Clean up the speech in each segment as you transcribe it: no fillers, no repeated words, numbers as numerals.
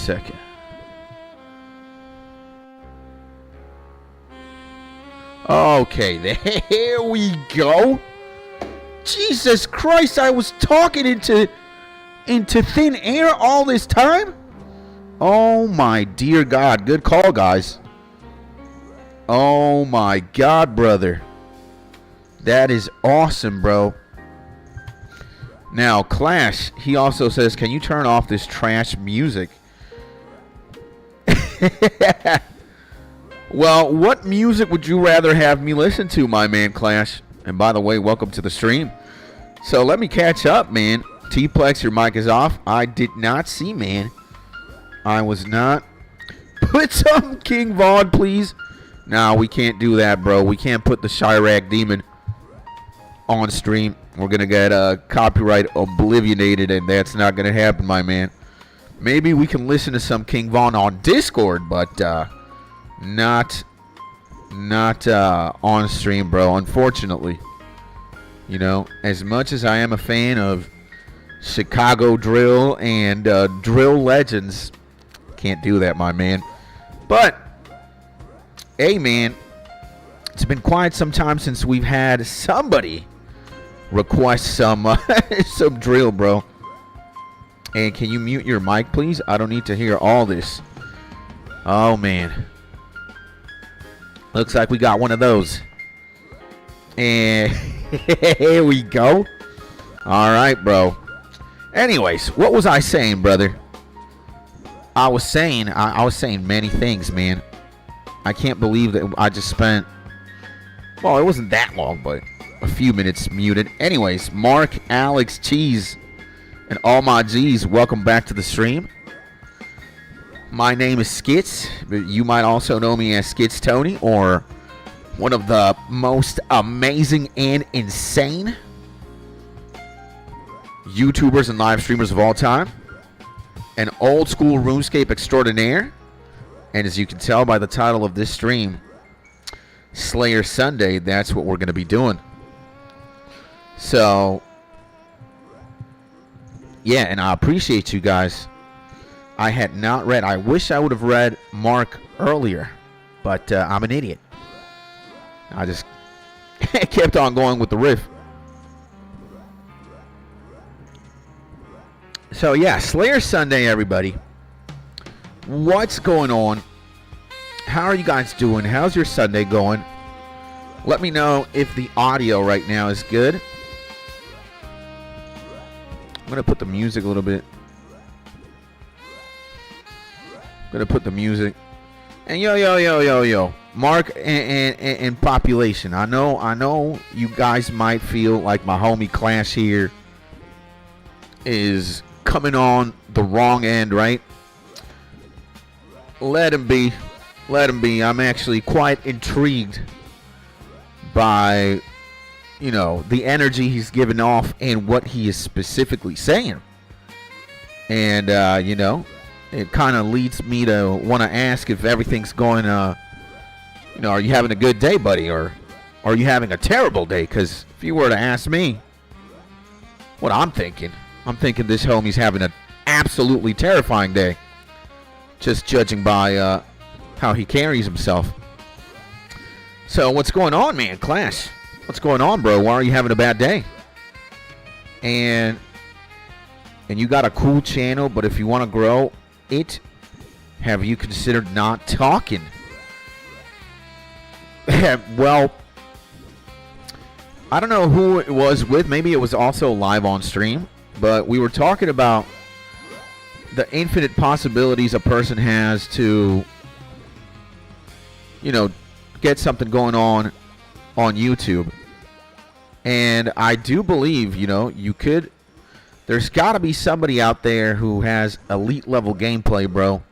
second. Okay, there we go. Jesus Christ, I was talking into thin air all this time? Oh my dear God. Good call, guys. Oh my God, brother. That is awesome, bro. Now, Clash, he also says, can you turn off this trash music? Well, what music would you rather have me listen to, my man, Clash? And by the way, welcome to the stream. So let me catch up, man. T-Plex, your mic is off. I did not see, man. I was not. Put some King Vaughn, please. No, we can't do that, bro. We can't put the Chirac Demon on stream. We're going to get copyright oblivionated, and that's not going to happen, my man. Maybe we can listen to some King Vaughn on Discord, but not on stream, bro, unfortunately. You know, as much as I am a fan of Chicago drill and drill legends, can't do that, my man. But hey, man, it's been quite some time since we've had somebody request some some drill, bro. And can you mute your mic, please? I don't need to hear all this. Oh, man. Looks like we got one of those. And here we go. All right, bro. Anyways, what was I saying, brother? I was saying many things, man. I can't believe that I just spent, well, it wasn't that long, but a few minutes muted. Anyways, Mark, Alex, Cheese, and all my G's, welcome back to the stream. My name is Skits, but you might also know me as Skits Tony, or one of the most amazing and insane YouTubers and live streamers of all time. An old school RuneScape extraordinaire. And as you can tell by the title of this stream, Slayer Sunday, that's what we're going to be doing. So, yeah, and I appreciate you guys. I had not read. I wish I would have read Mark earlier, but I'm an idiot. I just kept on going with the riff. So, yeah, Slayer Sunday, everybody. What's going on? How are you guys doing? How's your Sunday going? Let me know if the audio right now is good. I'm going to put the music a little bit. I'm going to put the music. And yo. Mark and population. I know you guys might feel like my homie Clash here is coming on the wrong end, right? Let him be. Let him be. I'm actually quite intrigued by, you know, the energy he's giving off and what he is specifically saying. And, you know, it kind of leads me to want to ask if everything's going, you know, are you having a good day, buddy? Or are you having a terrible day? Because if you were to ask me what I'm thinking this homie's having an absolutely terrifying day. Just judging by how he carries himself. So what's going on, man? Clash, what's going on, bro? Why are you having a bad day? And you got a cool channel, but if you want to grow it, have you considered not talking? Well, I don't know who it was with. Maybe it was also live on stream, but we were talking about the infinite possibilities a person has to, you know, get something going on YouTube. And I do believe, you know, you could, there's got to be somebody out there who has elite level gameplay, bro,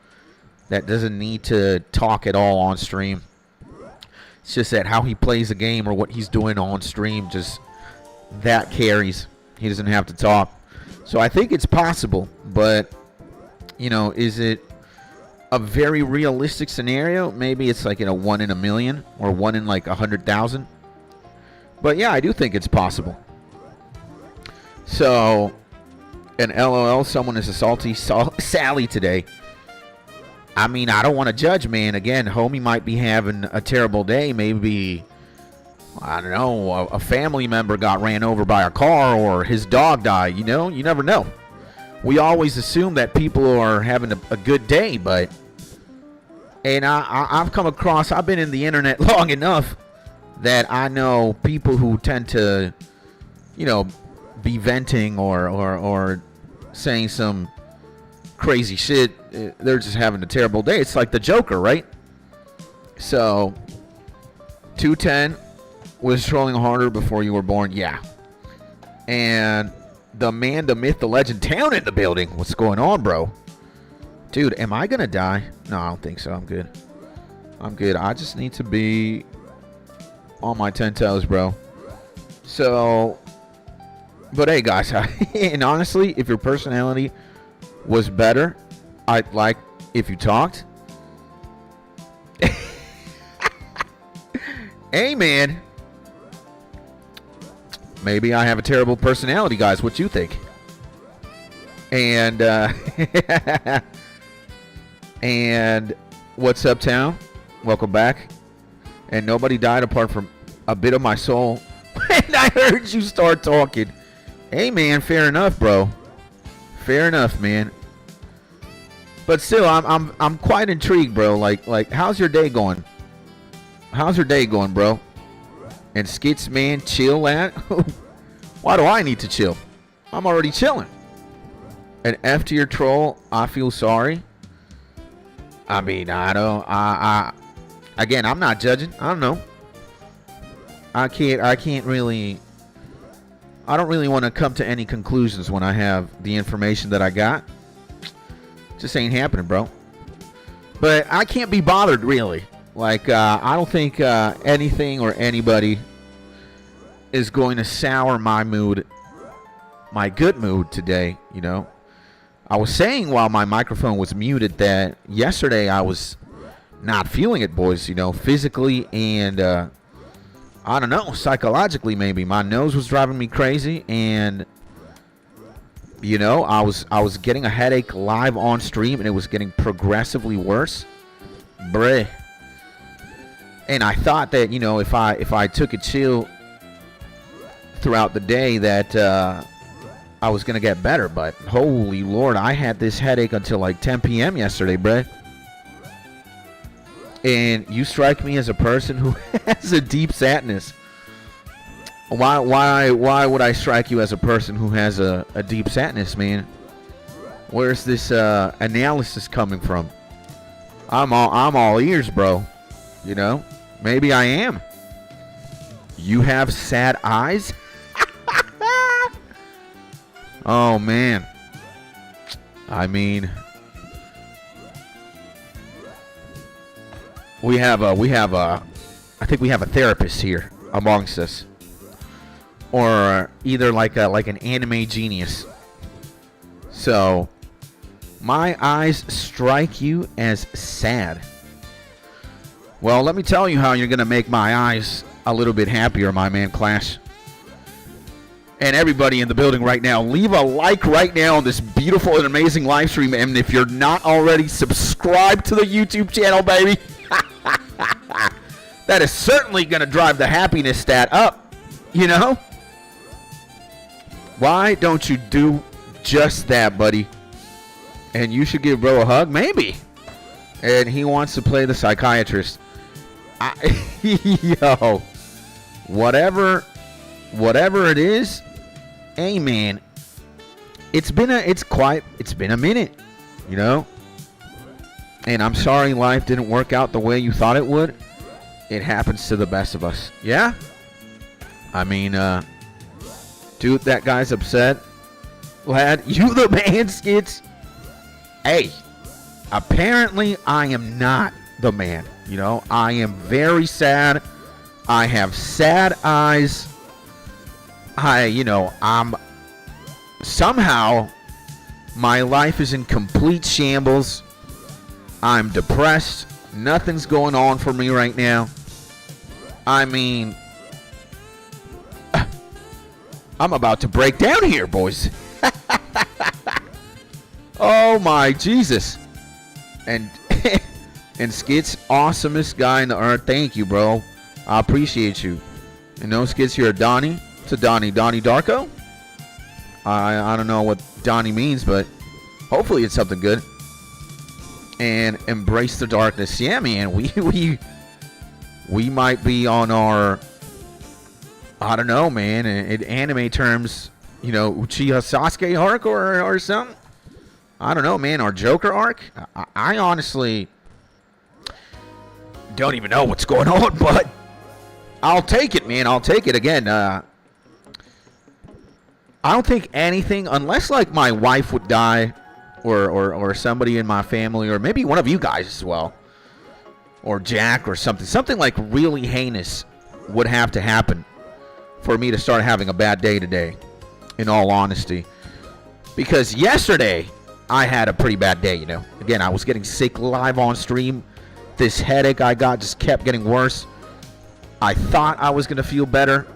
that doesn't need to talk at all on stream. It's just that how he plays the game or what he's doing on stream, just that carries. He doesn't have to talk. So I think it's possible, but you know, is it a very realistic scenario? Maybe it's like in a 1 in a million or 1 in like 100,000. But yeah, I do think it's possible. So, and LOL, someone is a salty Sally today. I mean, I don't want to judge, man. Again, homie might be having a terrible day. Maybe, I don't know, a family member got ran over by a car or his dog died. You know, you never know. We always assume that people are having a good day, but, and I've come across, I've been in the internet long enough that I know people who tend to, you know, be venting or saying some crazy shit. They're just having a terrible day. It's like the Joker, right? So 210 was trolling harder before you were born. Yeah. And the man, the myth, the legend, Town in the building. What's going on, bro? Dude, am I gonna die? No, I don't think so. I'm good. I'm good. I just need to be on my 10 toes, bro. So, but hey, guys, and honestly, if your personality was better, I'd like if you talked. Hey, man. Maybe I have a terrible personality, guys. What you think? And and what's up, town? Welcome back. And nobody died apart from a bit of my soul. And I heard you start talking. Hey, man, fair enough, bro. Fair enough, man. But still, I'm quite intrigued, bro. Like, how's your day going? How's your day going, bro? And Skits, man, chill, lad. Why do I need to chill? I'm already chilling. And F to your troll, I feel sorry. I mean, again, I'm not judging. I don't know. I don't really want to come to any conclusions when I have the information that I got. Just ain't happening, bro. But I can't be bothered, really. Like, I don't think anything or anybody is going to sour my mood, my good mood today, you know. I was saying while my microphone was muted that yesterday I was not feeling it, boys, you know, physically and, I don't know, psychologically maybe. My nose was driving me crazy and, you know, I was getting a headache live on stream and it was getting progressively worse. Bruh. And I thought that, you know, if I took a chill throughout the day that I was going to get better. But holy Lord, I had this headache until like 10 p.m. yesterday, bruh. And you strike me as a person who has a deep sadness. Why would I strike you as a person who has a deep sadness, man? Where's this analysis coming from? I'm all ears, bro. You know? Maybe I am. You have sad eyes? Oh, man. I mean, I think we have a therapist here amongst us. Or either like an anime genius. So, my eyes strike you as sad. Well, let me tell you how you're going to make my eyes a little bit happier, my man Clash. And everybody in the building right now, leave a like right now on this beautiful and amazing live stream. And if you're not already, subscribe to the YouTube channel, baby. That is certainly going to drive the happiness stat up, you know? Why don't you do just that, buddy? And you should give bro a hug, maybe. And he wants to play the psychiatrist. Yo, whatever it is, hey man, it's been a minute, you know. And I'm sorry life didn't work out the way you thought it would. It happens to the best of us. Yeah. I mean, dude, that guy's upset. Lad, you the man, Skits. Hey, apparently I am not the man. You know, I am very sad. I have sad eyes. I'm somehow my life is in complete shambles. I'm depressed. Nothing's going on for me right now. I mean, I'm about to break down here, boys. Oh my Jesus. And And Skits, awesomest guy in the earth. Thank you, bro. I appreciate you. And no Skits here, Donnie. It's a Donnie Darko. I don't know what Donnie means, but hopefully it's something good. And Embrace the Darkness. Yeah, man. We might be on our, I don't know, man, in anime terms, you know, Uchiha Sasuke arc or something. I don't know, man. Our Joker arc. I honestly don't even know what's going on, but I'll take it, man. I'll take it. Again, I don't think anything, unless like my wife would die, or somebody in my family, or maybe one of you guys as well, or Jack or something like really heinous would have to happen for me to start having a bad day today, in all honesty. Because yesterday I had a pretty bad day, you know. Again, I was getting sick live on stream. This headache I got just kept getting worse. I thought I was going to feel better.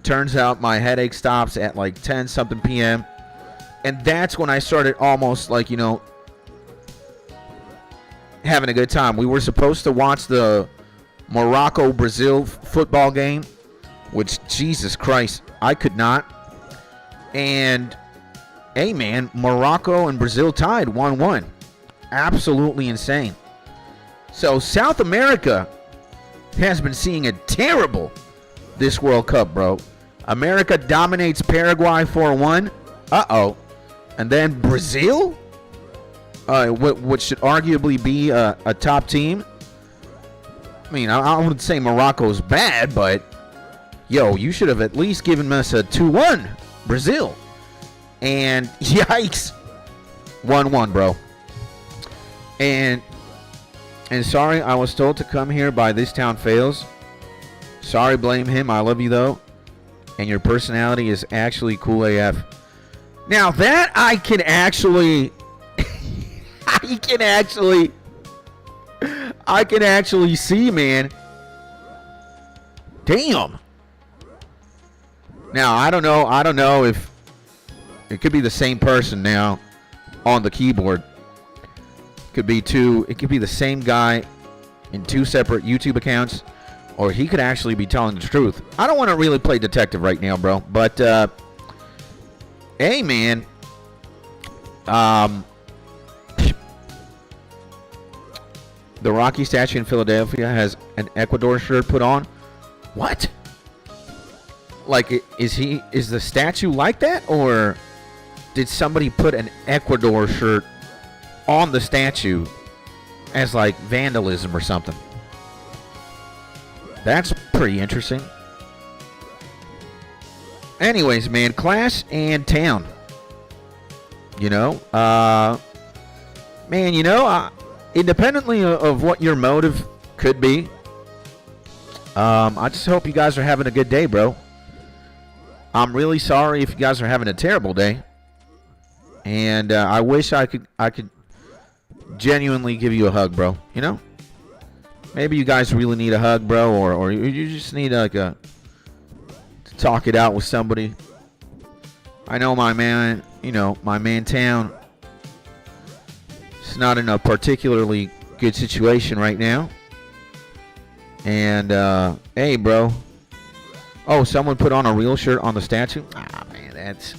Turns out my headache stops at like 10-something p.m. And that's when I started almost like, you know, having a good time. We were supposed to watch the Morocco-Brazil football game, which, Jesus Christ, I could not. And, hey, man, Morocco and Brazil tied 1-1. Absolutely insane. So South America has been seeing a terrible this World Cup, bro. America dominates Paraguay 4-1. Uh-oh. And then Brazil, which should arguably be a top team. I mean, I wouldn't say Morocco's bad, but, yo, you should have at least given us a 2-1, Brazil. And, yikes, 1-1, bro. And sorry, I was told to come here by This Town Fails. Sorry, blame him. I love you, though. And your personality is actually cool AF. Now, that I can actually... I can actually see, man. Damn. Now, I don't know if... It could be the same person now on the keyboard. It could be the same guy in two separate YouTube accounts, or he could actually be telling the truth. I don't want to really play detective right now, bro, but hey, man, the Rocky statue in Philadelphia has an Ecuador shirt put on. What? Like, is the statue like that, or did somebody put an Ecuador shirt on the statue as like vandalism or something? That's pretty interesting. Anyways, man, class and town. You know, man, you know, independently of what your motive could be, I just hope you guys are having a good day, bro. I'm really sorry if you guys are having a terrible day, and I wish I could genuinely give you a hug, bro. You know, maybe you guys really need a hug, bro, or you just need like to talk it out with somebody. I know my man, my man Town, is not in a particularly good situation right now. And hey, bro. Oh, someone put on a real shirt on the statue? Ah, man, it's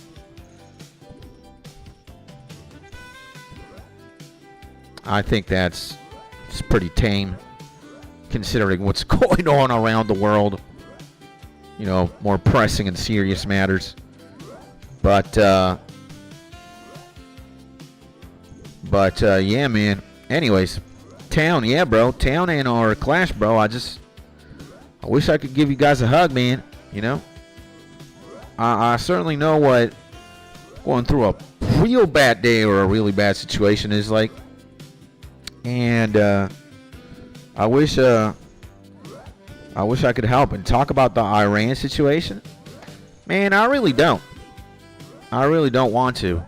pretty tame, considering what's going on around the world. You know, more pressing and serious matters. But yeah, man. Anyways, Town, yeah, bro. Town and our clash, bro. I wish I could give you guys a hug, man. You know, I certainly know what going through a real bad day or a really bad situation is like, and I wish I could help and talk about the Iran situation. Man, I really don't want to.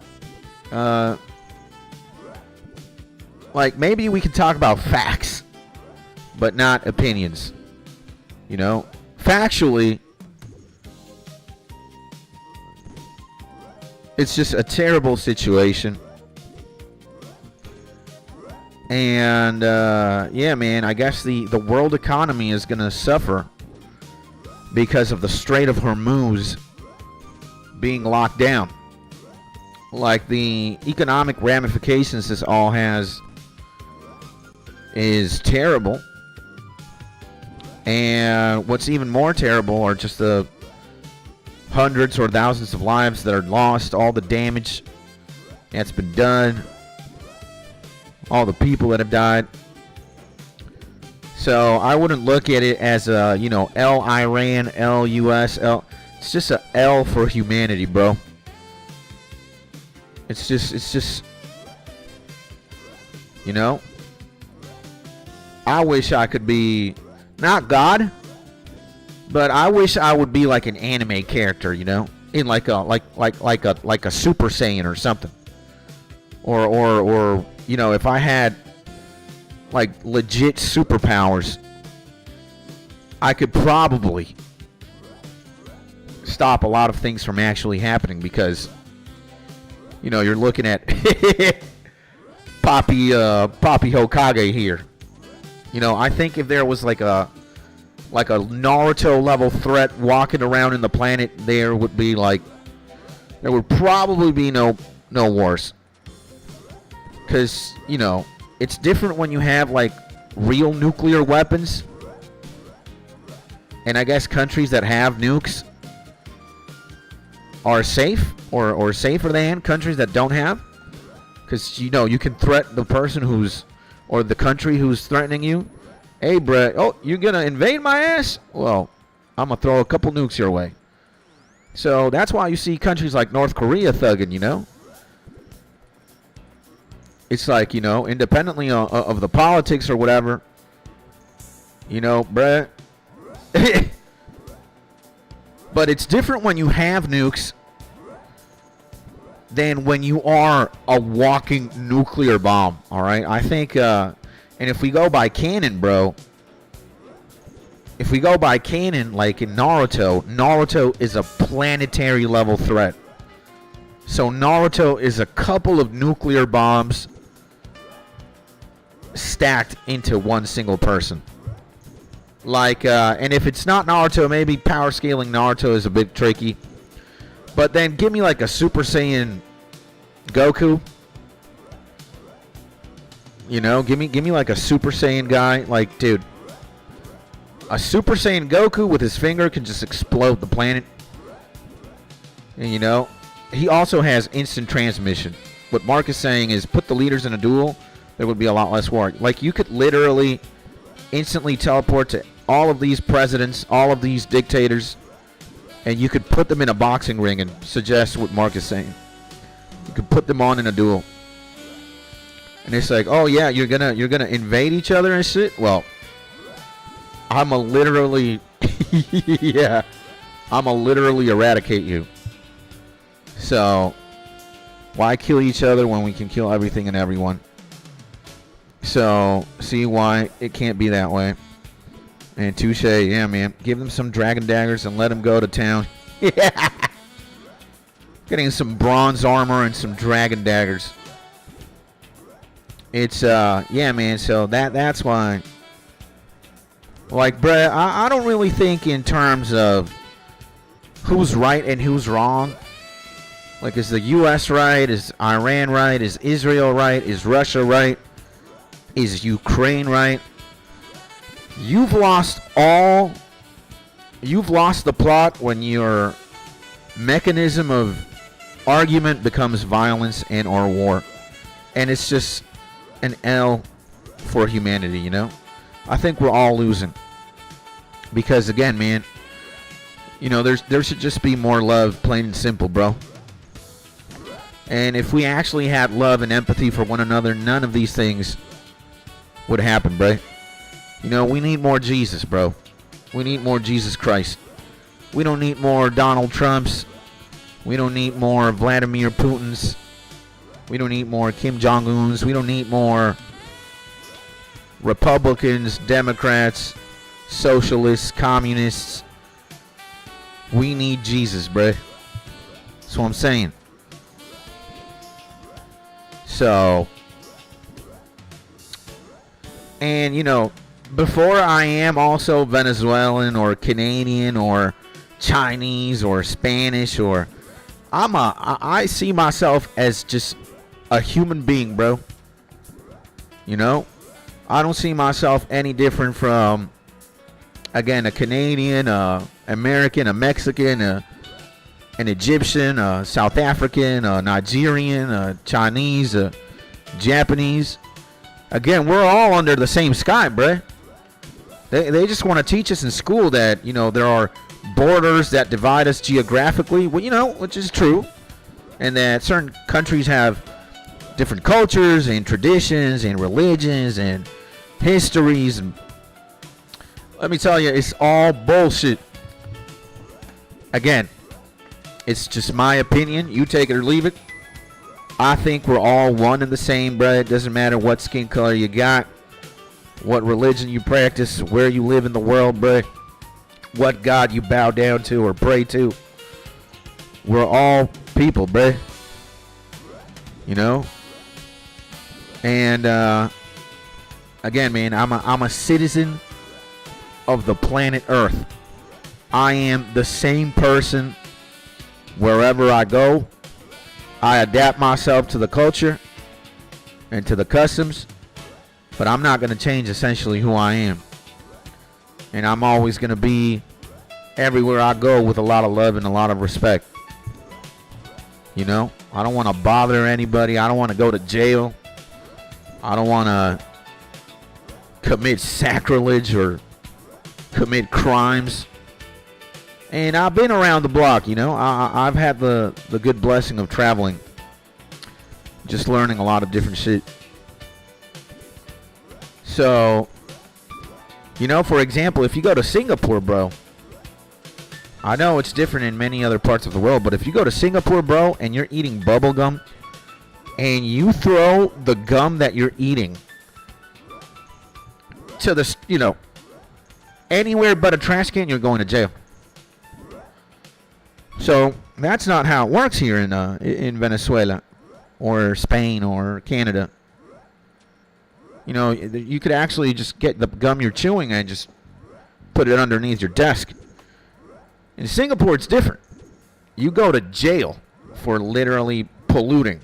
Like, maybe we could talk about facts, but not opinions. You know, factually, it's just a terrible situation. And yeah, man, I guess the world economy is gonna suffer because of the Strait of Hormuz being locked down. Like, the economic ramifications this all has is terrible. And what's even more terrible are just the hundreds or thousands of lives that are lost, all the damage that's been done, all the people that have died. So I wouldn't look at it as a, you know, L Iran, L US, L. It's just a L for humanity, bro. It's just, you know, I wish I could be not God, but I wish I would be like an anime character, you know, in like a Super Saiyan or something, or you know, if I had like legit superpowers, I could probably stop a lot of things from actually happening, because, you know, you're looking at Poppy Hokage here. You know, I think if there was like a Naruto level threat walking around in the planet, there would probably be no wars. Because, you know, it's different when you have like real nuclear weapons. And I guess countries that have nukes are safe, or safer than countries that don't have. Because, you know, you can threaten the person or the country who's threatening you. Hey, bruh, oh, you're going to invade my ass? Well, I'm going to throw a couple nukes your way. So that's why you see countries like North Korea thugging, you know? It's like, you know, independently of the politics or whatever, you know, bruh. But it's different when you have nukes than when you are a walking nuclear bomb, all right? I think, and if we go by canon, bro, if we go by canon, like in Naruto is a planetary level threat. So Naruto is a couple of nuclear bombs stacked into one single person. Like, and if it's not Naruto, maybe power scaling Naruto is a bit tricky. But then give me like a Super Saiyan Goku. You know, give me like a Super Saiyan guy. Like, dude, a Super Saiyan Goku with his finger can just explode the planet. And, you know, he also has instant transmission. What Mark is saying is, put the leaders in a duel, there would be a lot less war. Like, you could literally instantly teleport to all of these presidents, all of these dictators, and you could put them in a boxing ring and suggest what Mark is saying. You could put them on in a duel. And it's like, oh yeah, you're gonna invade each other and shit? Well, I'ma literally yeah. I'ma literally eradicate you. So why kill each other when we can kill everything and everyone? So, see why it can't be that way. And touche, yeah, man. Give them some dragon daggers and let them go to town. Yeah. Getting some bronze armor and some dragon daggers. It's, yeah, man. So that's why. Like, bruh, I don't really think in terms of who's right and who's wrong. Like, is the U.S. right? Is Iran right? Is Israel right? Is Russia right? Is Ukraine right? You've lost the plot when your mechanism of argument becomes violence and or war. And it's just an L for humanity, you know? I think we're all losing. Because again, man, you know, there should just be more love, plain and simple, bro. And if we actually had love and empathy for one another, none of these things would happen, bro. You know, we need more Jesus, bro. We need more Jesus Christ. We don't need more Donald Trumps. We don't need more Vladimir Putins. We don't need more Kim Jong-uns. We don't need more Republicans, Democrats, socialists, communists. We need Jesus, bro. That's what I'm saying. And, you know, before I am also Venezuelan or Canadian or Chinese or Spanish, or I see myself as just a human being, bro. You know, I don't see myself any different from, again, a Canadian, American, a Mexican, an Egyptian, a South African, a Nigerian, a Chinese, a Japanese. Again, we're all under the same sky, bruh. They just want to teach us in school that, you know, there are borders that divide us geographically, well, you know, which is true, and that certain countries have different cultures and traditions and religions and histories. And let me tell you, it's all bullshit. Again, it's just my opinion. You take it or leave it. I think we're all one and the same, bro. It doesn't matter what skin color you got, what religion you practice, where you live in the world, bro, what God you bow down to or pray to. We're all people, bro. You know? And again, man, I'm a citizen of the planet Earth. I am the same person wherever I go. I adapt myself to the culture and to the customs, but I'm not going to change essentially who I am. And I'm always going to be everywhere I go with a lot of love and a lot of respect. You know, I don't want to bother anybody. I don't want to go to jail. I don't want to commit sacrilege or commit crimes. And I've been around the block, you know. I've had the good blessing of traveling. Just learning a lot of different shit. So, you know, for example, if you go to Singapore, bro. I know it's different in many other parts of the world, but if you go to Singapore, bro, and you're eating bubble gum, and you throw the gum that you're eating to the, you know, anywhere but a trash can, you're going to jail. So that's not how it works here in Venezuela or Spain or Canada. You know, you could actually just get the gum you're chewing and just put it underneath your desk. In Singapore, it's different. You go to jail for literally polluting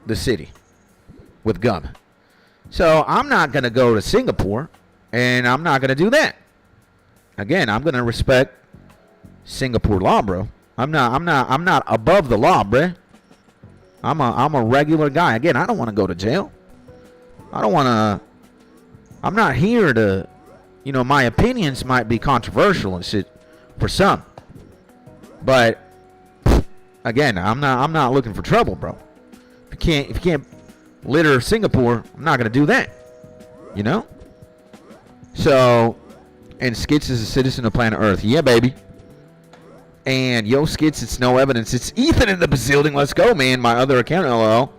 the city with gum. So I'm not going to go to Singapore, and I'm not going to do that. Again, I'm going to respect Singapore law, bro. I'm not above the law, bruh. I'm a regular guy. Again, I don't want to go to jail. I'm not here to, you know, my opinions might be controversial and shit for some. But again, I'm not looking for trouble, bro. If you can't litter Singapore, I'm not going to do that. You know? So, and Skits is a citizen of planet Earth. Yeah, baby. And yo, Skits, it's no evidence. It's Ethan in the building. Let's go, man. My other account, LOL.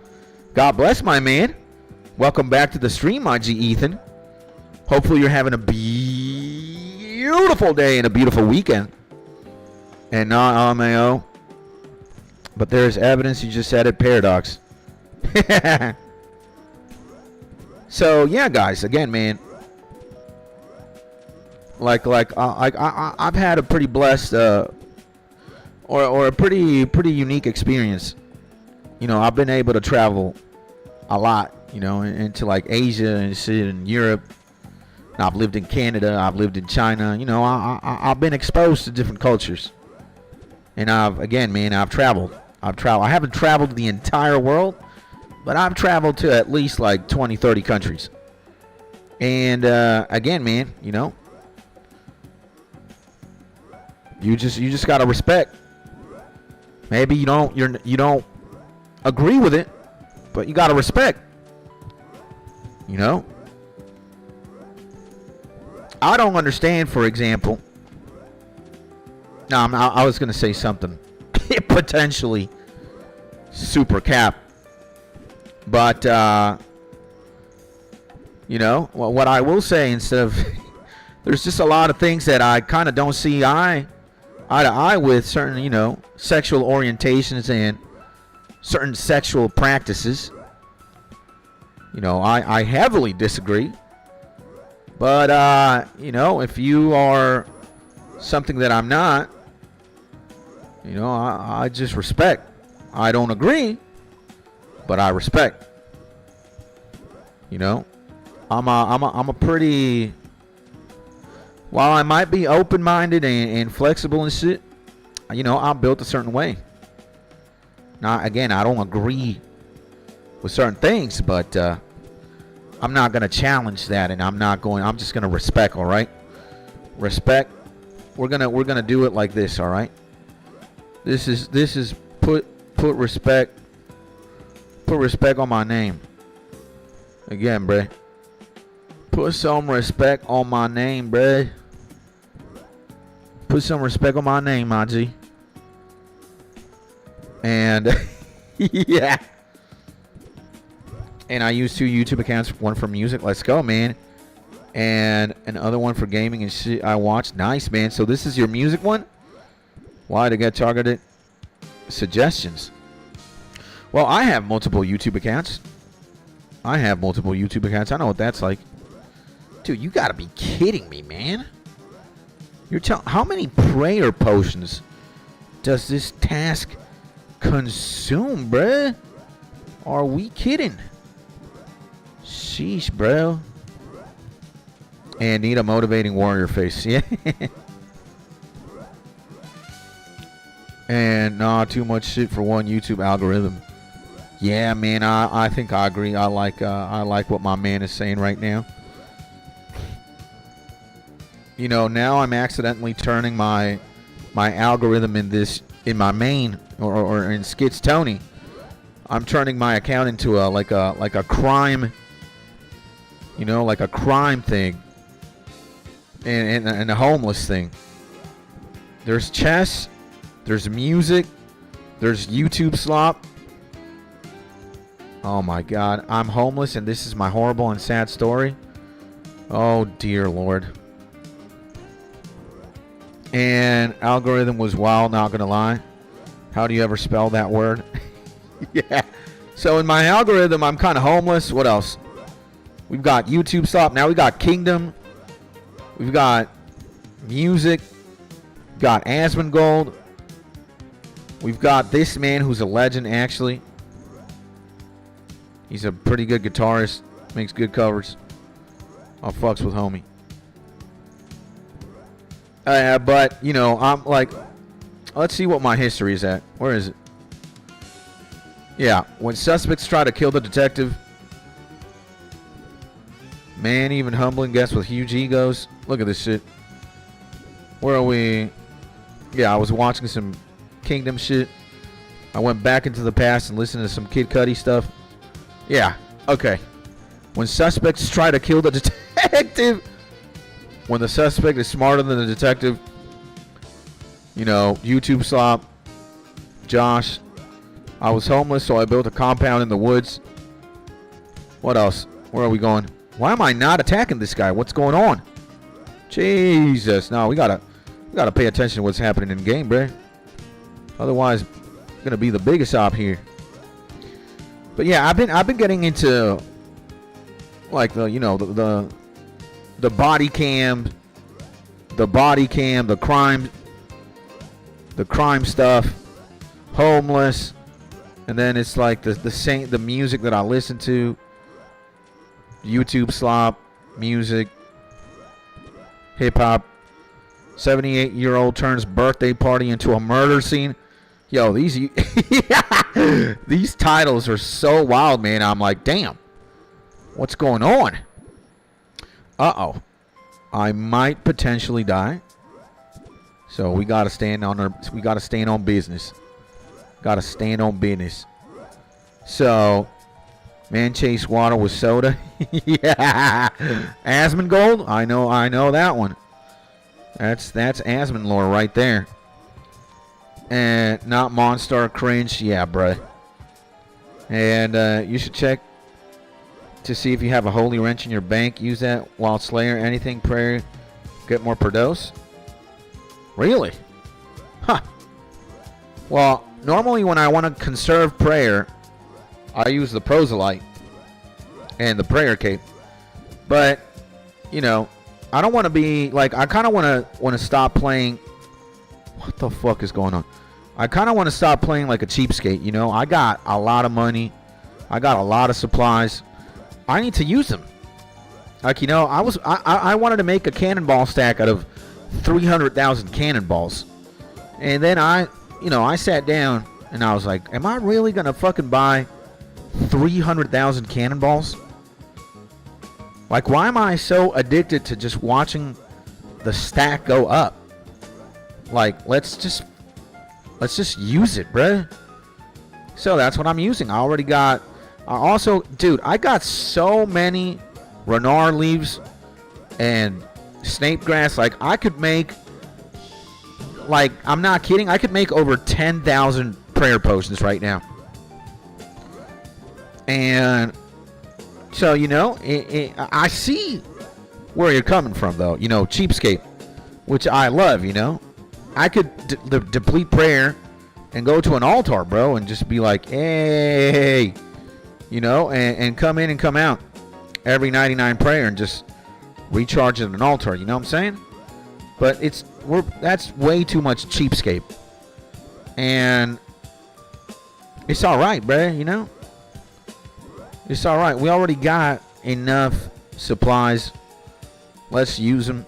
God bless, my man. Welcome back to the stream, my G Ethan. Hopefully you're having a beautiful day and a beautiful weekend. And not LMAO. But there's evidence. You just said it. Paradox. So, yeah, guys. Again, man. I've had a pretty blessed... Or a pretty unique experience. You know, I've been able to travel a lot, you know, into like Asia and shit, and Europe. And I've lived in Canada. I've lived in China. You know, I've been exposed to different cultures. And I've traveled. I haven't traveled the entire world, but I've traveled to at least like 20, 30 countries. And again, man, you know, you just gotta respect. Maybe you don't agree with it, but you gotta respect. You know? I don't understand, for example. No, I was gonna say something potentially super cap, but you know what I will say, instead of there's just a lot of things that I kind of don't see eye to eye with, certain, you know, sexual orientations and certain sexual practices. You know, I heavily disagree. But, you know, if you are something that I'm not, you know, I just respect. I don't agree, but I respect. You know, I'm a pretty, while I might be open-minded and flexible and shit, you know, I'm built a certain way. Now, again, I don't agree with certain things, but I'm not going to challenge that, and I'm just going to respect, all right? Respect. We're going to do it like this, all right? This is put respect on my name. Again, bruh. Put some respect on my name, bruh. Put some respect on my name, my G. And yeah. And I use 2 YouTube accounts, one for music, let's go, man, and another one for gaming and shit I watch. Nice, man. So this is your music one? Why to get targeted suggestions? Well, I have multiple YouTube accounts. I know what that's like. Dude, you gotta be kidding me, man. How many prayer potions does this task consume, bruh? Are we kidding? Sheesh, bro. And need a motivating warrior face. Yeah. And nah, too much shit for one YouTube algorithm. Yeah, man, I think I agree. I like what my man is saying right now. You know, now I'm accidentally turning my algorithm in my main or in Skits Tony. I'm turning my account into like a crime, you know, like a crime thing, and a homeless thing. There's chess, there's music, there's YouTube slop. Oh my God, I'm homeless and this is my horrible and sad story. Oh dear Lord. And algorithm was wild, not gonna lie. How do you ever spell that word? Yeah. So in my algorithm, I'm kind of homeless. What else? We've got YouTube slop. Now we got Kingdom. We've got music. We've got Asmongold. We've got this man who's a legend, actually. He's a pretty good guitarist. Makes good covers. I'll fucks with homie. But, you know, I'm like, let's see what my history is at. Where is it? Yeah, when suspects try to kill the detective. Man, even humbling guests with huge egos. Look at this shit. Where are we? Yeah, I was watching some Kingdom shit. I went back into the past and listened to some Kid Cudi stuff. Yeah, okay. When suspects try to kill the detective. When the suspect is smarter than the detective. You know, YouTube slop. Josh. I was homeless, so I built a compound in the woods. What else? Where are we going? Why am I not attacking this guy? What's going on? Jesus. No, we gotta pay attention to what's happening in game, bruh. Otherwise, gonna be the biggest op here. But yeah, I've been getting into like the, you know, the body cam, the crime stuff, homeless, and then it's like the music that I listen to, YouTube slop, music, hip hop. 78-year-old turns birthday party into a murder scene. Yo, these titles are so wild, man. I'm like, damn, what's going on? Uh-oh. I might potentially die. So we gotta stand on business. Gotta stand on business. So, man chase water with soda. Yeah. Asmongold? I know that one. That's Asmon lore right there. And not Monstar cringe. Yeah, bruh. And you should check to see if you have a holy wrench in your bank. Use that while Slayer. Anything prayer. Get more per dose. Really? Huh. Well, normally when I want to conserve prayer, I use the proselyte and the prayer cape. But, you know, I don't want to be like, I kind of want to stop playing. What the fuck is going on? I kind of want to stop playing like a cheapskate, you know? I got a lot of money. I got a lot of supplies. I need to use them. Like, you know, I wanted to make a cannonball stack out of 300,000 cannonballs. And then I sat down and I was like, am I really going to fucking buy 300,000 cannonballs? Like, why am I so addicted to just watching the stack go up? Like, let's just use it, bruh. So that's what I'm using. I got so many Renar leaves and snape grass. Like, I could make, like, I'm not kidding, I could make over 10,000 prayer potions right now. And so, you know, I see where you're coming from, though. You know, cheapskate, which I love, you know. I could deplete prayer and go to an altar, bro, and just be like, hey, you know, and come in and come out every 99 prayer and just recharge at an altar. You know what I'm saying? But that's way too much cheapskate. And it's all right, bro, you know? It's all right. We already got enough supplies. Let's use them,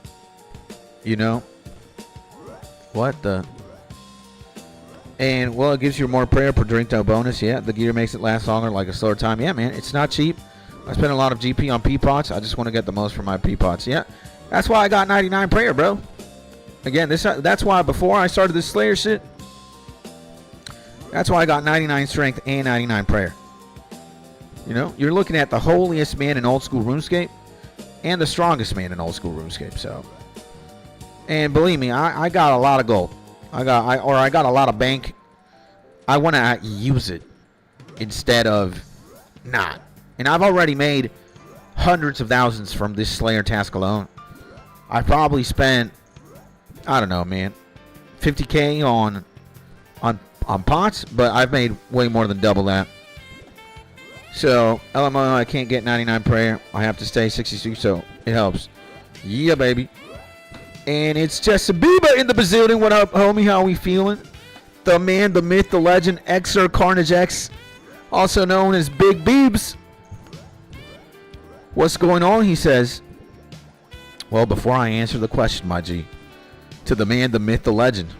you know? What the? And, well, it gives you more prayer per drink to a bonus. Yeah, the gear makes it last longer, like a slower time. Yeah, man, it's not cheap. I spend a lot of GP on P-Pots. I just want to get the most from my P-Pots. Yeah, that's why I got 99 prayer, bro. Again, that's why before I started this Slayer shit, that's why I got 99 strength and 99 prayer. You know, you're looking at the holiest man in old school RuneScape and the strongest man in old school RuneScape, so. And believe me, I got a lot of gold. I got a lot of bank. I want to use it instead of not. And I've already made hundreds of thousands from this Slayer task alone. I probably spent, I don't know, man, 50K on pots, but I've made way more than double that. So, LMO, I can't get 99 prayer. I have to stay 62, so it helps. Yeah, baby. And it's Jesse Bieber in the bazillion. What up, homie? How we feeling? The man, the myth, the legend, XR Carnage X, also known as Big Beebs. What's going on, he says. Well, before I answer the question, my G, to the man, the myth, the legend,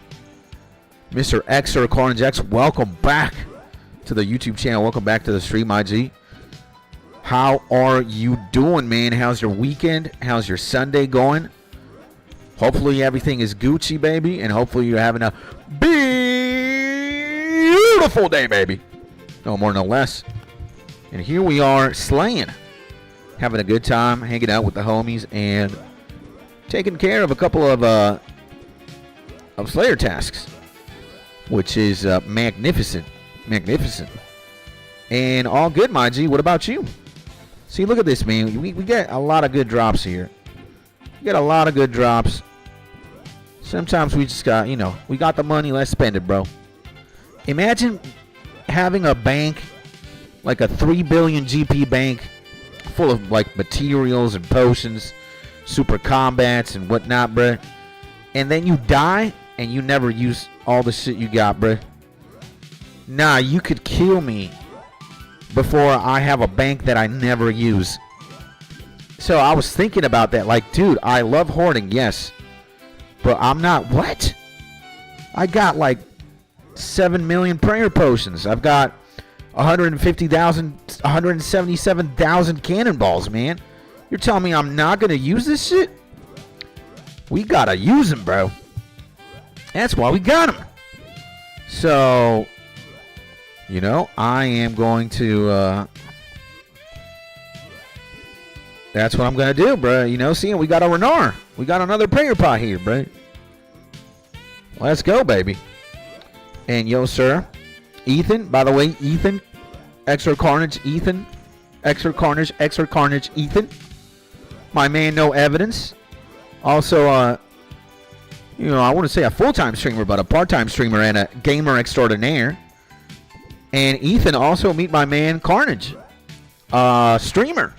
Mr. XR Carnage X, welcome back to the YouTube channel. Welcome back to the stream, my G. How are you doing, man? How's your weekend? How's your Sunday going? Hopefully everything is Gucci, baby, and hopefully you're having a beautiful day, baby. No more, no less. And here we are slaying, having a good time, hanging out with the homies, and taking care of a couple of Slayer tasks, which is magnificent. And all good, my G. What about you? See, look at this, man. We get a lot of good drops here. We get a lot of good drops. Sometimes we just got, you know, we got the money, let's spend it, bro. Imagine having a bank, like a 3 billion GP bank, full of, like, materials and potions, super combats and whatnot, bro. And then you die, and you never use all the shit you got, bro. Nah, you could kill me before I have a bank that I never use. So I was thinking about that. Like, dude, I love hoarding, yes. But I'm not, what? I got like 7 million prayer potions. I've got 177,000 cannonballs, man. You're telling me I'm not going to use this shit? We got to use them, bro. That's why we got them. So, you know, I am going to, that's what I'm going to do, bro. You know, see, we got a Renar. We got another prayer pot here, bro. Let's go, baby. And yo, sir, Ethan, by the way, Ethan, XR Carnage, Ethan, XR Carnage, Ethan. My man, no evidence. Also, you know, I wouldn't say a full-time streamer, but a part-time streamer and a gamer extraordinaire. And Ethan, also meet my man, Carnage, streamer.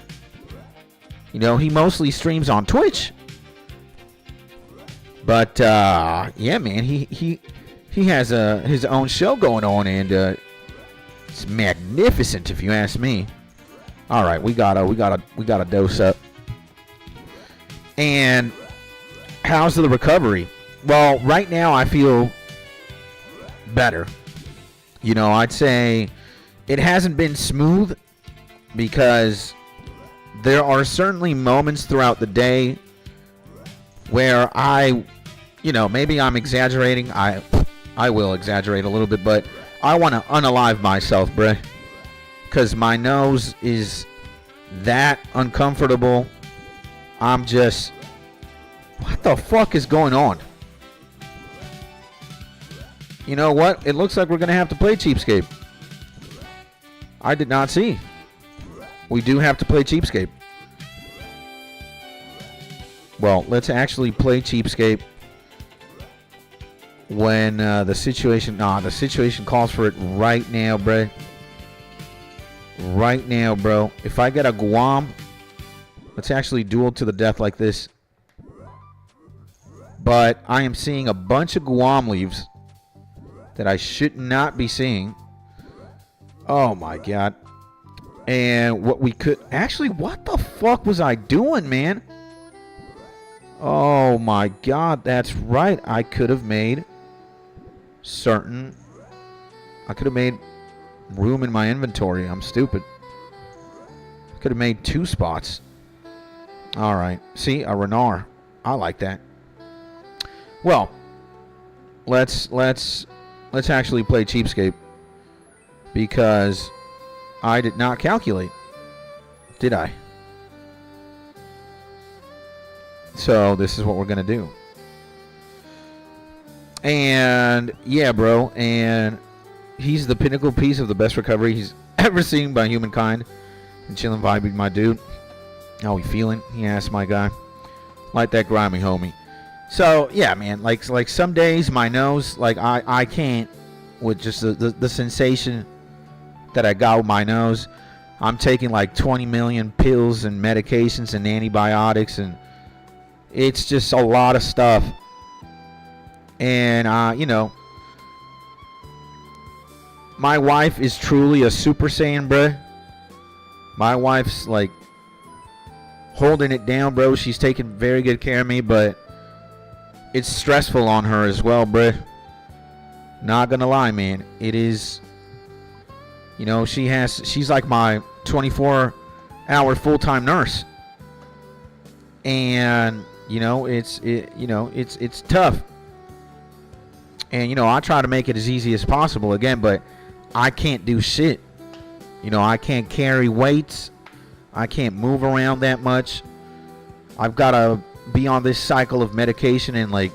You know, he mostly streams on Twitch, But yeah, man, he has his own show going on, and it's magnificent, if you ask me. All right, we gotta dose up. And how's the recovery? Well, right now I feel better. You know, I'd say it hasn't been smooth because there are certainly moments throughout the day where maybe I'm exaggerating. I will exaggerate a little bit, but I want to unalive myself, bruh. Because my nose is that uncomfortable. I'm just... What the fuck is going on? You know what? It looks like we're going to have to play Cheapskate. I did not see. We do have to play Cheapskate. Well, let's actually play Cheapskate when the situation calls for it right now, bro. Right now, bro. If I get a Guam, let's actually duel to the death like this. But I am seeing a bunch of Guam leaves that I should not be seeing. Oh my god. And what we could... Actually, what the fuck was I doing, man? Oh my god, that's right. I could have made room in my inventory. I'm stupid. I could have made 2 spots. Alright. See, a Renar. I like that. Well, let's actually play Cheapskate. Because I did not calculate. Did I? So this is what we're going to do. And yeah, bro. And he's the pinnacle piece of the best recovery he's ever seen by humankind. And chillin' vibing, my dude. How we feeling? He asked my guy. Like that grimy homie. So yeah, man. Like some days my nose, like I can't with just the sensation that I got with my nose. I'm taking like 20 million pills and medications and antibiotics, and it's just a lot of stuff. And my wife is truly a Super Saiyan, bruh. My wife's like holding it down, bro. She's taking very good care of me, but it's stressful on her as well, bruh. Not gonna lie, man. It is. She's like my 24-hour full-time nurse. And, it's tough. And, I try to make it as easy as possible again, but I can't do shit. I can't carry weights. I can't move around that much. I've got to be on this cycle of medication and like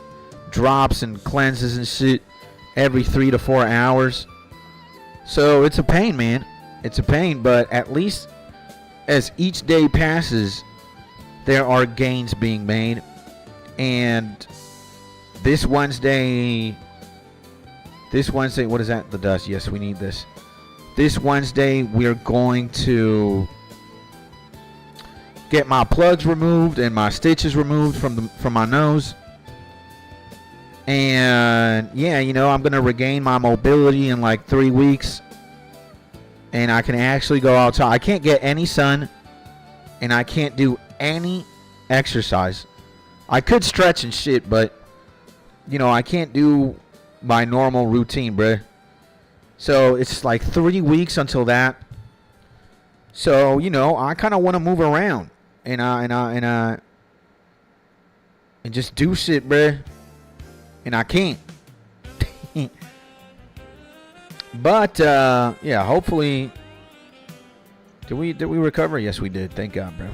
drops and cleanses and shit every 3 to 4 hours. So it's a pain, man. It's a pain, but at least as each day passes, there are gains being made. And this Wednesday, what is that? The dust. Yes, we need this. This Wednesday, we're going to get my plugs removed and my stitches removed from my nose. And yeah, I'm going to regain my mobility in like 3 weeks. And I can actually go outside. I can't get any sun. And I can't do any exercise. I could stretch and shit, but, I can't do my normal routine, bruh. So it's like 3 weeks until that. So, I kind of want to move around. And just do shit, bruh. And I can't. But yeah, hopefully. Did we recover? Yes, we did. Thank God, bro.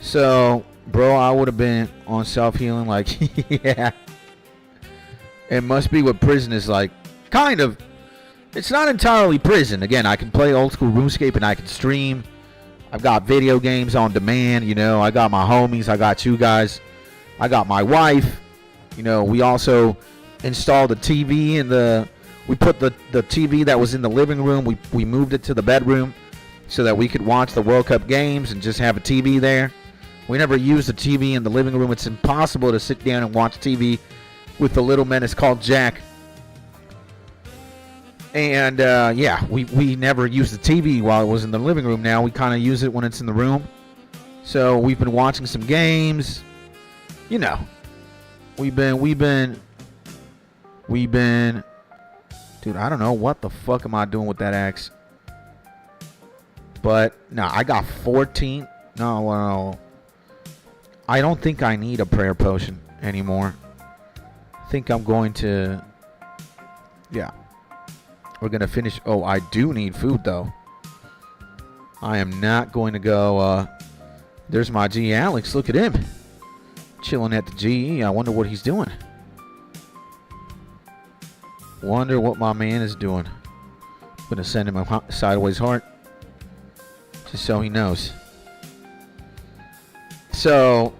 So, bro, I would have been on self-healing like, yeah. It must be what prison is like. Kind of. It's not entirely prison. Again, I can play old school RuneScape and I can stream. I've got video games on demand, I got my homies, I got you guys. I got my wife. We also installed a TV we put the TV that was in the living room, we moved it to the bedroom so that we could watch the World Cup games and just have a TV there. We never use the TV in the living room. It's impossible to sit down and watch TV with the little menace called Jack. And, yeah, we never used the TV while it was in the living room. Now we kind of use it when it's in the room. So we've been watching some games. You know, we've been, dude, I don't know what the fuck am I doing with that axe. But, no, I got 14. No, I don't think I need a prayer potion anymore. I think I'm going to, yeah. We're going to finish. Oh, I do need food, though. I am not going to go. There's my G, Alex. Look at him. Chilling at the GE. I wonder what he's doing. Wonder what my man is doing. I'm going to send him a sideways heart. Just so he knows. So.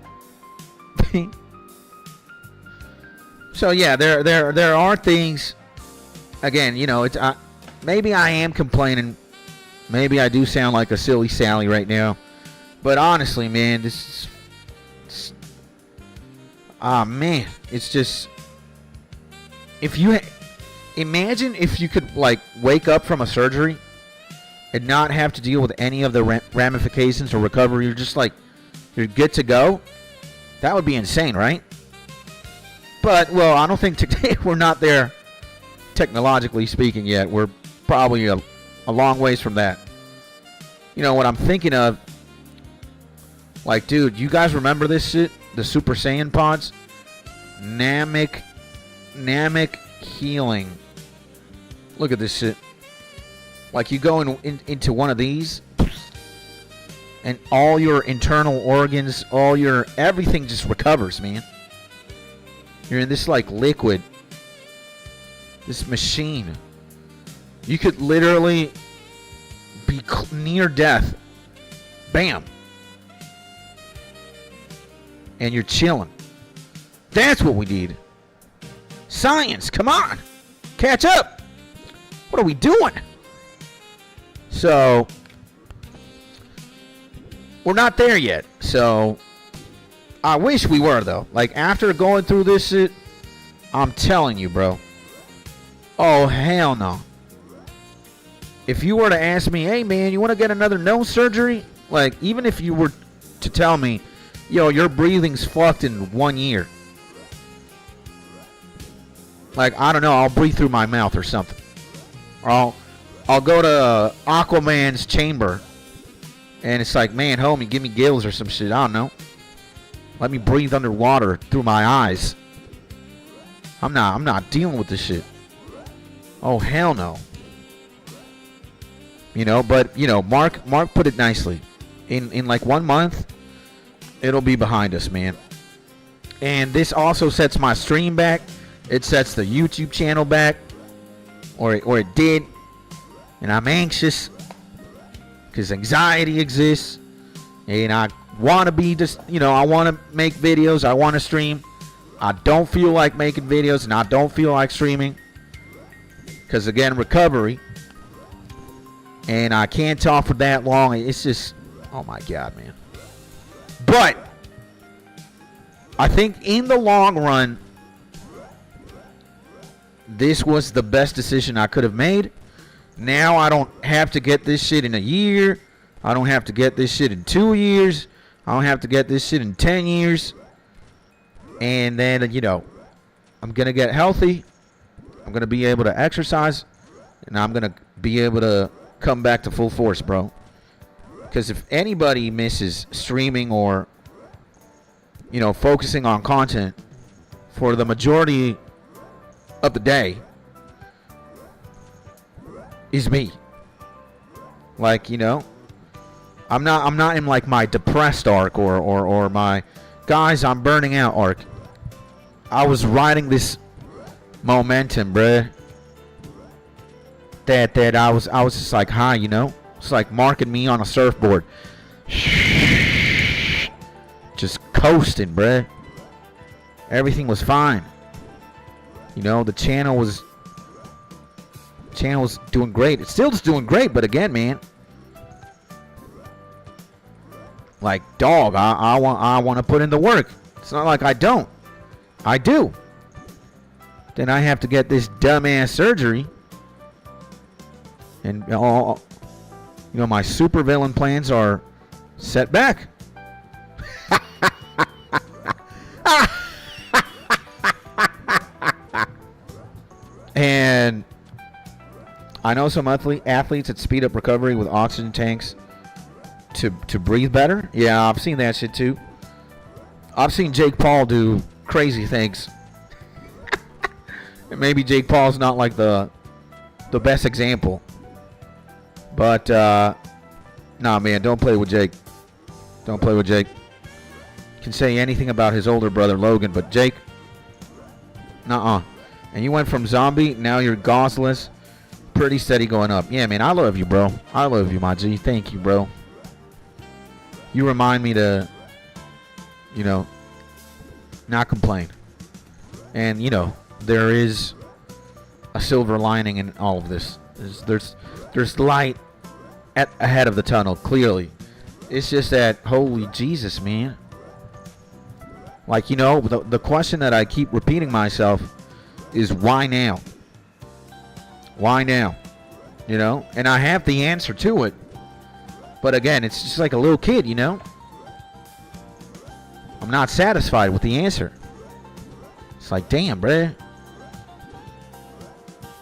So, yeah, there are things. Again, you know, it's maybe I am complaining. Maybe I do sound like a silly Sally right now. But honestly, man, this is... man, it's just... If you... Imagine if you could, like, wake up from a surgery and not have to deal with any of the ramifications or recovery. You're just like... You're good to go. That would be insane, right? But, well, I don't think today we're not there... Technologically speaking yet. We're probably a long ways from that. You know what I'm thinking of, like, dude, you guys remember this shit, the Super Saiyan pods? Namek healing. Look at this shit. Like, you go into one of these and all your internal organs, all your everything just recovers, man. You're in this like liquid, this machine. You could literally be near death. Bam. And you're chilling. That's what we need. Science, come on. Catch up. What are we doing? So, we're not there yet. So, I wish we were, though. Like, after going through this shit, I'm telling you, bro. Oh, hell no. If you were to ask me, hey, man, you want to get another nose surgery? Like, even if you were to tell me, yo, your breathing's fucked in 1 year. Like, I don't know, I'll breathe through my mouth or something. Or I'll go to Aquaman's chamber. And it's like, man, homie, give me gills or some shit. I don't know. Let me breathe underwater through my eyes. I'm not dealing with this shit. Oh, hell no. You know, but, you know, Mark put it nicely. In like 1 month, it'll be behind us, man. And this also sets my stream back. It sets the YouTube channel back. Or it did. And I'm anxious. Because anxiety exists. And I want to be just, you know, I want to make videos. I want to stream. I don't feel like making videos. And I don't feel like streaming. Because, again, recovery. And I can't talk for that long. It's just, oh my God, man. But I think in the long run, this was the best decision I could have made. Now I don't have to get this shit in a year. I don't have to get this shit in 2 years. I don't have to get this shit in 10 years. And then, you know, I'm going to get healthy. I'm going to be able to exercise. And I'm going to be able to come back to full force, bro. Because if anybody misses streaming or, you know, focusing on content for the majority of the day, is me. Like, you know, I'm not in like my depressed arc or my guys, I'm burning out arc. I was riding this momentum, bruh. That I was just like high, you know? It's like Mark and me on a surfboard. Just coasting, bruh. Everything was fine. You know, the channel was doing great. It's still just doing great, but again, man. Like, dog, I want to put in the work. It's not like I don't. I do. Then I have to get this dumbass surgery. And all, you know, my supervillain plans are set back. And I know some athletes that speed up recovery with oxygen tanks to breathe better. Yeah, I've seen that shit too. I've seen Jake Paul do crazy things. And maybe Jake Paul's not like the best example. But nah, man, don't play with Jake. Don't play with Jake. You can say anything about his older brother Logan, but Jake, nuh-uh. And you went from zombie, now you're gossless. Pretty steady going up. Yeah, man, I love you, bro. I love you, my G. Thank you, bro. You remind me to, you know, not complain. And, you know, there is a silver lining in all of this. There's light ahead of the tunnel, clearly. It's just that, holy Jesus, man. Like, you know, the question that I keep repeating myself is why now? Why now? You know? And I have the answer to it. But again, it's just like a little kid, you know? I'm not satisfied with the answer. It's like, damn, bruh.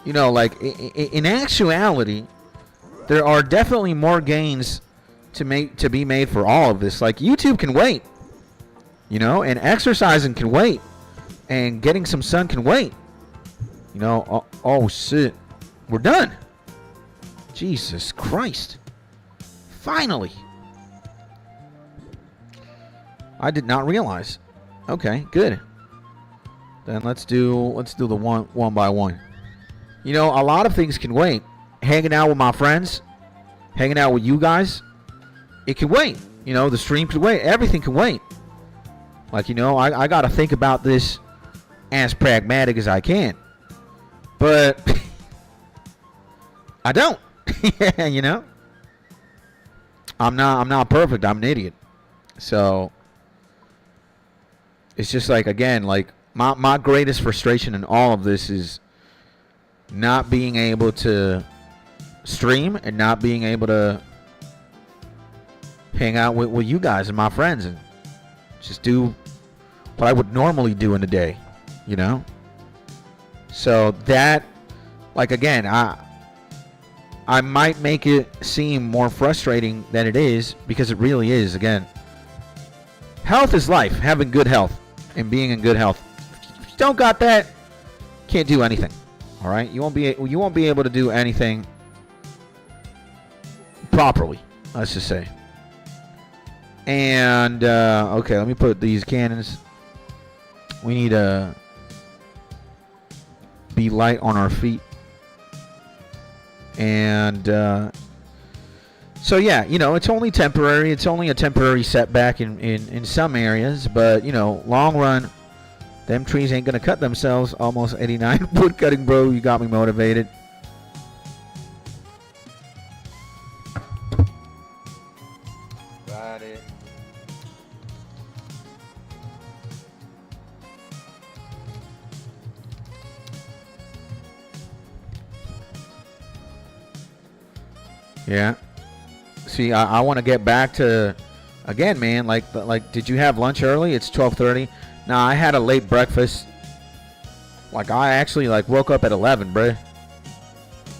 You know, like, in actuality, there are definitely more gains to be made for all of this. Like, YouTube can wait. You know? And exercising can wait. And getting some sun can wait. You know? Oh shit. We're done. Jesus Christ. Finally. I did not realize. Okay, good. Then let's do the one by one. You know, a lot of things can wait. Hanging out with my friends, hanging out with you guys, it can wait. You know, the stream can wait. Everything can wait. Like, you know, I got to think about this as pragmatic as I can. But I don't. Yeah, you know? I'm not perfect. I'm an idiot. So it's just like, again, like my greatest frustration in all of this is not being able to stream and not being able to hang out with you guys and my friends and just do what I would normally do in a day, you know? So that, like, again, I might make it seem more frustrating than it is, because it really is. Again, health is life. Having good health and being in good health. If you don't got that, can't do anything. All right, you won't be able to do anything properly. Let's just say. And okay, let me put these cannons. We need to be light on our feet. And so yeah, you know, it's only temporary. It's only a temporary setback in some areas, but you know, long run, them trees ain't gonna cut themselves. Almost 89 wood cutting, bro. You got me motivated. Got it. Yeah. See, I want to get back to, again, man, like, did you have lunch early? It's 12:30. Nah, I had a late breakfast. Like, I actually, like, woke up at 11, bruh.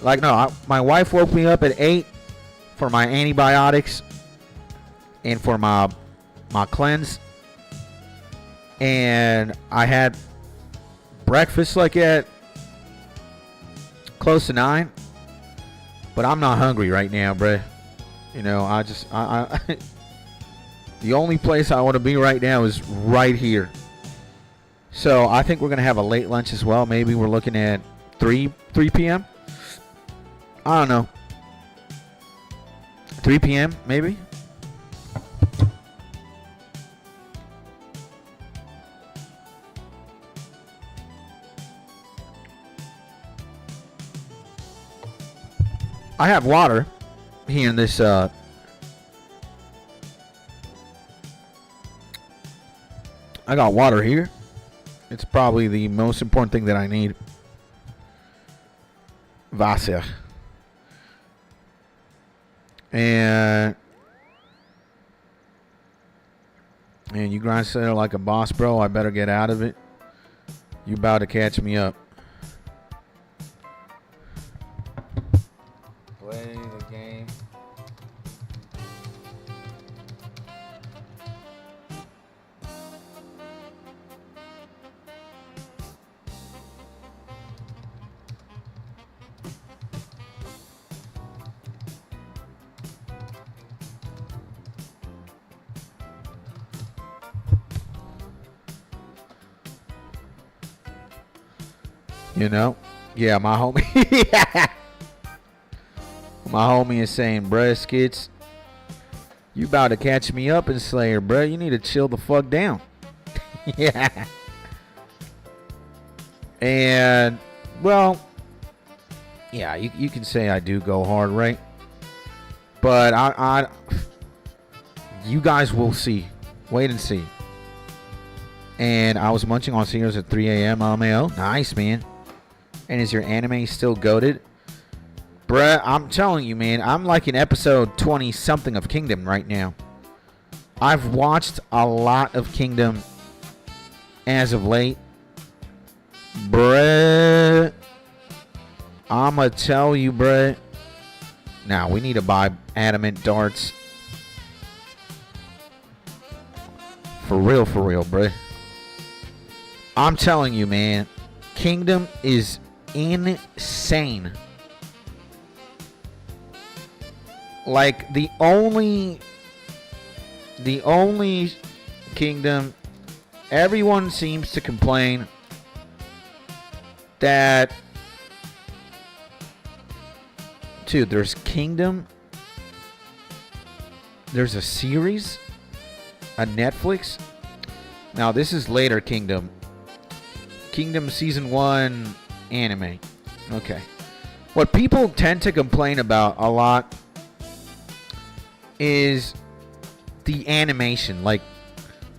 Like, no, my wife woke me up at 8 for my antibiotics and for my cleanse. And I had breakfast, like, at close to 9. But I'm not hungry right now, bruh. You know, I the only place I want to be right now is right here. So I think we're going to have a late lunch as well. Maybe we're looking at 3 p.m. I don't know. 3 p.m. maybe? I have water here in this I got water here. It's probably the most important thing that I need. Wasser. And you grind center like a boss, bro. I better get out of it. You about to catch me up. Play the game. You know? Yeah, my homie. My homie is saying, bruh, Skits, you about to catch me up in Slayer, bruh. You need to chill the fuck down. Yeah. And, well, yeah, you can say I do go hard, right? But I you guys will see. Wait and see. And I was munching on seniors at 3 a.m. LMAO. Nice, man. And is your anime still goated? Bruh, I'm telling you, man, I'm like in episode 20-something of Kingdom right now. I've watched a lot of Kingdom as of late. Bruh, I'ma tell you, bruh. Now, we need to buy adamant darts. For real, bruh. I'm telling you, man, Kingdom is insane. Like the only Kingdom, everyone seems to complain that, dude, there's Kingdom, there's a series, a Netflix. Now this is later Kingdom season 1 anime. Okay. What people tend to complain about a lot is the animation, like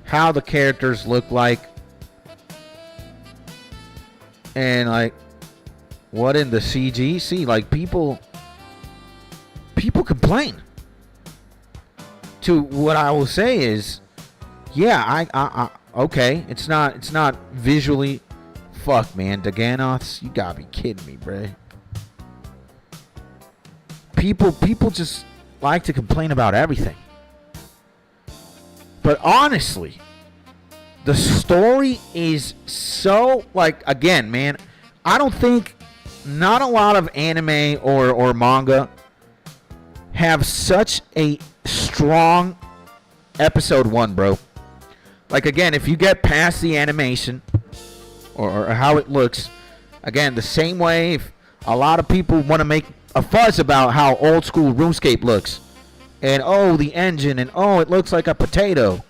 how the characters look like, and like what in the CG. See, like people complain. To what I will say is, yeah, I okay, it's not visually. Fuck, man, Daganoths, you gotta be kidding me, bruh. People just like to complain about everything. But honestly, the story is so, like, again, man, I don't think, not a lot of anime or manga have such a strong episode 1, bro. Like, again, if you get past the animation or how it looks, again, the same way if a lot of people want to make a fuss about how old school RuneScape looks, and oh, the engine, and oh, it looks like a potato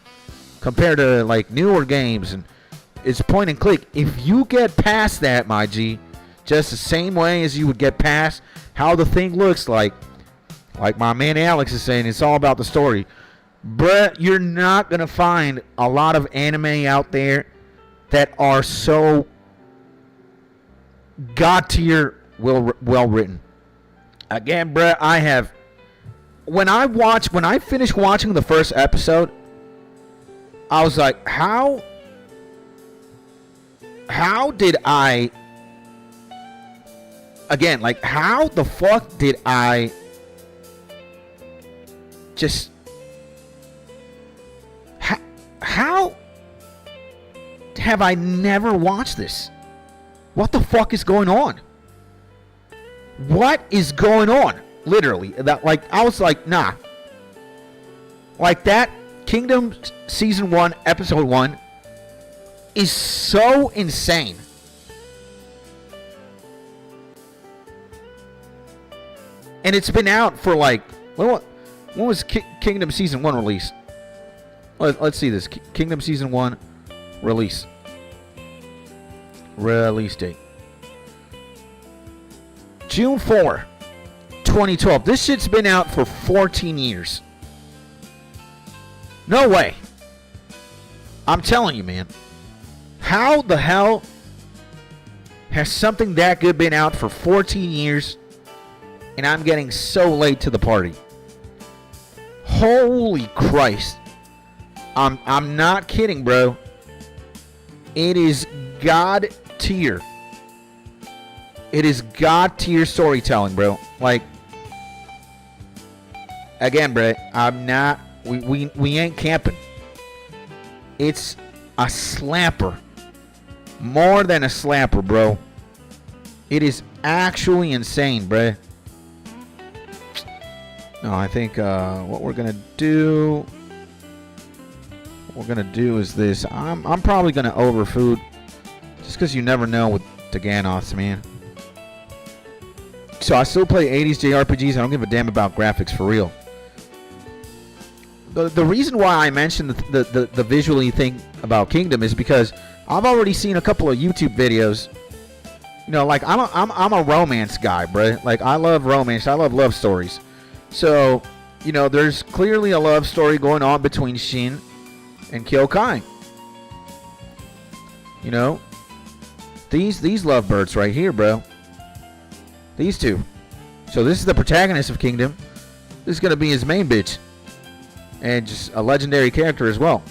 compared to like newer games, and it's point and click. If you get past that, my G, just the same way as you would get past how the thing looks like my man Alex is saying, it's all about the story. Bruh, you're not going to find a lot of anime out there that are so god tier well written. Again, bruh, I have, when I finished watching the first episode, I was like, how did I, again, like, how the fuck did I just, how have I never watched this? What the fuck is going on? What is going on? Literally, that, like, I was like, nah. Like, that Kingdom season 1 episode 1 is so insane. And it's been out for like, when was Kingdom season 1 released? Let's see this. Kingdom season 1 release date. June 4, 2012. This shit's been out for 14 years. No way. I'm telling you, man. How the hell has something that good been out for 14 years and I'm getting so late to the party? Holy Christ. I'm not kidding, bro. It is God tier. It is God tier storytelling, bro. Like, again, bro, I'm not, we ain't camping. It's a slapper. More than a slapper, bro. It is actually insane, bro. No, I think what we're gonna do is this. I'm probably gonna overfood, just because you never know with the Ganoths, man. So I still play 80s JRPGs. I don't give a damn about graphics, for real. The reason why I mentioned the visually thing about Kingdom is because I've already seen a couple of YouTube videos. You know, like I'm a romance guy, bro. Like, I love romance. I love love stories. So, you know, there's clearly a love story going on between Shin and Kyokai. You know, these lovebirds right here, bro. These two. So this is the protagonist of Kingdom. This is gonna be his main bitch, and just a legendary character as well.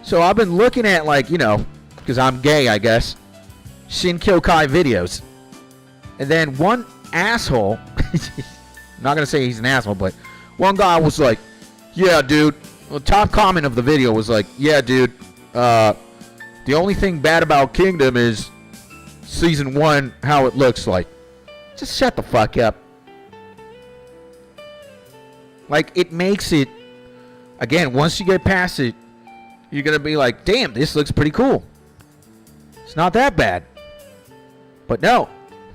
So I've been looking at, like, you know, because I'm gay, I guess, Shin Kyokai videos, and then one asshole. I'm not gonna say he's an asshole, but one guy was like, "Yeah, dude." The top comment of the video was like, "Yeah, dude. The only thing bad about Kingdom is season 1, how it looks like." Just shut the fuck up. Like, it makes it, again, once you get past it, you're gonna be like, "Damn, this looks pretty cool. It's not that bad." But no,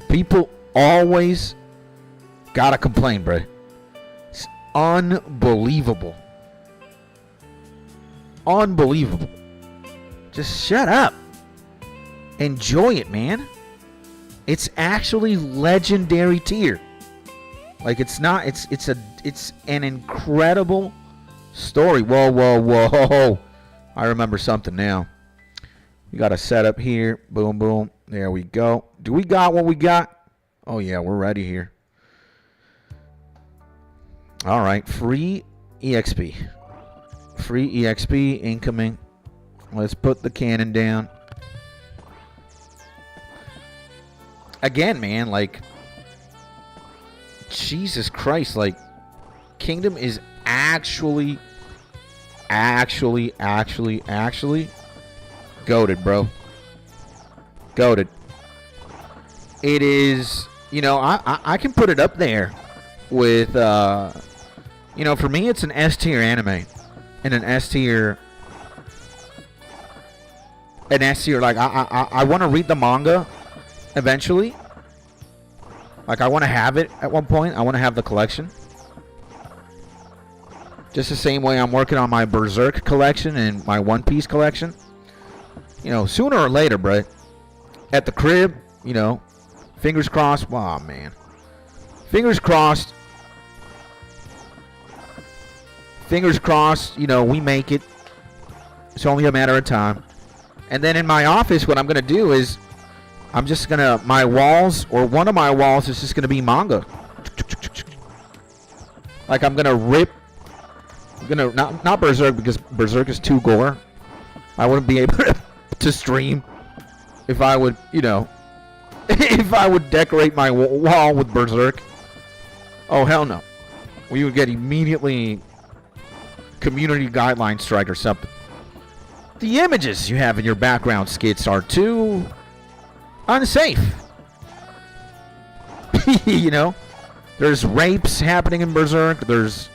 people always gotta complain, bro. It's unbelievable. Unbelievable. Just shut up. Enjoy it, man. It's actually legendary tier. Like, it's not, it's an incredible story. Whoa, whoa, whoa. I remember something now. We got a setup here. Boom, boom. There we go. Do we got what we got? Oh yeah, we're ready here. All right, free EXP. Free EXP incoming. Let's put the cannon down. Again, man, like, Jesus Christ, like, Kingdom is actually goated, bro. Goated. It is, you know, I can put it up there with, you know, for me, it's an S tier anime. And an S tier, like, I want to read the manga eventually. Like, I want to have it at one point. I want to have the collection. Just the same way I'm working on my Berserk collection and my One Piece collection. You know, sooner or later, bro. At the crib, you know, fingers crossed. Oh, man. Fingers crossed. Fingers crossed, you know, we make it. It's only a matter of time. And then in my office, what I'm going to do is, I'm just going to, my walls, or one of my walls is just going to be manga. Like, I'm going to rip, I'm going to, not Berserk, because Berserk is too gore. I wouldn't be able to stream if I would, you know, if I would decorate my wall with Berserk. Oh, hell no. We would get immediately community guideline strike or something. The images you have in your background skits are too unsafe. You know, there's rapes happening in Berserk. There's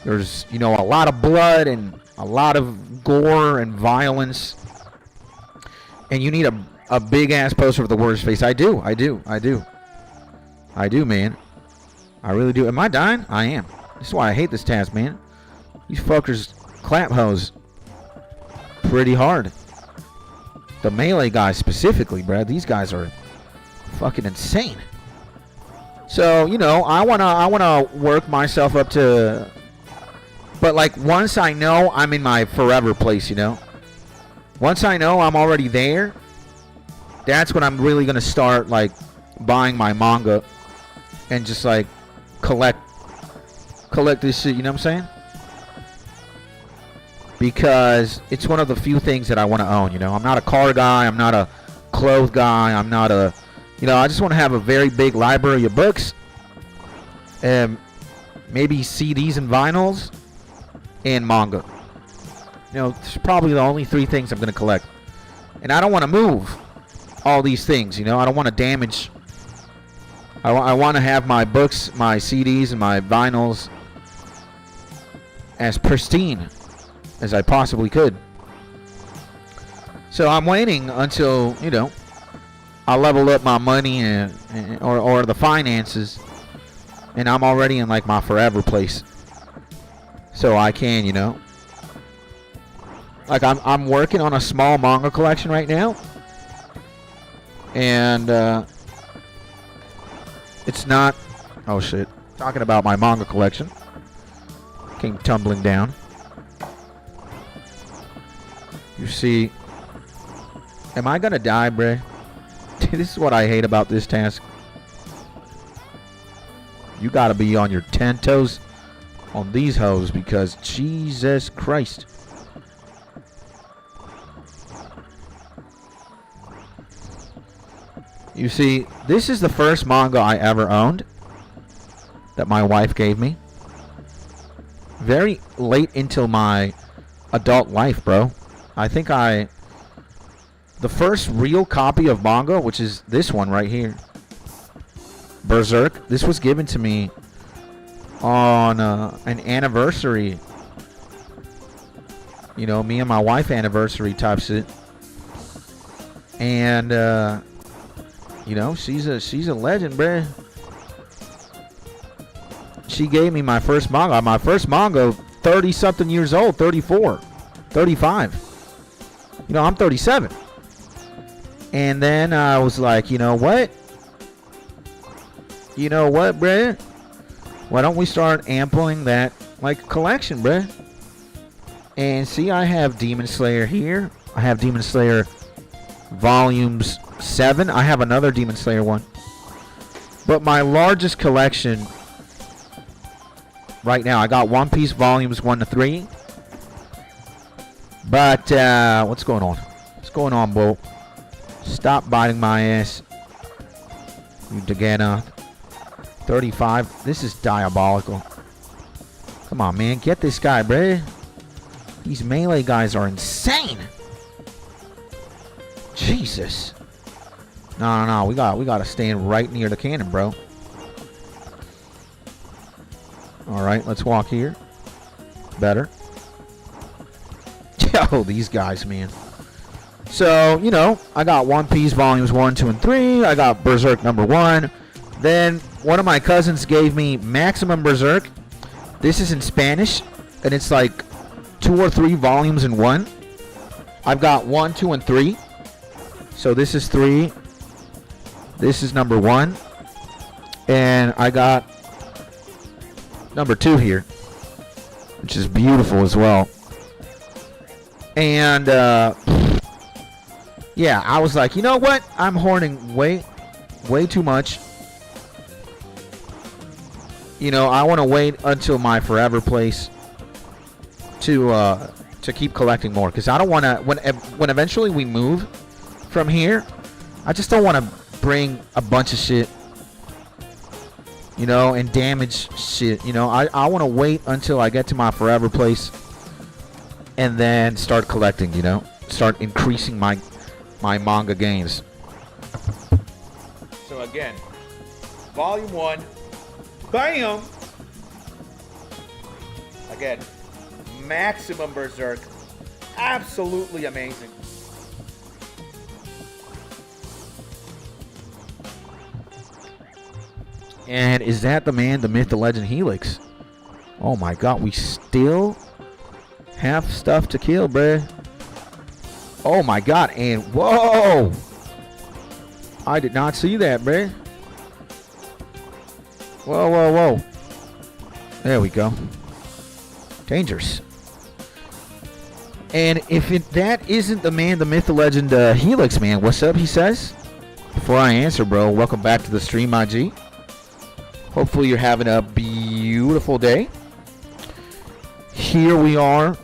you know, a lot of blood and a lot of gore and violence. And you need a big ass poster with the worst face. I do, man. I really do. Am I dying? I am. This is why I hate this task, man. These fuckers clap hose pretty hard. The melee guys specifically, Brad. These guys are fucking insane. So, you know, I wanna work myself up to But like once I know I'm in my forever place, you know. Once I know I'm already there, that's when I'm really gonna start like buying my manga and just like collect this shit, you know what I'm saying? Because it's one of the few things that I want to own, you know. I'm not a car guy, I'm not a clothes guy, I'm not a, you know, I just want to have a very big library of books and maybe CDs and vinyls and manga. You know, it's probably the only 3 things I'm going to collect. And I don't want to move all these things, you know. I don't want to damage. I want to have my books, my CDs, and my vinyls as pristine as I possibly could. So I'm waiting until, you know, I level up my money or the finances, and I'm already in like my forever place. So I can, you know, like I'm working on a small manga collection right now, and it's not, oh shit, talking about my manga collection came tumbling down. You see, am I gonna die, bruh? This is what I hate about this task. You gotta be on your 10 toes on these hoes, because Jesus Christ. You see, this is the first manga I ever owned that my wife gave me. Very late into my adult life, bro. I think the first real copy of manga, which is this one right here, Berserk, this was given to me on an anniversary. You know, me and my wife anniversary type shit. And, you know, she's a legend, bruh. She gave me my first manga. My first manga, 30-something years old, 34, 35. You know, I'm 37. And then I was like, you know what? You know what, bruh? Why don't we start ampling that like collection, bruh? And see, I have Demon Slayer here. I have Demon Slayer volumes 7. I have another Demon Slayer one. But my largest collection right now, I got One Piece volumes 1 to 3. But what's going on? What's going on, Bo? Stop biting my ass, you Dagana. 35. This is diabolical. Come on, man. Get this guy, bruh. These melee guys are insane. Jesus. No. We got to stand right near the cannon, bro. All right, let's walk here. Better. Yo, these guys, man. So, you know, I got One Piece volumes 1, 2, and 3. I got Berserk number 1. Then one of my cousins gave me Maximum Berserk. This is in Spanish, and it's like 2 or 3 volumes in one. I've got 1, 2, and 3. So this is 3. This is number 1. And I got number 2 here, which is beautiful as well. And yeah, I was like, you know what? I'm hoarding way too much. You know, I want to wait until my forever place to keep collecting more, because I don't want to, when eventually we move from here, I just don't want to bring a bunch of shit, you know, and damage shit. You know, I want to wait until I get to my forever place and then start collecting, you know, start increasing my manga gains. So again, volume 1, bam! Again, Maximum Berserk, absolutely amazing. And is that the man, the myth, the legend, Helix? Oh my god, we still have stuff to kill, bruh. Oh my god, and whoa! I did not see that, bruh. Whoa. There we go. Dangerous. And if that isn't the man, the myth, the legend, Helix, man, what's up, he says? Before I answer, bro, welcome back to the stream, my G. Hopefully you're having a beautiful day. Here we are,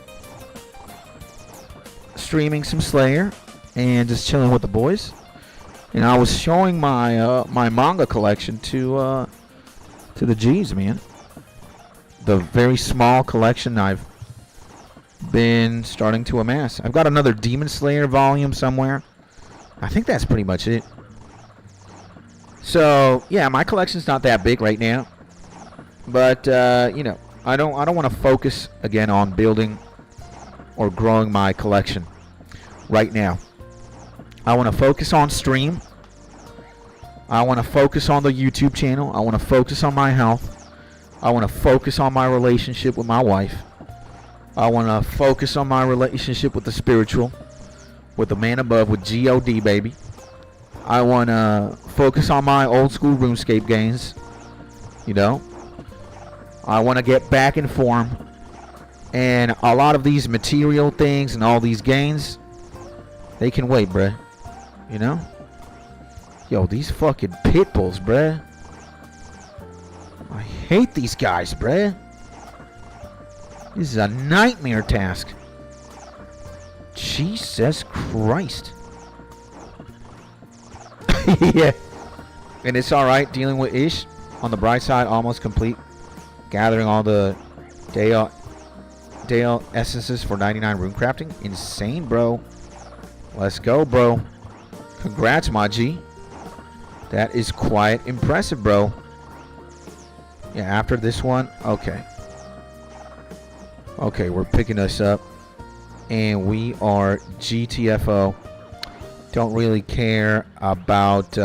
streaming some Slayer and just chilling with the boys. And I was showing my my manga collection to the G's, man. The very small collection I've been starting to amass. I've got another Demon Slayer volume somewhere. I think that's pretty much it. So yeah, my collection's not that big right now, but you know, I don't want to focus again on building or growing my collection right now. I want to focus on stream. I want to focus on the YouTube channel. I want to focus on my health. I want to focus on my relationship with my wife. I want to focus on my relationship with the spiritual, with the man above, with G-O-D, baby. I want to focus on my old school RuneScape games, you know. I want to get back in form. And a lot of these material things and all these gains, they can wait, bruh. You know? Yo, these fucking pit bulls, bruh. I hate these guys, bruh. This is a nightmare task. Jesus Christ. Yeah. And it's alright dealing with Ish. On the bright side, almost complete. Gathering all the Dale essences for 99 rune crafting. Insane, bro. Let's go, bro. Congrats, my G. That is quite impressive, bro. Yeah, after this one, okay. Okay, we're picking us up. And we are GTFO. Don't really care about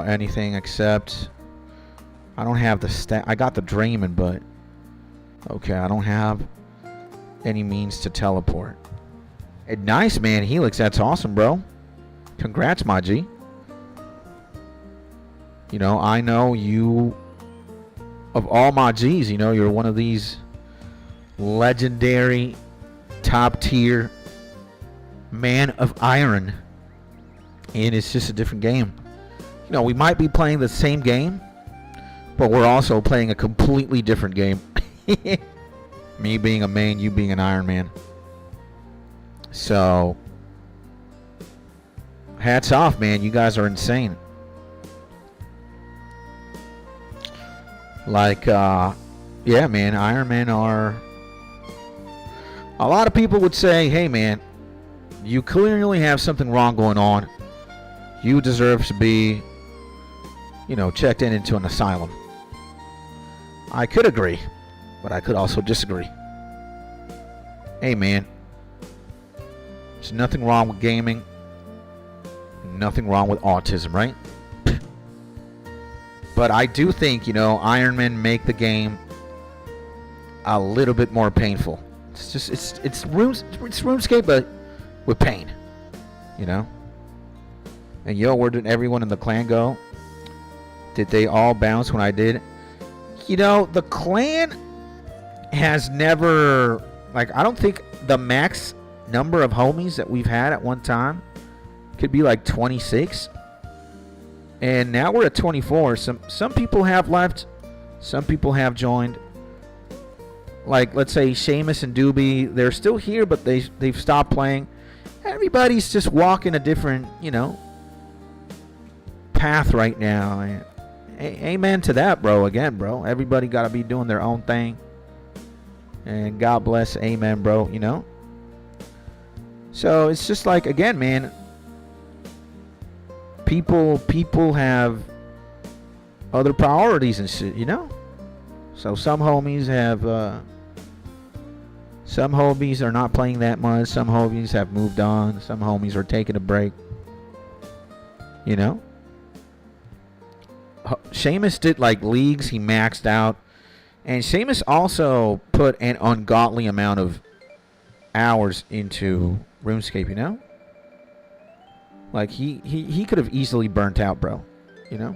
anything except I don't have the stat. I got the Draymond, but okay, I don't have any means to teleport. And nice, man, Helix. That's awesome, bro. Congrats, my G. You know, I know you, of all my G's, you know, you're one of these legendary, top tier man of iron. And it's just a different game. You know, we might be playing the same game, but we're also playing a completely different game. Me being a main, you being an Iron Man. So, hats off, man. You guys are insane. Like, yeah, man, Iron Men are... A lot of people would say, hey, man, you clearly have something wrong going on. You deserve to be, you know, checked into an asylum. I could agree, but I could also disagree. Hey, man, there's nothing wrong with gaming. Nothing wrong with autism, right? But I do think, you know, Iron Men make the game a little bit more painful. It's just, it's RuneScape, but with pain, you know? And yo, where did everyone in the clan go? Did they all bounce when I did? You know, the clan has never, like, I don't think the max number of homies that we've had at one time could be like 26. And now we're at 24. Some people have left. Some people have joined. Like, let's say Seamus and Doobie, they're still here, but they've stopped playing. Everybody's just walking a different, you know, path right now. Amen to that, bro. Again, bro, everybody got to be doing their own thing. And God bless, amen, bro, you know. So it's just like, again, man, people have other priorities and shit, you know. So some homies have some homies are not playing that much. Some homies have moved on. Some homies are taking a break, you know. Seamus did like leagues. He maxed out. And Seamus also put an ungodly amount of hours into RuneScape, you know? Like, he could have easily burnt out, bro. You know?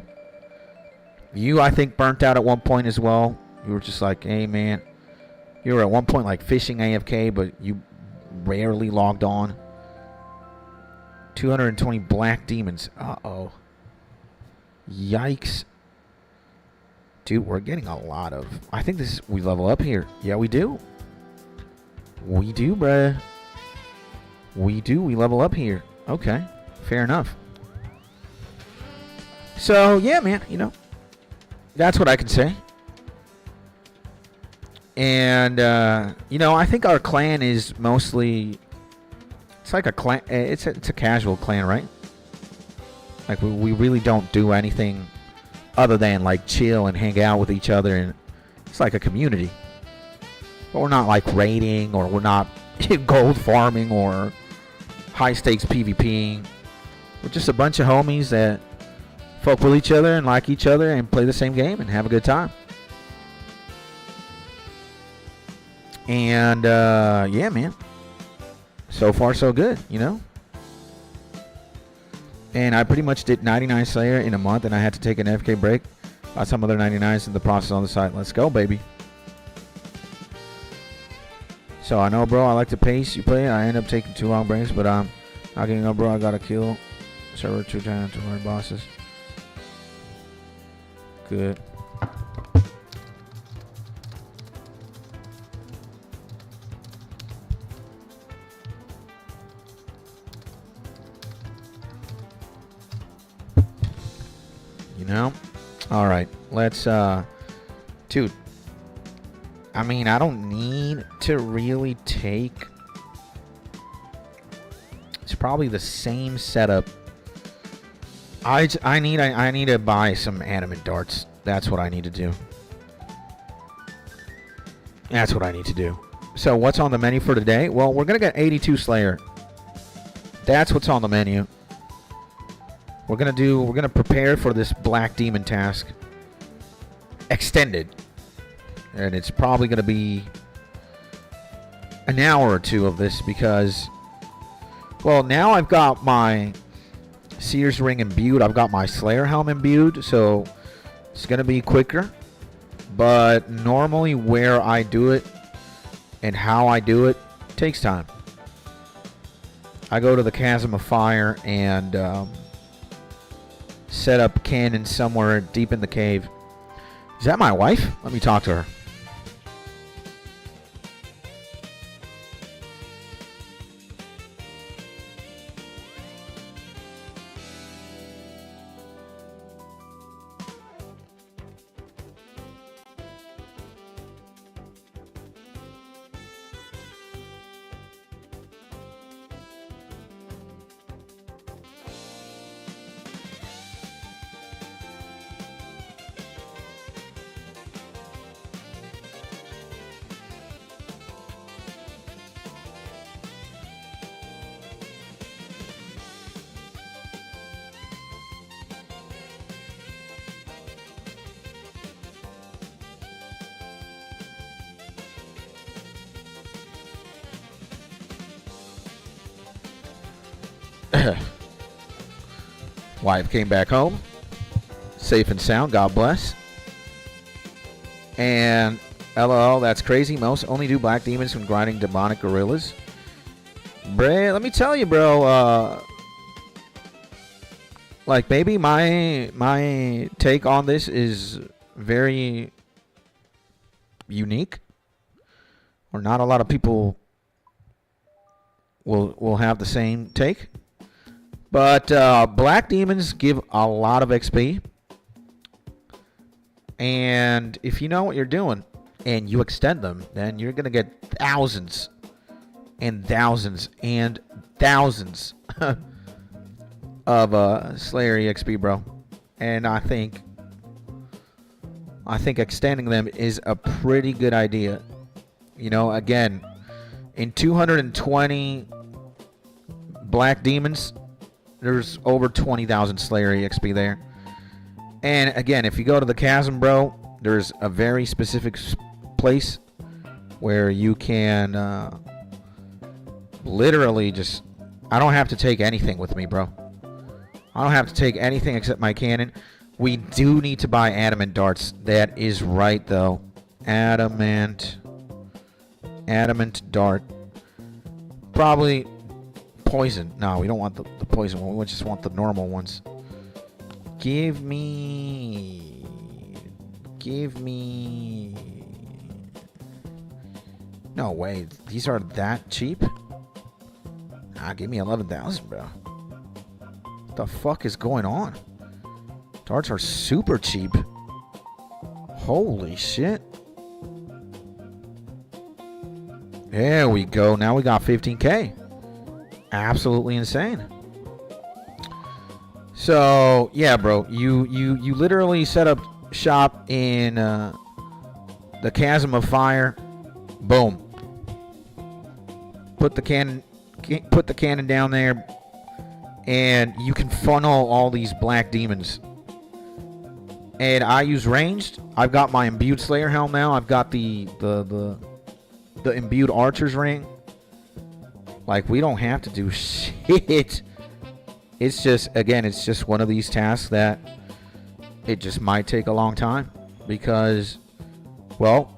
You, I think, burnt out at one point as well. You were just like, hey, man. You were at one point like fishing AFK, but you rarely logged on. 220 black demons. Uh-oh. Yikes. Dude, we're getting a lot of... I think this is... We level up here. Yeah, we do. We do, bruh. We do. We level up here. Okay. Fair enough. So, yeah, man. You know. That's what I can say. And, you know, I think our clan is mostly... It's like a clan... It's a casual clan, right? Like, we really don't do anything other than, like, chill and hang out with each other. And it's like a community. But we're not, like, raiding, or we're not gold farming, or high-stakes PvPing. We're just a bunch of homies that fuck with each other and like each other and play the same game and have a good time. And, yeah, man. So far, so good, you know? And I pretty much did 99 Slayer in a month, and I had to take an FK break. Got some other 99s in the process on the site. Let's go, baby. So, I know, bro, I like the pace you play. I end up taking 2 long breaks, but I'm not getting up, bro. I got to kill server 2 times, 2 hard bosses. Good. You know? Alright, let's, dude. I mean, I don't need to really take... It's probably the same setup. I need to buy some animate darts. That's what I need to do. That's what I need to do. So, what's on the menu for today? Well, we're going to get 82 Slayer. That's what's on the menu. We're gonna prepare for this Black Demon task. Extended. And it's probably gonna be an hour or 2 of this because, well, now I've got my Seer's Ring imbued. I've got my Slayer Helm imbued, so it's gonna be quicker. But normally where I do it and how I do it takes time. I go to the Chasm of Fire and set up cannon somewhere deep in the cave. Is that my wife? Let me talk to her. Wife came back home, safe and sound, God bless. And LOL, that's crazy. Most only do black demons when grinding demonic gorillas. Bruh, let me tell you, bro. Like, maybe my take on this is very unique, or not a lot of people will have the same take. But black demons give a lot of XP. And if you know what you're doing and you extend them, then you're going to get thousands and thousands and thousands of Slayer EXP, bro. And I think extending them is a pretty good idea. You know, again, in 220 black demons, there's over 20,000 Slayer EXP there. And again, if you go to the chasm, bro, there's a very specific place where you can literally just... I don't have to take anything with me, bro. I don't have to take anything except my cannon. We do need to buy adamant darts. That is right, though. Adamant dart. Probably poison. No, we don't want the poison one. We just want the normal ones. Give me. No way. These are that cheap? Nah, give me 11,000, bro. What the fuck is going on? Darts are super cheap. Holy shit. There we go. Now we got 15K. Absolutely insane. So, yeah, bro. You literally set up shop in the Chasm of Fire. Boom. Put the cannon down there, and you can funnel all these black demons. And I use ranged. I've got my imbued Slayer helm now. I've got the imbued Archer's ring. Like, we don't have to do shit. It's just, again, it's just one of these tasks that it just might take a long time because, well,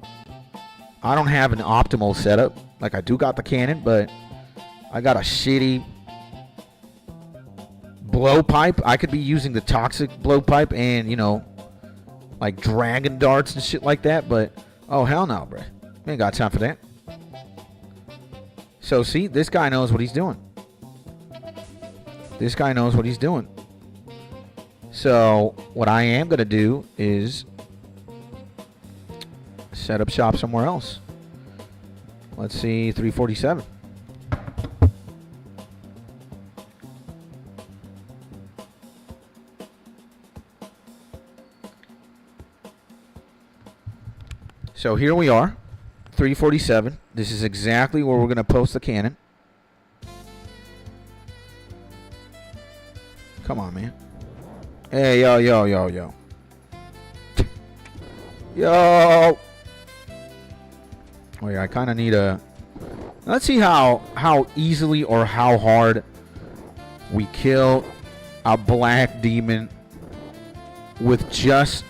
I don't have an optimal setup. Like, I do got the cannon, but I got a shitty blowpipe. I could be using the toxic blowpipe and, you know, like dragon darts and shit like that, but oh, hell no, bro. We ain't got time for that. So, see, this guy knows what he's doing. This guy knows what he's doing. So, what I am going to do is set up shop somewhere else. Let's see, 347. So here we are, 347. This is exactly where we're going to post the cannon. Come on, man. Hey, yo. Yo. Oh, yeah, I kind of need a... Let's see how easily or how hard we kill a black demon with just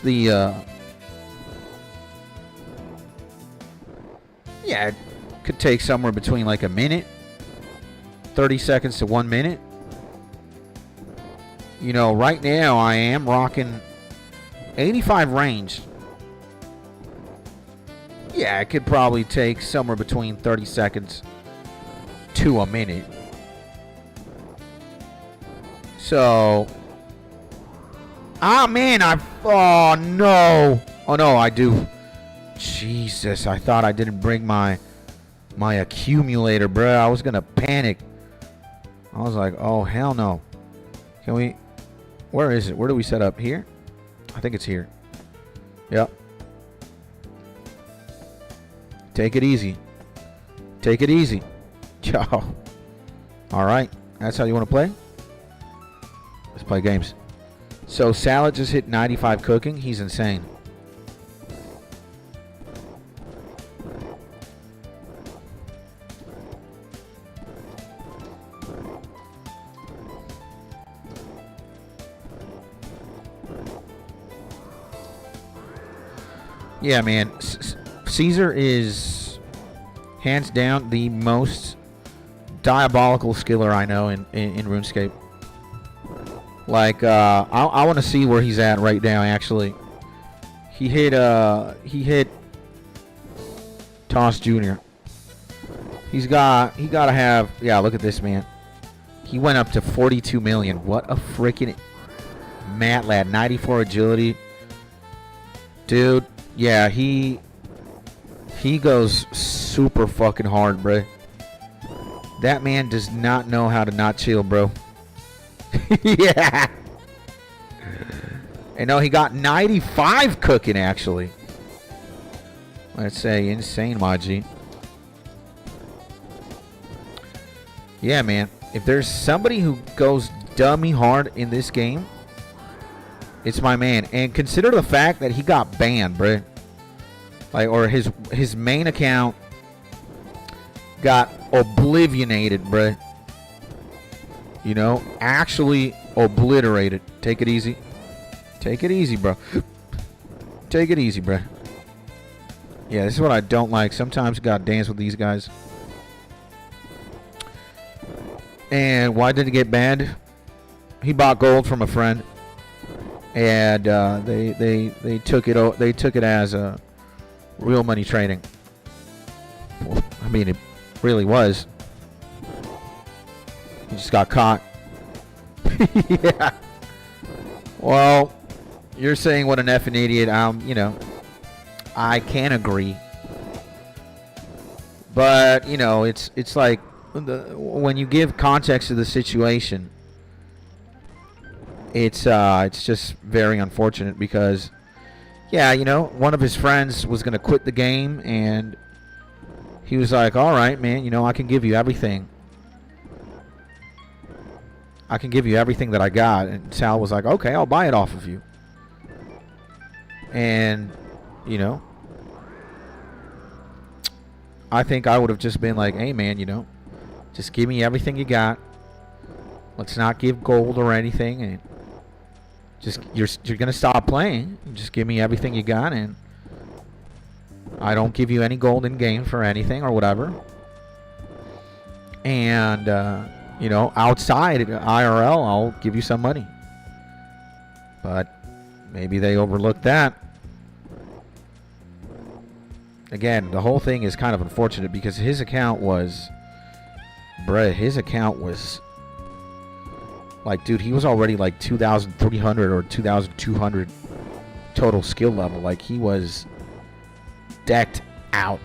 the... Yeah, it could take somewhere between like a minute, 30 seconds to 1 minute. You know, right now I am rocking 85 range. Yeah, it could probably take somewhere between 30 seconds to a minute. So, man, oh no, I do. Jesus, I thought I didn't bring my accumulator, bro. I was gonna panic. I was like, oh hell no. Can we? Where is it? Where do we set up? Here? I think it's here. Yep. Take it easy. Take it easy. Yo. All right. That's how you want to play? Let's play games. So Salad just hit 95 cooking. He's insane. Yeah, man. Caesar is hands down the most diabolical skiller I know in RuneScape. Like, I want to see where he's at right now. Actually, he hit Toss Jr. He's got to have. Yeah, look at this, man. He went up to 42 million. What a freaking mat lad. 94 agility, dude. Yeah, he goes super fucking hard, bro. That man does not know how to not chill, bro. Yeah. And no, he got 95 cooking, actually. Let's say insane, Maji. Yeah, man. If there's somebody who goes dummy hard in this game, it's my man. And consider the fact that he got banned, bro. Like, or his main account got oblivionated, bro. You know, actually obliterated. Take it easy. Take it easy, bro. Take it easy, bro. Yeah, this is what I don't like. Sometimes you gotta dance with these guys. And why did he get banned? He bought gold from a friend, and they took it as real money trading. Well, I mean, it really was. He just got caught. Yeah. Well, you're saying what an effing idiot. You know, I can agree. But, you know, it's like when you give context to the situation, it's just very unfortunate because, yeah, you know, one of his friends was going to quit the game, and he was like, all right, man, you know, I can give you everything. I can give you everything that I got. And Sal was like, okay, I'll buy it off of you. And, you know, I think I would have just been like, hey, man, you know, just give me everything you got. Let's not give gold or anything. And just, you're going to stop playing. Just give me everything you got. And I don't give you any gold in game for anything or whatever. And, you know, outside IRL, I'll give you some money. But maybe they overlooked that. Again, the whole thing is kind of unfortunate because his account was, bruh, his account was like, dude, he was already like 2,300 or 2,200 total skill level. Like, he was decked out.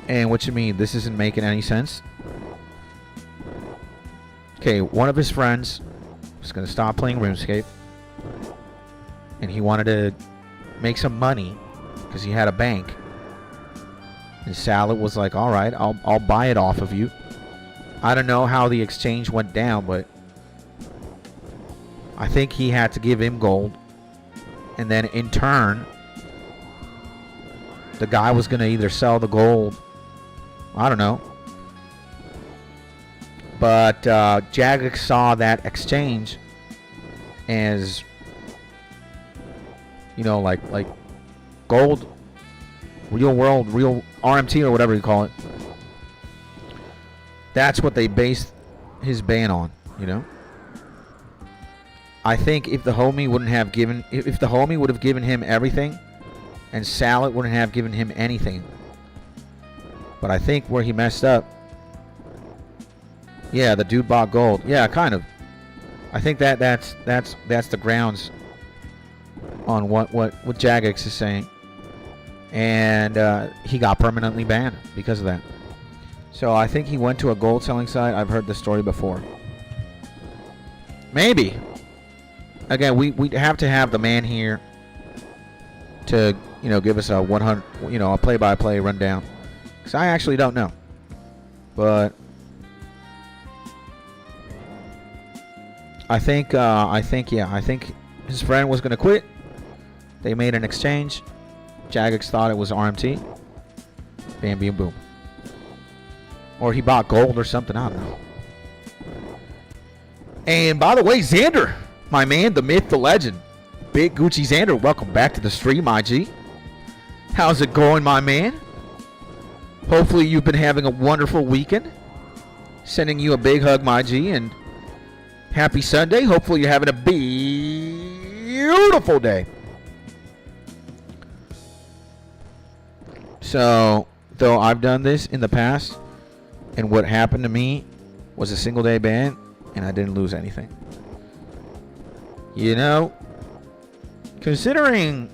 And what you mean? This isn't making any sense? Okay, one of his friends was going to stop playing RuneScape. And he wanted to make some money because he had a bank. And Salad was like, all right, I'll buy it off of you. I don't know how the exchange went down, but I think he had to give him gold. And then in turn, the guy was going to either sell the gold, I don't know. But Jagex saw that exchange as, you know, like gold, real world, real RMT or whatever you call it. That's what they based his ban on, you know. I think if the homie wouldn't have given, if the homie would have given him everything, and Salad wouldn't have given him anything. But I think where he messed up, yeah, the dude bought gold. Yeah, kind of. I think that's the grounds on what Jagex is saying, and he got permanently banned because of that. So I think he went to a gold selling site. I've heard this story before. Maybe. Again, we have to have the man here to, you know, give us a 100, you know, a play-by-play rundown, because I actually don't know. But I think his friend was gonna quit. They made an exchange. Jagex thought it was RMT. Bam, bam, boom. Or he bought gold or something. I don't know. And by the way, Xander, my man, the myth, the legend, Big Gucci Xander, welcome back to the stream, IG. How's it going, my man? Hopefully you've been having a wonderful weekend. Sending you a big hug, my G, and happy Sunday. Hopefully you're having a beautiful day. So, though I've done this in the past, and what happened to me was a single day ban, and I didn't lose anything. You know, considering,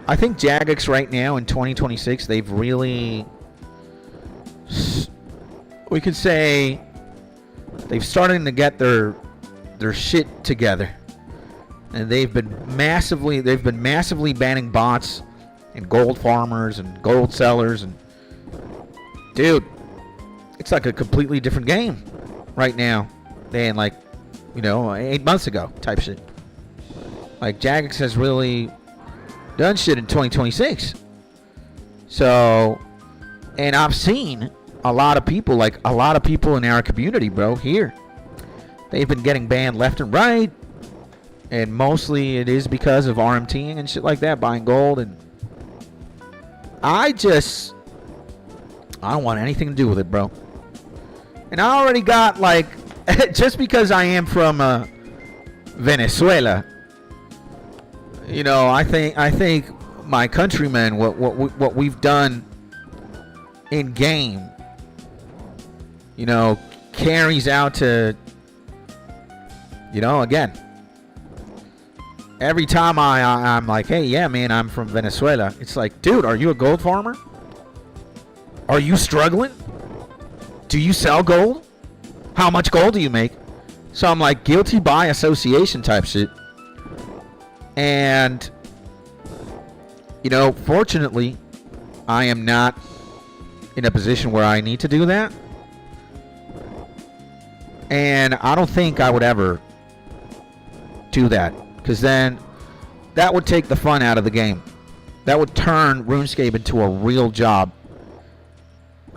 I think Jagex right now in 2026, they've really, we could say, they've started to get their shit together, and they've been massively banning bots and gold farmers and gold sellers, and dude, it's like a completely different game right now than, like, you know, 8 months ago type shit. Like, Jagex has really done shit in 2026. So, and I've seen a lot of people in our community, bro, here, they've been getting banned left and right. And mostly it is because of RMTing and shit like that, buying gold. And I don't want anything to do with it, bro. And I already got, like, just because I am from Venezuela, you know, I think my countrymen, what we've done in game, you know, carries out to, you know, again, every time I'm like, hey, yeah, man, I'm from Venezuela. It's like, dude, are you a gold farmer? Are you struggling? Do you sell gold? How much gold do you make? So I'm like, guilty by association type shit. And, you know, fortunately, I am not in a position where I need to do that. And I don't think I would ever do that. Because then that would take the fun out of the game. That would turn RuneScape into a real job.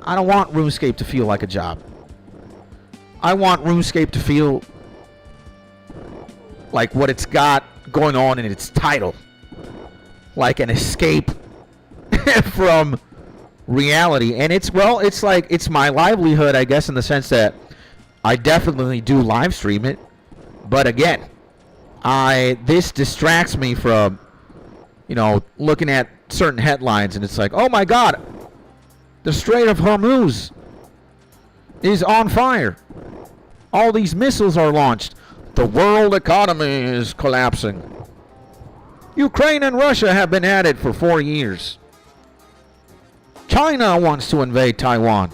I don't want RuneScape to feel like a job. I want RuneScape to feel like what it's got going on in its title. Like an escape from reality. And it's like, it's my livelihood, I guess, in the sense that I definitely do live stream it. But again, this distracts me from, you know, looking at certain headlines, and it's like, oh my God, the Strait of Hormuz is on fire. All these missiles are launched. The world economy is collapsing. Ukraine and Russia have been at it for 4 years. China wants to invade Taiwan.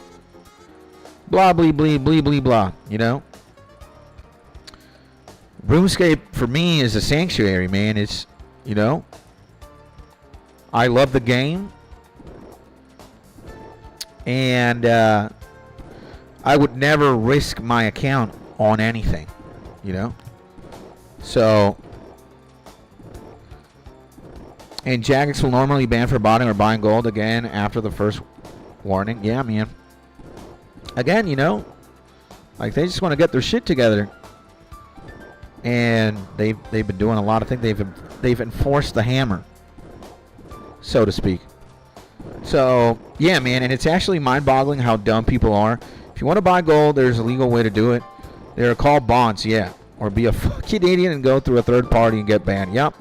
Blah, blah, blah, blah, blah, blah, you know? RuneScape, for me, is a sanctuary, man. It's, you know, I love the game. And I would never risk my account on anything, you know? So, and Jagex will normally ban for botting or buying gold again after the first warning. Yeah, man. Again, you know, like, they just want to get their shit together. And they've been doing a lot of things. They've enforced the hammer, so to speak. So, yeah, man, and it's actually mind-boggling how dumb people are. If you want to buy gold, there's a legal way to do it. They're called bonds, yeah. Or be a fucking idiot and go through a third party and get banned. Yep.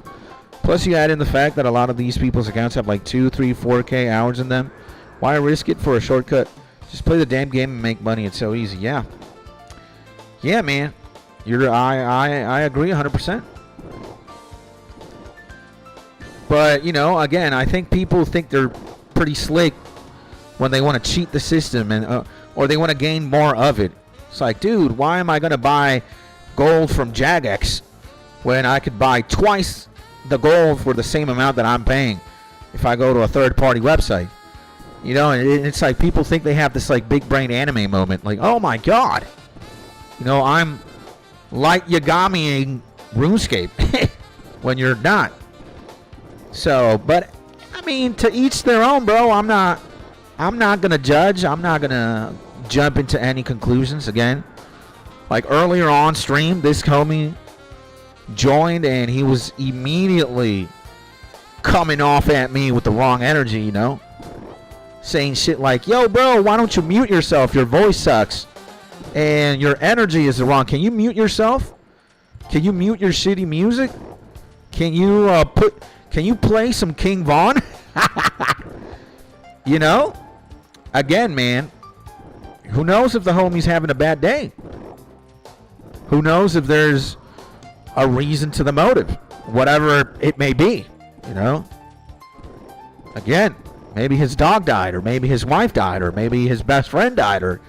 Plus, you add in the fact that a lot of these people's accounts have like 2, 3, 4K hours in them. Why risk it for a shortcut? Just play the damn game and make money. It's so easy. Yeah. Yeah, man. I agree 100%. But, you know, again, I think people think they're pretty slick when they want to cheat the system, and or they want to gain more of it. It's like, dude, why am I going to buy gold from Jagex when I could buy twice the gold for the same amount that I'm paying if I go to a third-party website? You know, and it's like people think they have this, like, big brain anime moment. Like, oh, my God. You know, I'm Light Yagami RuneScape when you're not. So, but I mean, to each their own, bro. I'm not gonna judge. I'm not gonna jump into any conclusions. Again, like earlier on stream, this homie joined and he was immediately coming off at me with the wrong energy, you know, saying shit like, yo, bro, why don't you mute yourself? Your voice sucks. And your energy is wrong. Can you mute yourself? Can you mute your shitty music? Can you play some King Von? You know? Again, man. Who knows if the homie's having a bad day? Who knows if there's a reason to the motive? Whatever it may be. You know? Again, maybe his dog died, or maybe his wife died, or maybe his best friend died, or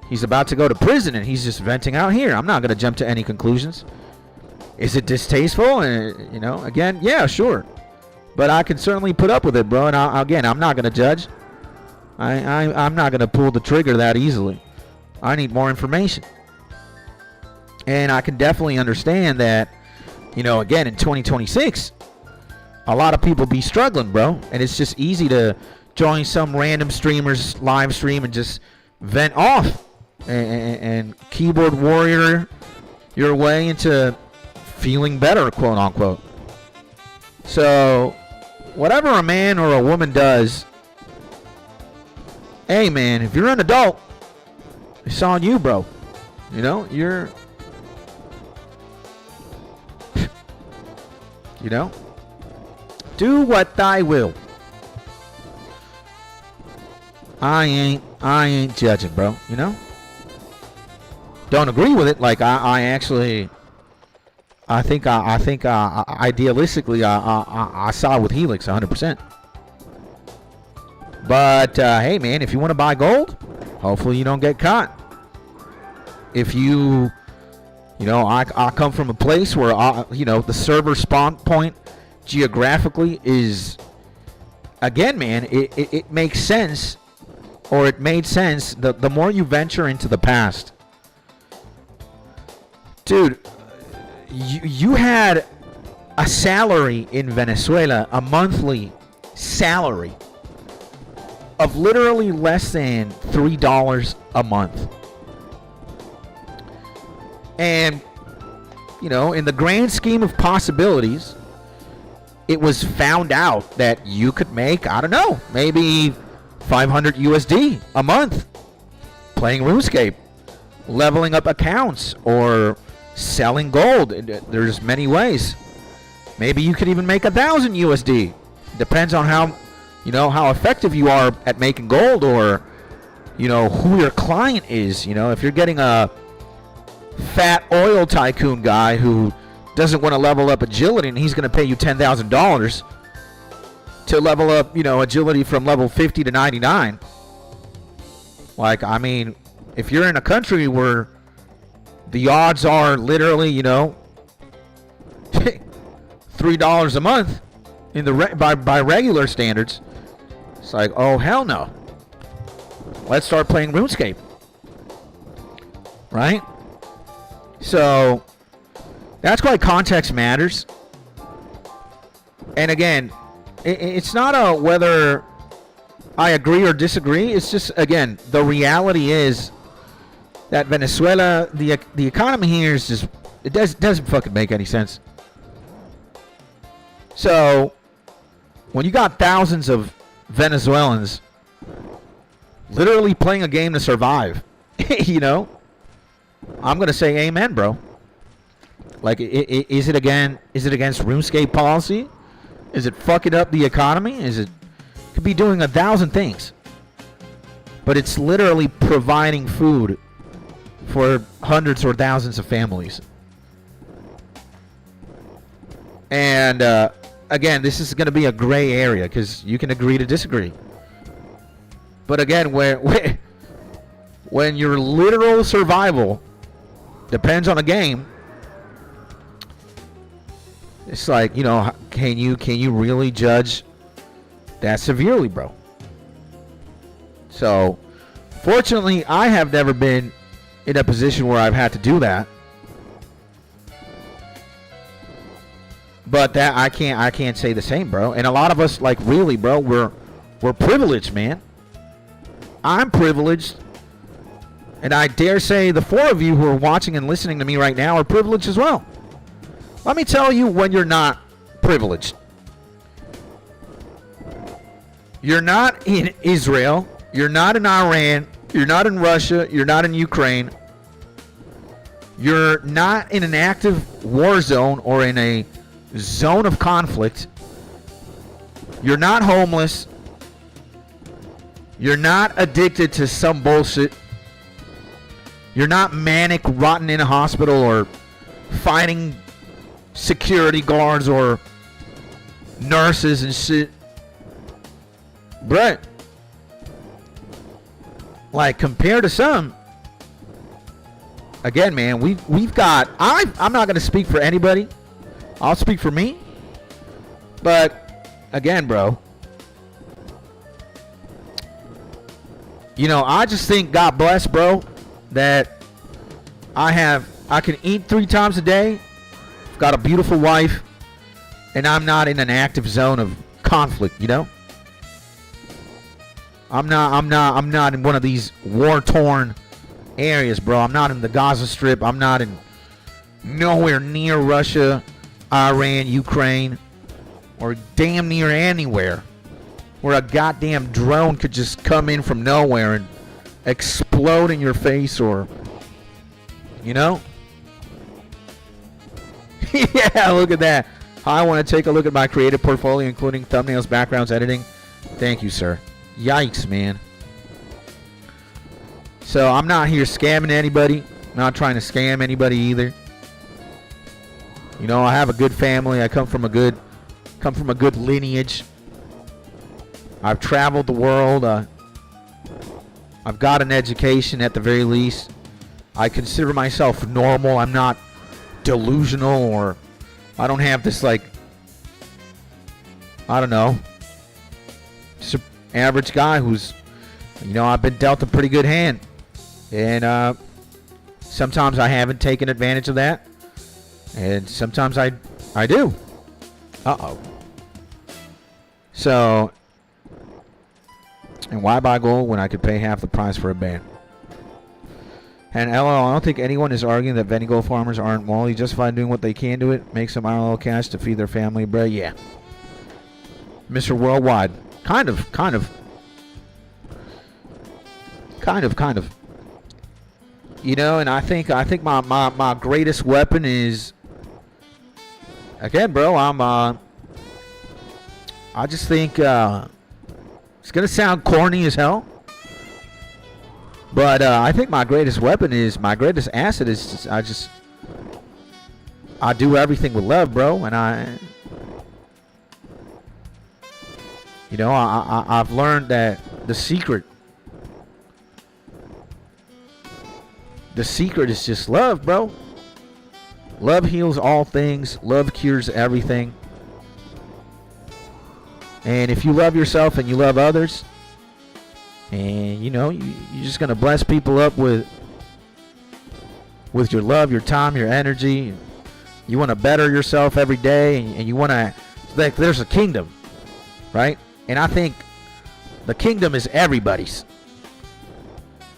he's about to go to prison and he's just venting out here. I'm not going to jump to any conclusions. Is it distasteful? You know, again, yeah, sure. But I can certainly put up with it, bro. And again, I'm not going to judge. I'm not going to pull the trigger that easily. I need more information. And I can definitely understand that, you know, again, in 2026, a lot of people be struggling, bro. And it's just easy to join some random streamer's live stream and just vent off. And keyboard warrior your way into feeling better, quote unquote. So, whatever a man or a woman does, hey man, if you're an adult, it's on you, bro. You know, you're, you know, do what thy will. I ain't judging, bro. You know, don't agree with it. Like I think idealistically I saw with Helix 100%. But hey man, if you want to buy gold, hopefully you don't get caught. If you know, I come from a place where you know, the server spawn point geographically is, again man, it makes sense, or it made sense the more you venture into the past. Dude, you had a salary in Venezuela, a monthly salary of literally less than $3 a month. And, you know, in the grand scheme of possibilities, it was found out that you could make, I don't know, maybe 500 USD a month playing RuneScape, leveling up accounts, or selling gold. There's many ways. Maybe you could even make 1,000 USD. Depends on how, you know, how effective you are at making gold, or, you know, who your client is. You know, if you're getting a fat oil tycoon guy who doesn't want to level up agility, and he's going to pay you $10,000 to level up, you know, agility from level 50 to 99. Like, I mean, if you're in a country where the odds are literally, you know, $3 a month in the by regular standards, it's like, oh hell no. Let's start playing RuneScape, right? So that's why context matters. And again, it's not a whether I agree or disagree. It's just, again, the reality is that Venezuela, the economy here is just, it doesn't fucking make any sense. So when you got thousands of Venezuelans literally playing a game to survive, you know, I'm gonna say amen, bro. Like, is it against RuneScape policy? Is it fucking up the economy? Could be doing 1,000 things, but it's literally providing food for hundreds or thousands of families. And again, this is going to be a gray area because you can agree to disagree. But again, when your literal survival depends on a game, it's like, you know, can you really judge that severely, bro? So, fortunately, I have never been in a position where I've had to do that. But that I can't say the same, bro. And a lot of us, like, really, bro, we're privileged, man. I'm privileged. And I dare say the four of you who are watching and listening to me right now are privileged as well. Let me tell you when you're not privileged. You're not in Israel. You're not in Iran. You're not in Russia. You're not in Ukraine. You're not in an active war zone or in a zone of conflict. You're not homeless. You're not addicted to some bullshit. You're not manic, rotten in a hospital or fighting security guards or nurses and shit. Bruh. Like, compared to some, again, man, we've got, I'm not going to speak for anybody. I'll speak for me. But again, bro, you know, I just think God bless, bro, that I can eat 3 times a day, got a beautiful wife, and I'm not in an active zone of conflict, you know? I'm not in one of these war-torn areas, bro. I'm not in the Gaza Strip. I'm not in, nowhere near Russia, Iran, Ukraine, or damn near anywhere where a goddamn drone could just come in from nowhere and explode in your face, or, you know? Yeah, look at that. I want to take a look at my creative portfolio, including thumbnails, backgrounds, editing. Thank you, sir. Yikes, man. So I'm not here scamming anybody. I'm not trying to scam anybody either. You know, I have a good family. I come from a good lineage. I've traveled the world. I've got an education at the very least. I consider myself normal. I'm not delusional, or I don't have this, like, I don't know, just an average guy who's, you know, I've been dealt a pretty good hand. And sometimes I haven't taken advantage of that. And sometimes I do. Uh-oh. So, and why buy gold when I could pay half the price for a band? And LOL, I don't think anyone is arguing that vending gold farmers aren't morally justified doing what they can to it. Make some IRL cash to feed their family, bruh. Yeah. Mr. Worldwide. Kind of. You know, and I think my greatest weapon is, again, bro, I just think it's gonna sound corny as hell, but I think my greatest weapon is, my greatest asset is, I do everything with love, bro. And I've learned that the secret is just love, bro. Love heals all things. Love cures everything. And if you love yourself and you love others, and you know, you're just gonna bless people up with your love, your time, your energy. You want to better yourself every day, and you want to, like, there's a kingdom, right? And I think the kingdom is everybody's.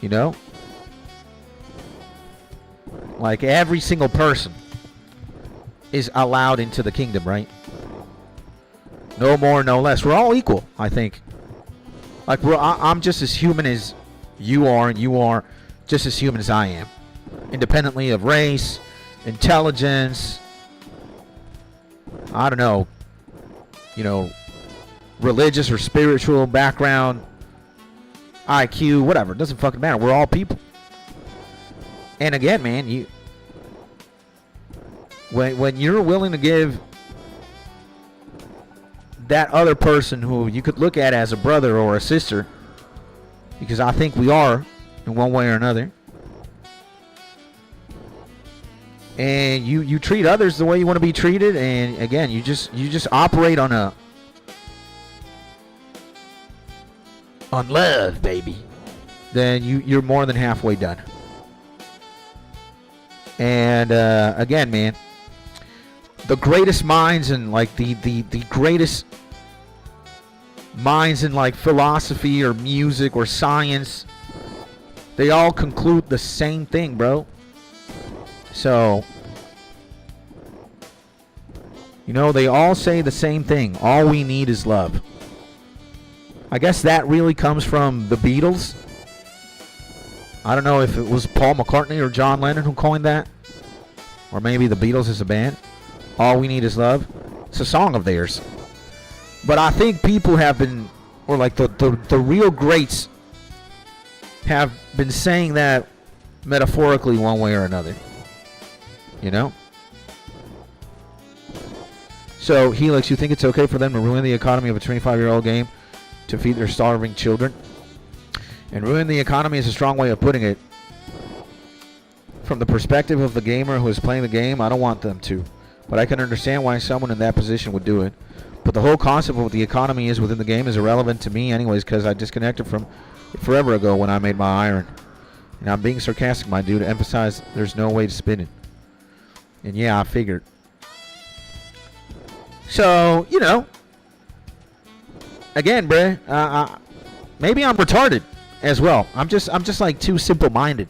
You know, like, every single person is allowed into the kingdom, right? No more, no less. We're all equal, I think. Like, I'm just as human as you are, and you are just as human as I am. Independently of race, intelligence, I don't know, you know, religious or spiritual background, IQ, whatever. It doesn't fucking matter. We're all people. And again, man, when you're willing to give that other person who you could look at as a brother or a sister, because I think we are in one way or another, and you treat others the way you want to be treated, and again, you just operate on love, baby, then you're more than halfway done. And again, man, the greatest minds, and like the greatest minds in, like, philosophy or music or science, they all conclude the same thing, bro. So, you know, they all say the same thing. All we need is love. I guess that really comes from the Beatles. I don't know if it was Paul McCartney or John Lennon who coined that, or maybe the Beatles as a band. All we need is love. It's a song of theirs. But I think people have been, or like the real greats have been saying that metaphorically one way or another. You know? So, Helix, you think it's okay for them to ruin the economy of a 25-year-old game to feed their starving children? And ruin the economy is a strong way of putting it. From the perspective of the gamer who is playing the game, I don't want them to. But I can understand why someone in that position would do it. But the whole concept of what the economy is within the game is irrelevant to me anyways, because I disconnected from it forever ago when I made my iron. And I'm being sarcastic, my dude, to emphasize there's no way to spin it. And yeah, I figured. So, you know, again, bruh, maybe I'm retarded as well. I'm just like too simple-minded.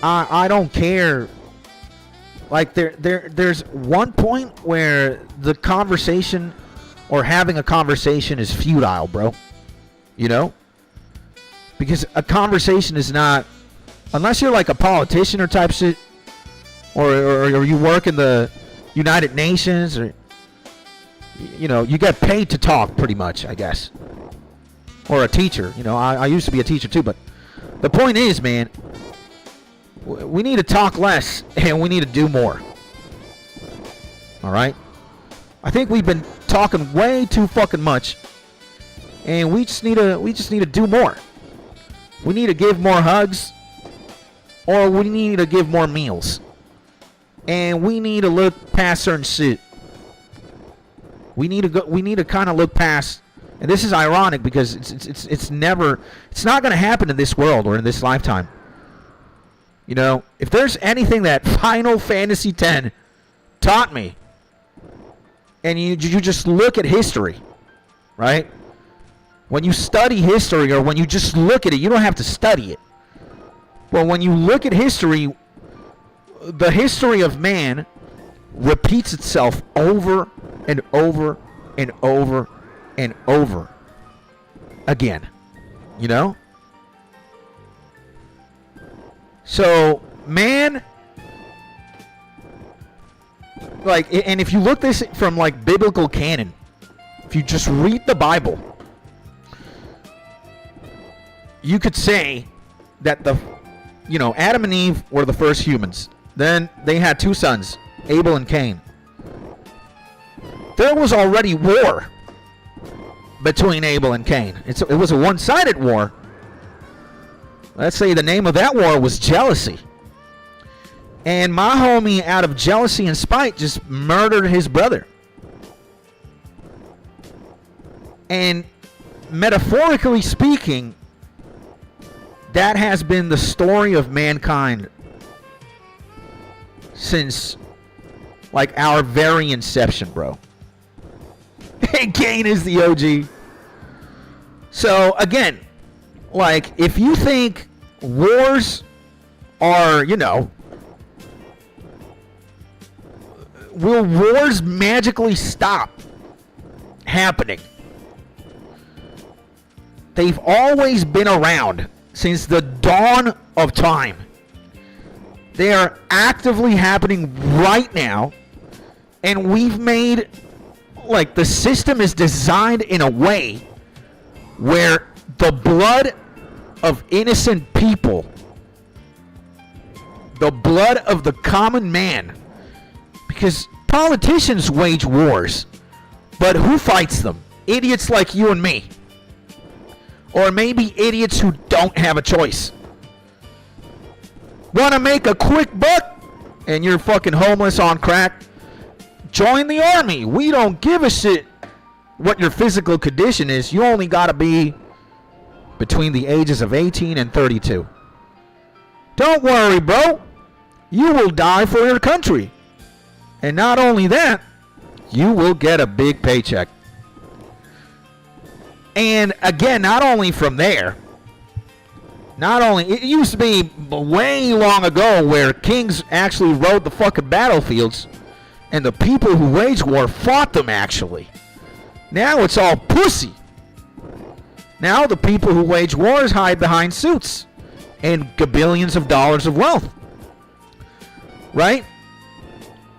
I don't care Like there's one point where the conversation or having a conversation is futile, bro. You know? Because a conversation is not, unless you're like a politician or type shit, or you work in the United Nations, or you know, you get paid to talk pretty much, I guess. Or a teacher. You know, I used to be a teacher too, but the point is, man, we need to talk less and we need to do more. All right? I think we've been talking way too fucking much, and we just need to do more. We need to give more hugs, or we need to give more meals. And we need to look past certain shit. We need to kind of look past, and this is ironic because it's not going to happen in this world or in this lifetime. You know, if there's anything that Final Fantasy X taught me, and you just look at history, right? When you study history, or when you just look at it, you don't have to study it. Well, when you look at history, the history of man repeats itself over and over and over and over again. You know? So, man, like, and if you look this from like biblical canon, if you just read the Bible, you could say that Adam and Eve were the first humans. Then they had two sons, Abel and Cain. There was already war between Abel and Cain. It was a one-sided war. Let's say the name of that war was jealousy. And my homie, out of jealousy and spite, just murdered his brother. And metaphorically speaking, that has been the story of mankind since, like, our very inception, bro. And Cain is the OG. So, again, like, if you think wars are, will wars magically stop happening? They've always been around since the dawn of time. They are actively happening right now, and we've made, like, the system is designed in a way where the blood of innocent people, the blood of the common man, because politicians wage wars, but who fights them? Idiots like you and me. Or maybe idiots who don't have a choice. Want to make a quick buck and you're fucking homeless on crack? Join the army. We don't give a shit what your physical condition is. You only got to be between the ages of 18 and 32. Don't worry, bro. You will die for your country. And not only that, you will get a big paycheck. And again, not only from there, it used to be way long ago where kings actually rode the fucking battlefields and the people who waged war fought them actually. Now it's all pussy. Now the people who wage wars hide behind suits and gabillions of dollars of wealth. Right?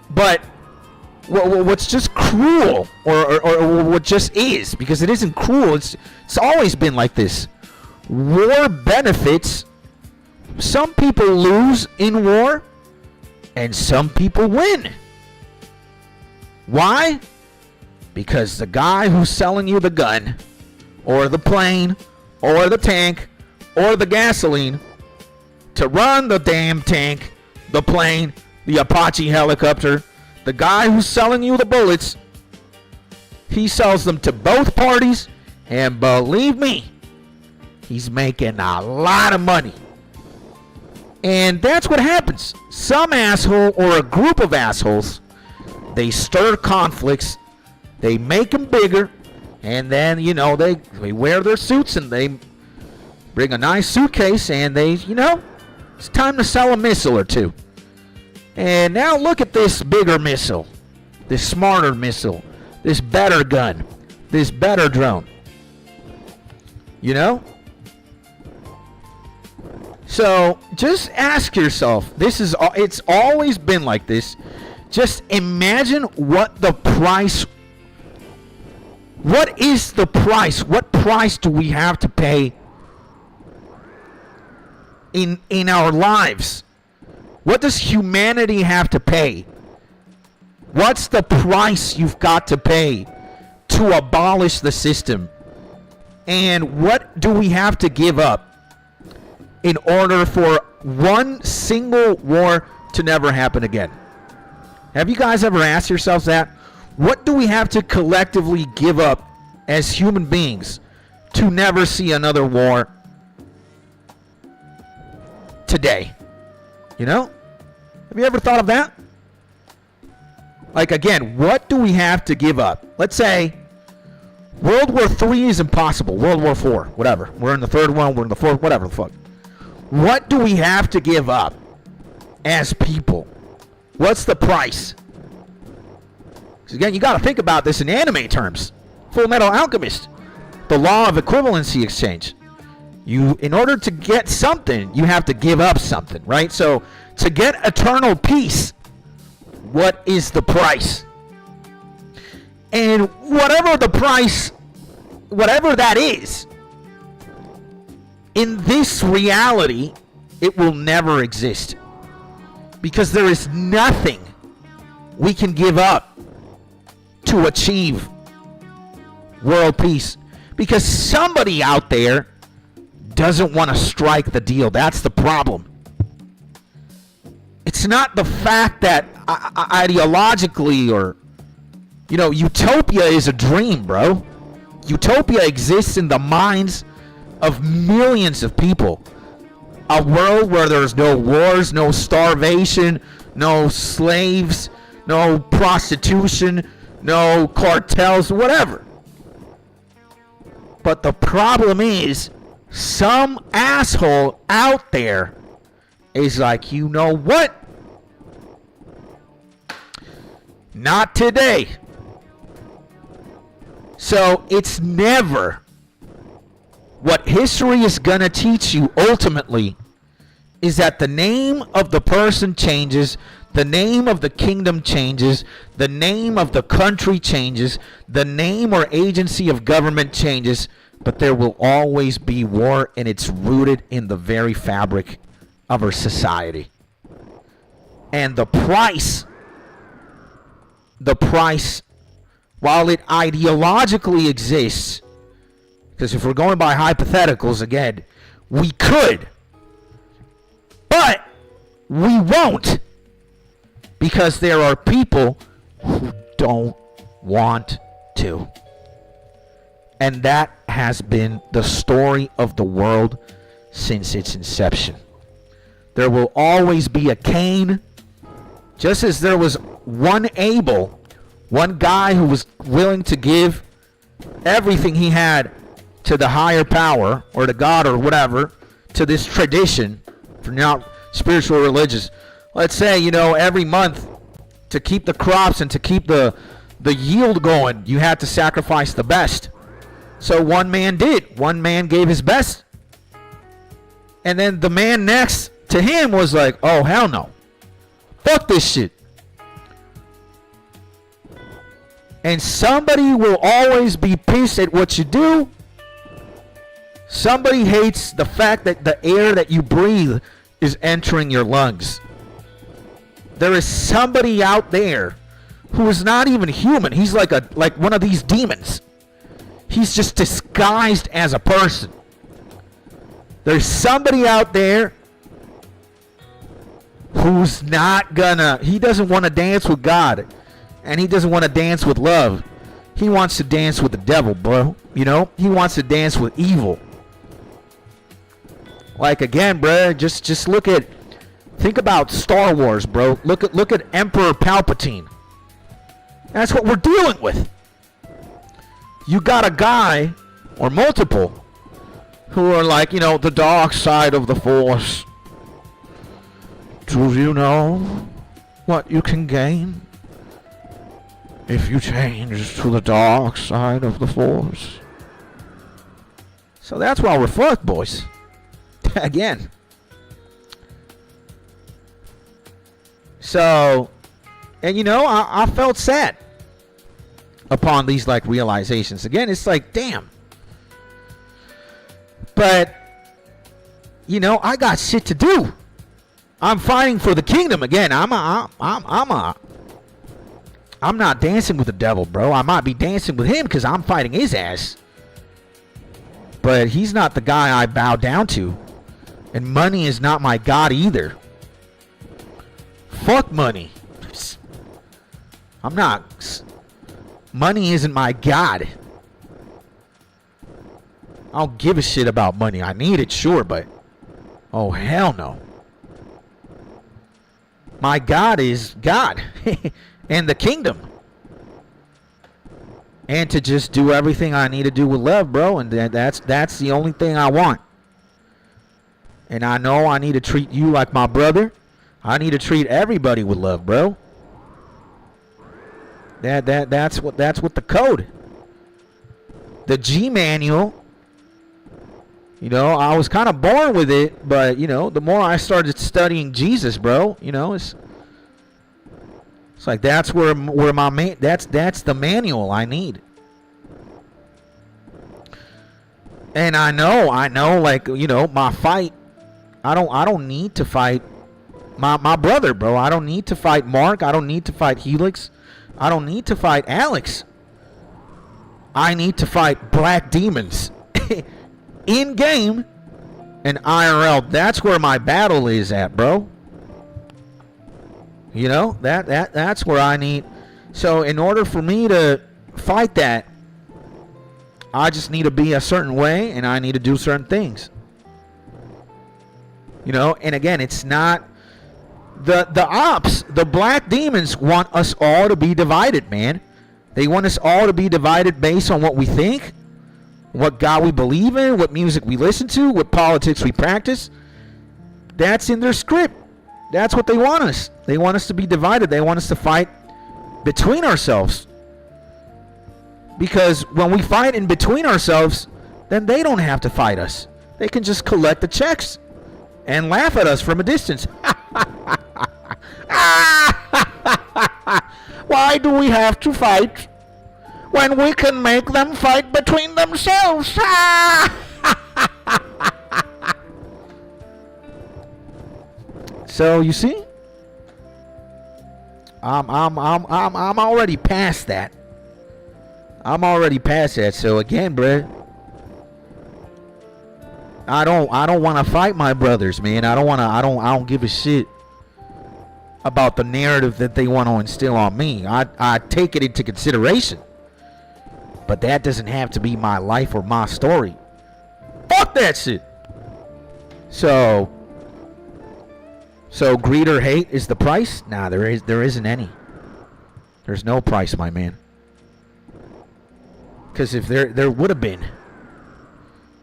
But what's just cruel, or what just is, because it isn't cruel, it's always been like this. War benefits. Some people lose in war, and some people win. Why? Because the guy who's selling you the gun, or the plane, or the tank, or the gasoline to run the damn tank, the plane, the Apache helicopter, the guy who's selling you the bullets, he sells them to both parties, and believe me, he's making a lot of money. And that's what happens. Some asshole or a group of assholes, they stir conflicts, they make them bigger, and then, they wear their suits and they bring a nice suitcase and it's time to sell a missile or two. And now look at this bigger missile, this smarter missile, this better gun, this better drone. You know? So just ask yourself, it's always been like this. Just imagine what the price, what is the price? What price do we have to pay in our lives? What does humanity have to pay? What's the price you've got to pay to abolish the system? And what do we have to give up in order for one single war to never happen again? Have you guys ever asked yourselves that? What do we have to collectively give up as human beings to never see another war today? You know? Have you ever thought of that? Like, again, what do we have to give up? Let's say World War III is impossible. World War IV, whatever. We're in the third one, we're in the fourth, whatever the fuck. What do we have to give up as people? What's the price? Because again, you got to think about this in anime terms. Full Metal Alchemist, the law of equivalency exchange. In order to get something, you have to give up something, right? So to get eternal peace, what is the price? And whatever the price, whatever that is, in this reality, it will never exist. Because there is nothing we can give up to achieve world peace. Because somebody out there doesn't want to strike the deal. That's the problem. It's not the fact that ideologically or, you know, utopia is a dream, bro. Utopia exists in the minds of millions of people. A world where there's no wars, no starvation, no slaves, no prostitution, no cartels, whatever. But the problem is, some asshole out there is like, you know what? Not today. So it's never. What history is going to teach you ultimately is that the name of the person changes, the name of the kingdom changes, the name of the country changes, the name or agency of government changes, but there will always be war, and it's rooted in the very fabric of our society. And the price, while it ideologically exists, because if we're going by hypotheticals again, we could, but we won't, because there are people who don't want to. And that has been the story of the world since its inception. There will always be a Cain, just as there was one Abel, one guy who was willing to give everything he had to the higher power or to God or whatever, to this tradition, for not spiritual religious. Let's say, you know, every month to keep the crops and to keep the yield going, you had to sacrifice the best. So one man did. One man gave his best. And then the man next to him was like, oh, hell no. Fuck this shit. And somebody will always be pissed at what you do. Somebody hates the fact that the air that you breathe is entering your lungs. There is somebody out there who is not even human. He's like one of these demons. He's just disguised as a person. There's somebody out there who's he doesn't want to dance with God. And he doesn't want to dance with love. He wants to dance with the devil, bro. You know? He wants to dance with evil. Like, again, bro, just think about Star Wars, bro. Look at Emperor Palpatine. That's what we're dealing with. You got a guy, or multiple, who are like, you know, the dark side of the Force. Do you know what you can gain if you change to the dark side of the Force. So that's why we're fucked, boys. Again. So, and you know, I felt sad upon these like realizations. Again, it's like, damn. But, you know, I got shit to do. I'm fighting for the kingdom again. I'm not dancing with the devil, bro. I might be dancing with him because I'm fighting his ass. But he's not the guy I bow down to. And money is not my god either. Fuck money. I'm not. Money isn't my god. I don't give a shit about money. I need it, sure, but oh, hell no. My God is God and the kingdom. And to just do everything I need to do with love, bro. And that's the only thing I want. And I know I need to treat you like my brother. I need to treat everybody with love, bro. That's what the code. The G manual. You know, I was kind of born with it, but, you know, the more I started studying Jesus, bro, you know, it's like that's where my that's the manual I need. And I know, like, you know, my fight, I don't need to fight my brother, bro. I don't need to fight Mark. I don't need to fight Helix. I don't need to fight Alex. I need to fight black demons. In game and IRL. That's where my battle is at, bro. You know, that's where I need. So in order for me to fight that, I just need to be a certain way and I need to do certain things. You know, and again, it's not the ops, the black demons want us all to be divided, man. They want us all to be divided based on what we think, what God we believe in, what music we listen to, what politics we practice. That's in their script. That's what they want us. They want us to be divided. They want us to fight between ourselves. Because when we fight in between ourselves, then they don't have to fight us. They can just collect the checks and laugh at us from a distance. Why do we have to fight when we can make them fight between themselves? So you see, I'm already past that. I'm already past that. So again, bruh, I don't want to fight my brothers, man. I don't give a shit about the narrative that they want to instill on me. I take it into consideration. But that doesn't have to be my life or my story. Fuck that shit. So greed or hate is the price? Nah, there isn't any. There's no price, my man. Because if there would have been,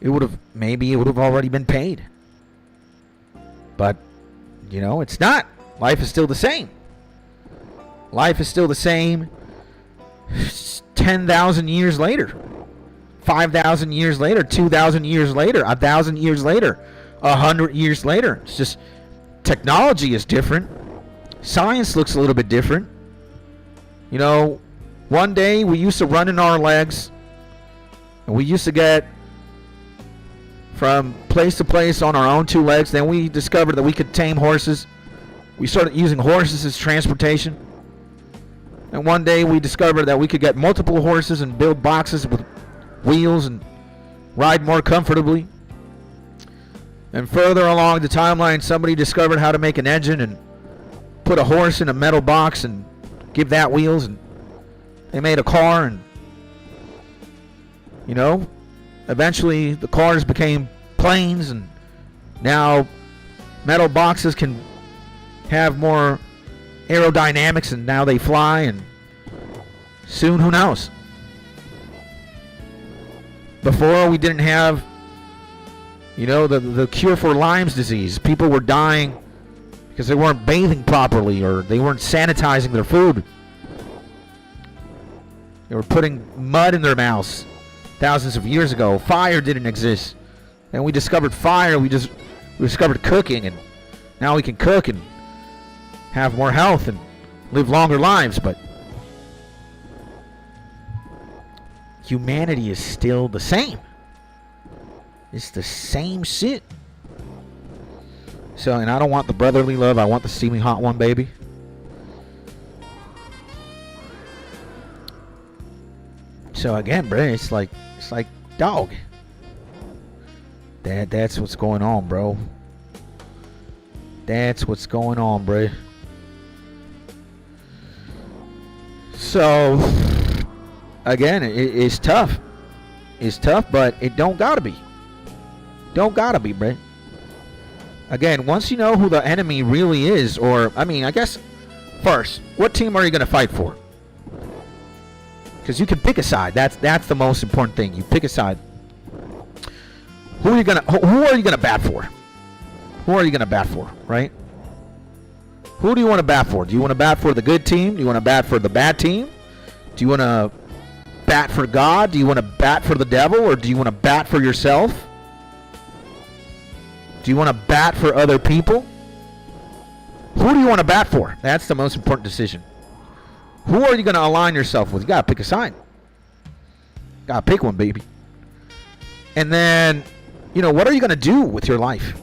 it would have already been paid. But, you know, it's not. Life is still the same. Life is still the same 10,000 years later. 5,000 years later. 2,000 years later. 1,000 years later. 100 years later. It's just technology is different. Science looks a little bit different. You know, one day we used to run in our legs. And we used to get from place to place on our own two legs. Then we discovered that we could tame horses. We started using horses as transportation. And one day we discovered that we could get multiple horses and build boxes with wheels and ride more comfortably. And further along the timeline, somebody discovered how to make an engine and put a horse in a metal box and give that wheels. And they made a car, and, you know, eventually the cars became planes, and now metal boxes can have more aerodynamics, and now they fly, and soon, who knows? Before, we didn't have, you know, the cure for Lyme's disease. People were dying because they weren't bathing properly or they weren't sanitizing their food. They were putting mud in their mouths thousands of years ago. Fire didn't exist. And we discovered fire. We discovered cooking, and now we can cook and have more health and live longer lives. But humanity is still the same. It's the same shit. So, and I don't want the brotherly love. I want the steaming hot one, baby. So again, bro, it's like dog. That's what's going on, bro. That's what's going on, bro. So again, it's tough. It's tough, but it don't gotta be. Don't gotta be, bro. Again, once you know who the enemy really is, or I mean, I guess first, what team are you gonna fight for? Because you can pick a side. That's the most important thing. You pick a side. Who are you gonna bat for? Who are you gonna bat for, right? Who do you want to bat for? Do you want to bat for the good team? Do you want to bat for the bad team? Do you want to bat for God? Do you want to bat for the devil? Or do you want to bat for yourself? Do you want to bat for other people? Who do you want to bat for? That's the most important decision. Who are you going to align yourself with? You got to pick a side. Got to pick one, baby. And then, what are you going to do with your life?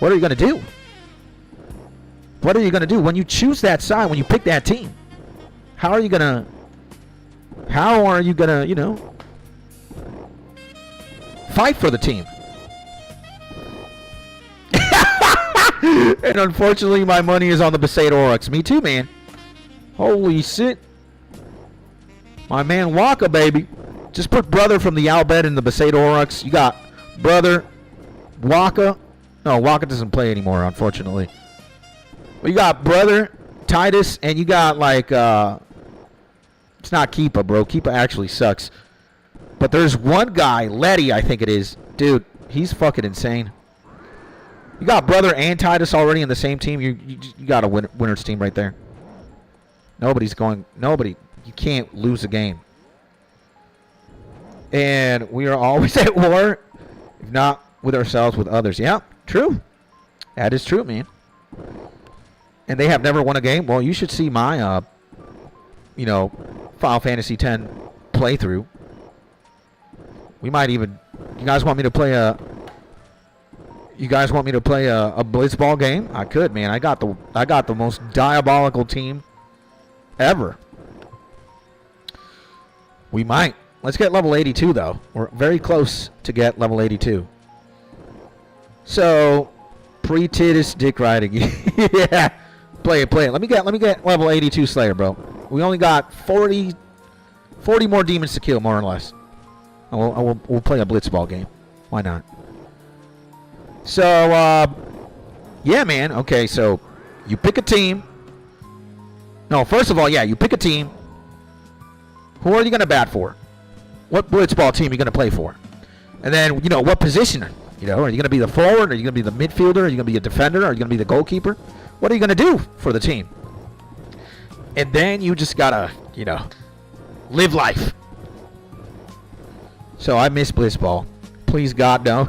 What are you going to do? What are you going to do when you choose that side, when you pick that team? How are you going to, fight for the team? And unfortunately, my money is on the Besaid Oryx. Me too, man. Holy shit. My man Waka, baby. Just put brother from the Albed in the Besaid Oryx. You got brother Waka. No, Waka doesn't play anymore, unfortunately. But you got brother Titus, and you got like it's not Keepa, bro. Keepa actually sucks. But there's one guy, Letty, I think it is. Dude, he's fucking insane. You got brother and Titus already in the same team. You got a winner's team right there. Nobody. You can't lose a game. And we are always at war, if not with ourselves, with others. Yeah, true. That is true, man. And they have never won a game. Well, you should see my, Final Fantasy X playthrough. We might even. You guys want me to play a blitzball game? I could, man. I got the most diabolical team ever. We might. Let's get level 82 though. We're very close to get level 82. So, pre-Titus dick riding. Yeah. Play it. Let me get level 82 Slayer, bro. We only got 40 more demons to kill, more or less. We'll play a blitzball game. Why not? So, yeah, man. Okay, so you pick a team. No, first of all, yeah, you pick a team. Who are you going to bat for? What blitzball team are you going to play for? And then, what position? Are you going to be the forward? Are you going to be the midfielder? Are you going to be a defender? Are you going to be the goalkeeper? What are you going to do for the team? And then you just got to, live life. So I miss blitzball. Please, God, no.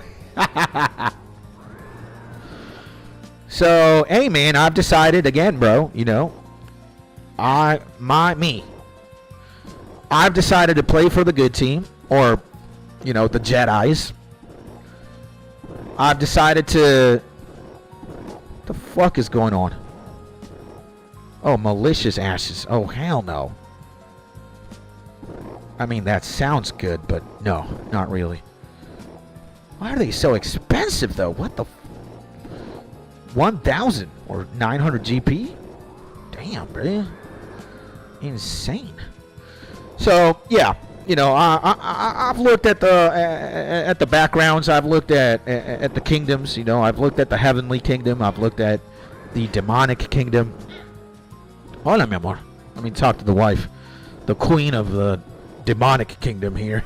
So, hey, man, I've decided again, bro, I've decided to play for the good team, or, the Jedis. I've decided to... What the fuck is going on? Oh, malicious ashes. Oh, hell no. I mean, that sounds good, but no, not really. Why are they so expensive, though? What the... 1,000 or 900 GP? Damn, bro. Insane. So, yeah. I've looked at the backgrounds. I've looked at the kingdoms. I've looked at the heavenly kingdom. I've looked at the demonic kingdom. Hola, mi amor. Let me talk to the wife, the queen of the demonic kingdom here.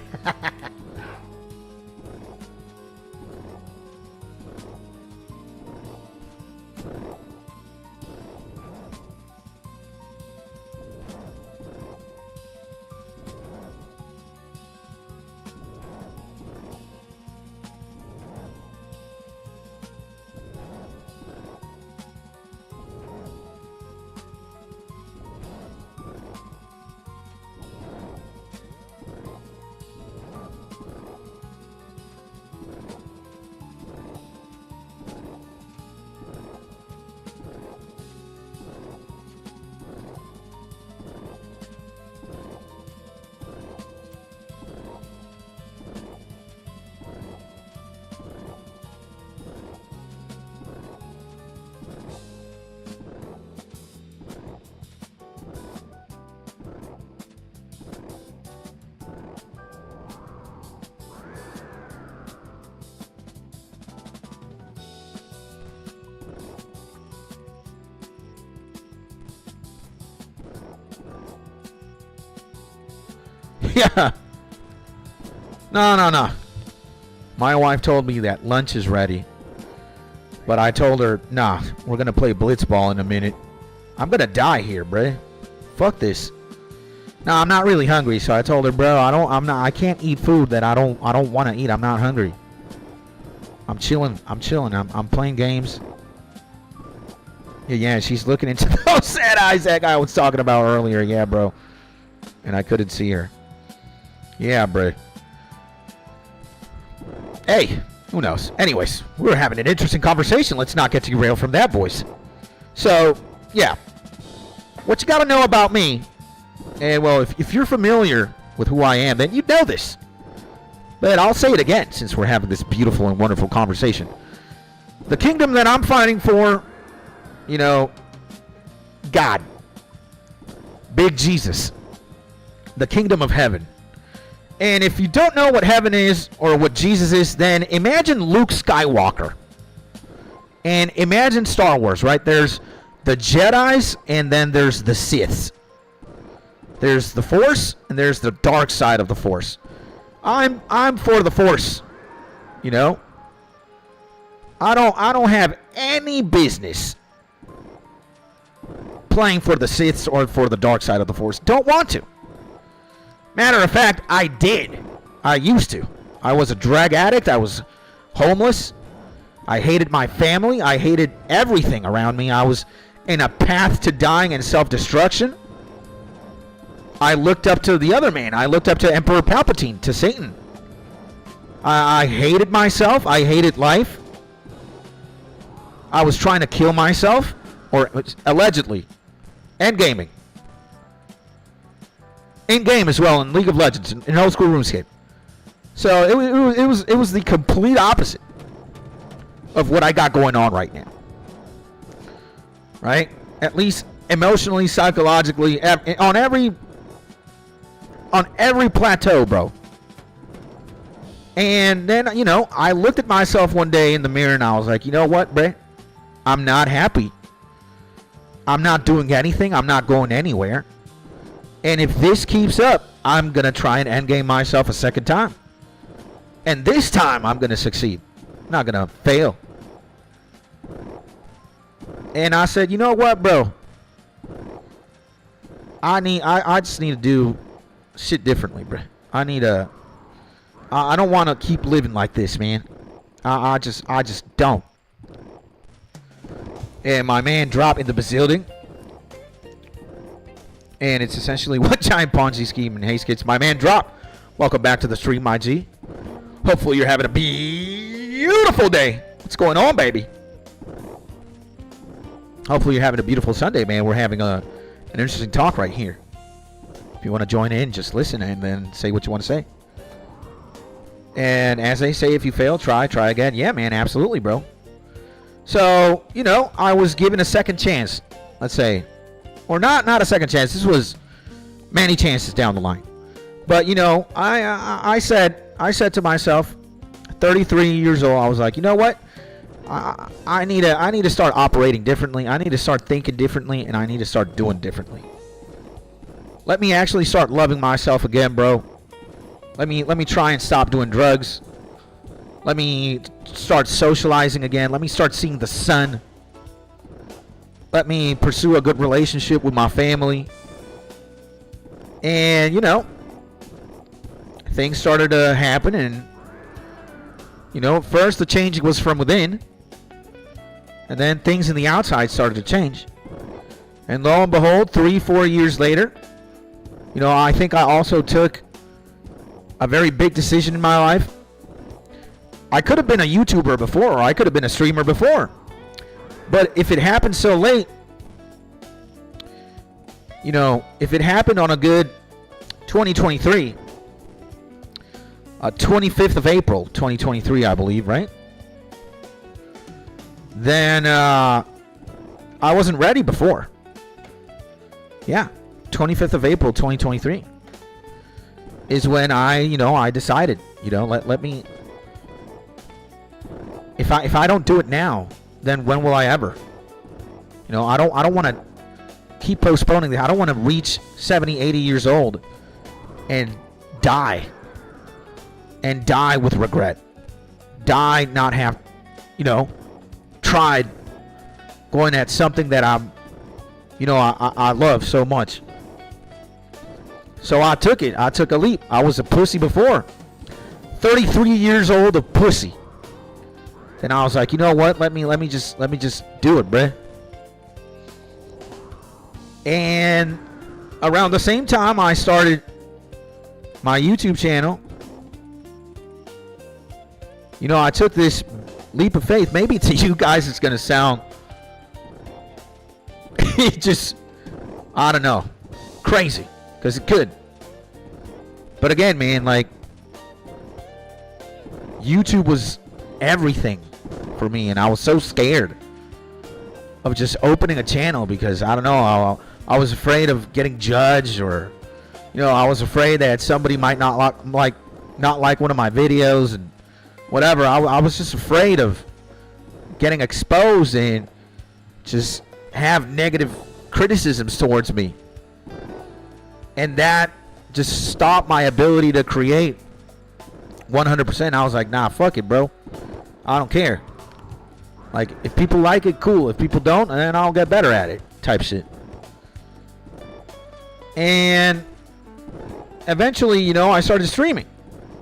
Yeah. No. My wife told me that lunch is ready. But I told her, nah, we're going to play blitzball in a minute. I'm going to die here, bruh. Fuck this. No, I'm not really hungry, so I told her, bro, I can't eat food that I don't want to eat. I'm not hungry. I'm chilling. I'm playing games. Yeah, she's looking into those sad eyes that guy was talking about earlier. Yeah, bro. And I couldn't see her. Yeah, bro. Hey, who knows? Anyways, we were having an interesting conversation. Let's not get derailed from that, boys. So, yeah. What you got to know about me, and well, if you're familiar with who I am, then you know this. But I'll say it again since we're having this beautiful and wonderful conversation. The kingdom that I'm fighting for, you know, God, Big Jesus, the kingdom of heaven. And if you don't know what heaven is or what Jesus is, then imagine Luke Skywalker. And imagine Star Wars, right? There's the Jedis and then there's the Siths. There's the Force and there's the dark side of the Force. I'm for the Force. You know? I don't have any business playing for the Siths or for the dark side of the Force. Don't want to. Matter of fact, I did. I used to. I was a drug addict. I was homeless. I hated my family. I hated everything around me. I was in a path to dying and self-destruction. I looked up to the other man. I looked up to Emperor Palpatine, to Satan. I hated myself. I hated life. I was trying to kill myself, or allegedly, and gaming. In game as well, in League of Legends, in old school RuneScape. So it was the complete opposite of what I got going on right now. Right? At least emotionally, psychologically, on every plateau, bro. And then, you know, I looked at myself one day in the mirror and I was like, you know what, bro? I'm not happy. I'm not doing anything. I'm not going anywhere. And if this keeps up, I'm going to try and endgame myself a second time. And this time, I'm going to succeed. I'm not going to fail. And I said, you know what, bro? I just need to do shit differently, bro. I don't want to keep living like this, man. I just don't. And my man dropped in the building. And it's essentially one giant Ponzi scheme. And hey, skits, my man Drop. Welcome back to the stream, my G. Hopefully you're having a beautiful day. What's going on, baby? Hopefully you're having a beautiful Sunday, man. We're having an interesting talk right here. If you want to join in, just listen and then say what you want to say. And as they say, if you fail, try again. Yeah, man, absolutely, bro. So, you know, I was given a second chance, let's say. Or not a second chance. This was many chances down the line. But, you know, I said to myself, 33 years old, I was like, you know what? I need to start operating differently. I need to start thinking differently, and I need to start doing differently. Let me actually start loving myself again, bro. Let me try and stop doing drugs. Let me start socializing again. Let me start seeing the sun. Let me pursue a good relationship with my family. And, you know, things started to happen. And, you know, first the change was from within. And then things in the outside started to change. And lo and behold, 3-4 years later, you know, I think I also took a very big decision in my life. I could have been a YouTuber before, or I could have been a streamer before. But if it happened so late, you know, if it happened on a good 2023, 25th of April, 2023, I believe, right? Then I wasn't ready before. Yeah, 25th of April, 2023 is when I decided, let me. If I don't do it now, then when will I ever? I don't want to keep postponing this. I don't want to reach 70, 80 years old and die. And die with regret. Die not have, tried going at something that I love so much. So I took it. I took a leap. I was a pussy before. 33 years old, a pussy. Then I was like, you know what? Let me just do it, bruh. And around the same time I started my YouTube channel, I took this leap of faith. Maybe to you guys it's going to sound I don't know, crazy, because it could. But again, man, like, YouTube was everything for me, and I was so scared of just opening a channel because, I don't know, I was afraid of getting judged, or, I was afraid that somebody might not like one of my videos and whatever. I was just afraid of getting exposed and just have negative criticisms towards me. And that just stopped my ability to create 100%. I was like, nah, fuck it, bro. I don't care. Like, if people like it, cool. If people don't, then I'll get better at it, type shit. And eventually, I started streaming.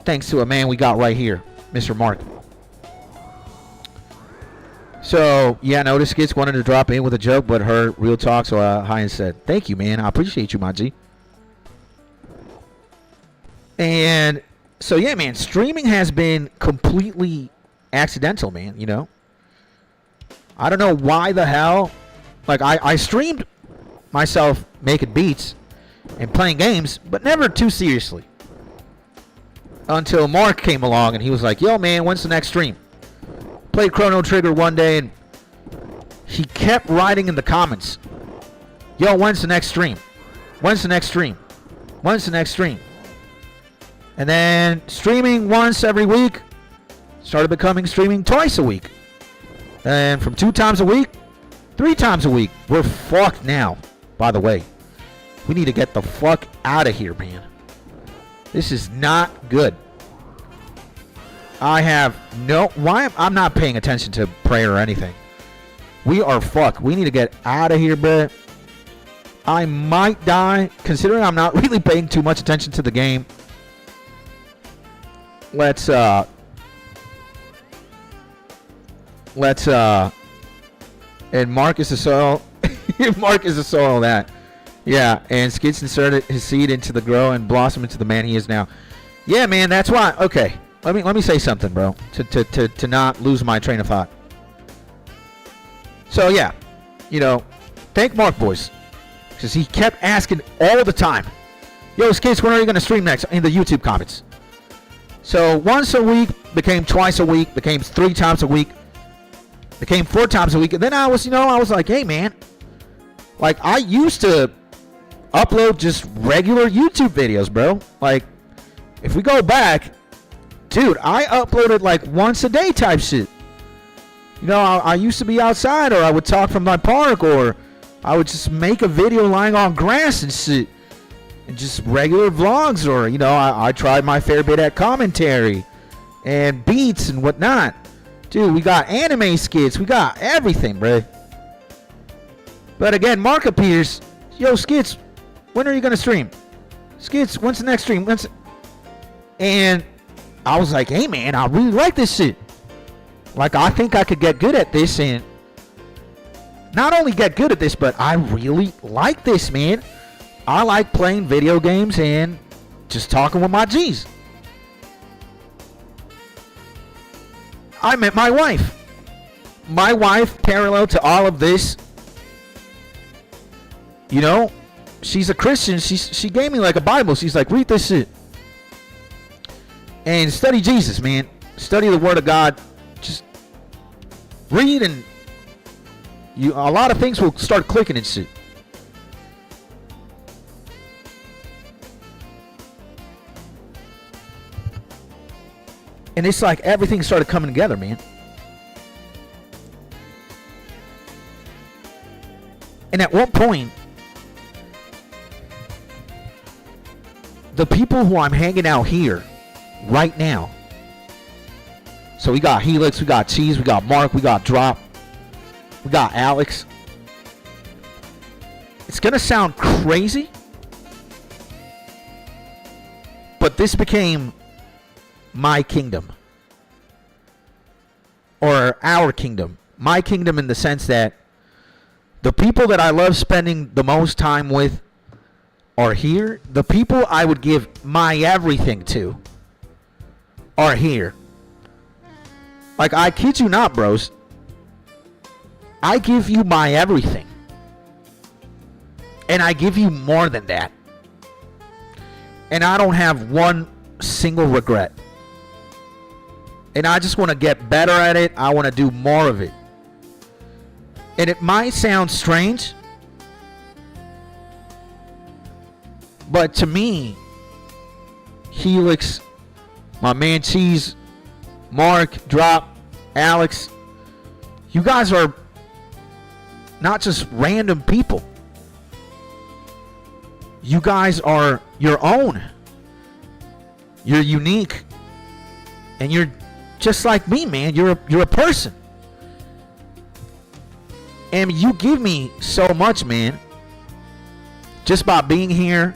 Thanks to a man we got right here, Mr. Mark. So, yeah, Notice Skits wanted to drop in with a joke, but heard real talk, so hi and said, thank you, man. I appreciate you, my G. And so, yeah, man, streaming has been completely accidental, man, I don't know why the hell. Like, I streamed myself making beats and playing games, but never too seriously. Until Mark came along and he was like, yo, man, when's the next stream? Played Chrono Trigger one day and he kept writing in the comments, yo, when's the next stream? When's the next stream? When's the next stream? And then streaming once every week started becoming streaming twice a week. And from 2 times a week, 3 times a week. We're fucked now, by the way. We need to get the fuck out of here, man. This is not good. I'm not paying attention to prayer or anything. We are fucked. We need to get out of here, bruh. I might die, considering I'm not really paying too much attention to the game. Let's and Mark is the soil. Mark is the soil of that. Yeah, and Skits inserted his seed into the grow and blossom into the man he is now. Yeah, man, that's why. Okay, let me say something, bro, to not lose my train of thought. So yeah, thank Mark, boys, because he kept asking all the time, yo, Skits, when are you gonna stream next? In the YouTube comments. So once a week became twice a week, became 3 times a week, became 4 times a week, and then I was like, hey, man, like, I used to upload just regular YouTube videos, bro. Like, if we go back, dude, I uploaded like once a day type shit. I used to be outside, or I would talk from my park, or I would just make a video lying on grass and shit. And just regular vlogs, or, I tried my fair bit at commentary and beats and whatnot. Dude, we got anime skits. We got everything, bro. But again, Mark appears. Yo, Skits, when are you going to stream? Skits, when's the next stream? And I was like, hey, man, I really like this shit. Like, I think I could get good at this, and not only get good at this, but I really like this, man. I like playing video games and just talking with my G's. I met my wife. My wife, parallel to all of this, she's a Christian. She gave me like a Bible. She's like, read this shit. And study Jesus, man. Study the Word of God. Just read, and a lot of things will start clicking and shit. And it's like everything started coming together, man. And at one point, the people who I'm hanging out here right now. So we got Helix, we got Cheese, we got Mark, we got Drop, we got Alex. It's going to sound crazy, but this became my kingdom. Or our kingdom. My kingdom in the sense that the people that I love spending the most time with are here. The people I would give my everything to are here. Like, I kid you not, bros. I give you my everything. And I give you more than that. And I don't have one single regret. And I just want to get better at it. I want to do more of it. And it might sound strange, but to me, Helix, my man Cheese, Mark, Drop, Alex, you guys are not just random people. You guys are your own. You're unique. And you're just like me, man. You're a person. And you give me so much, man. Just by being here,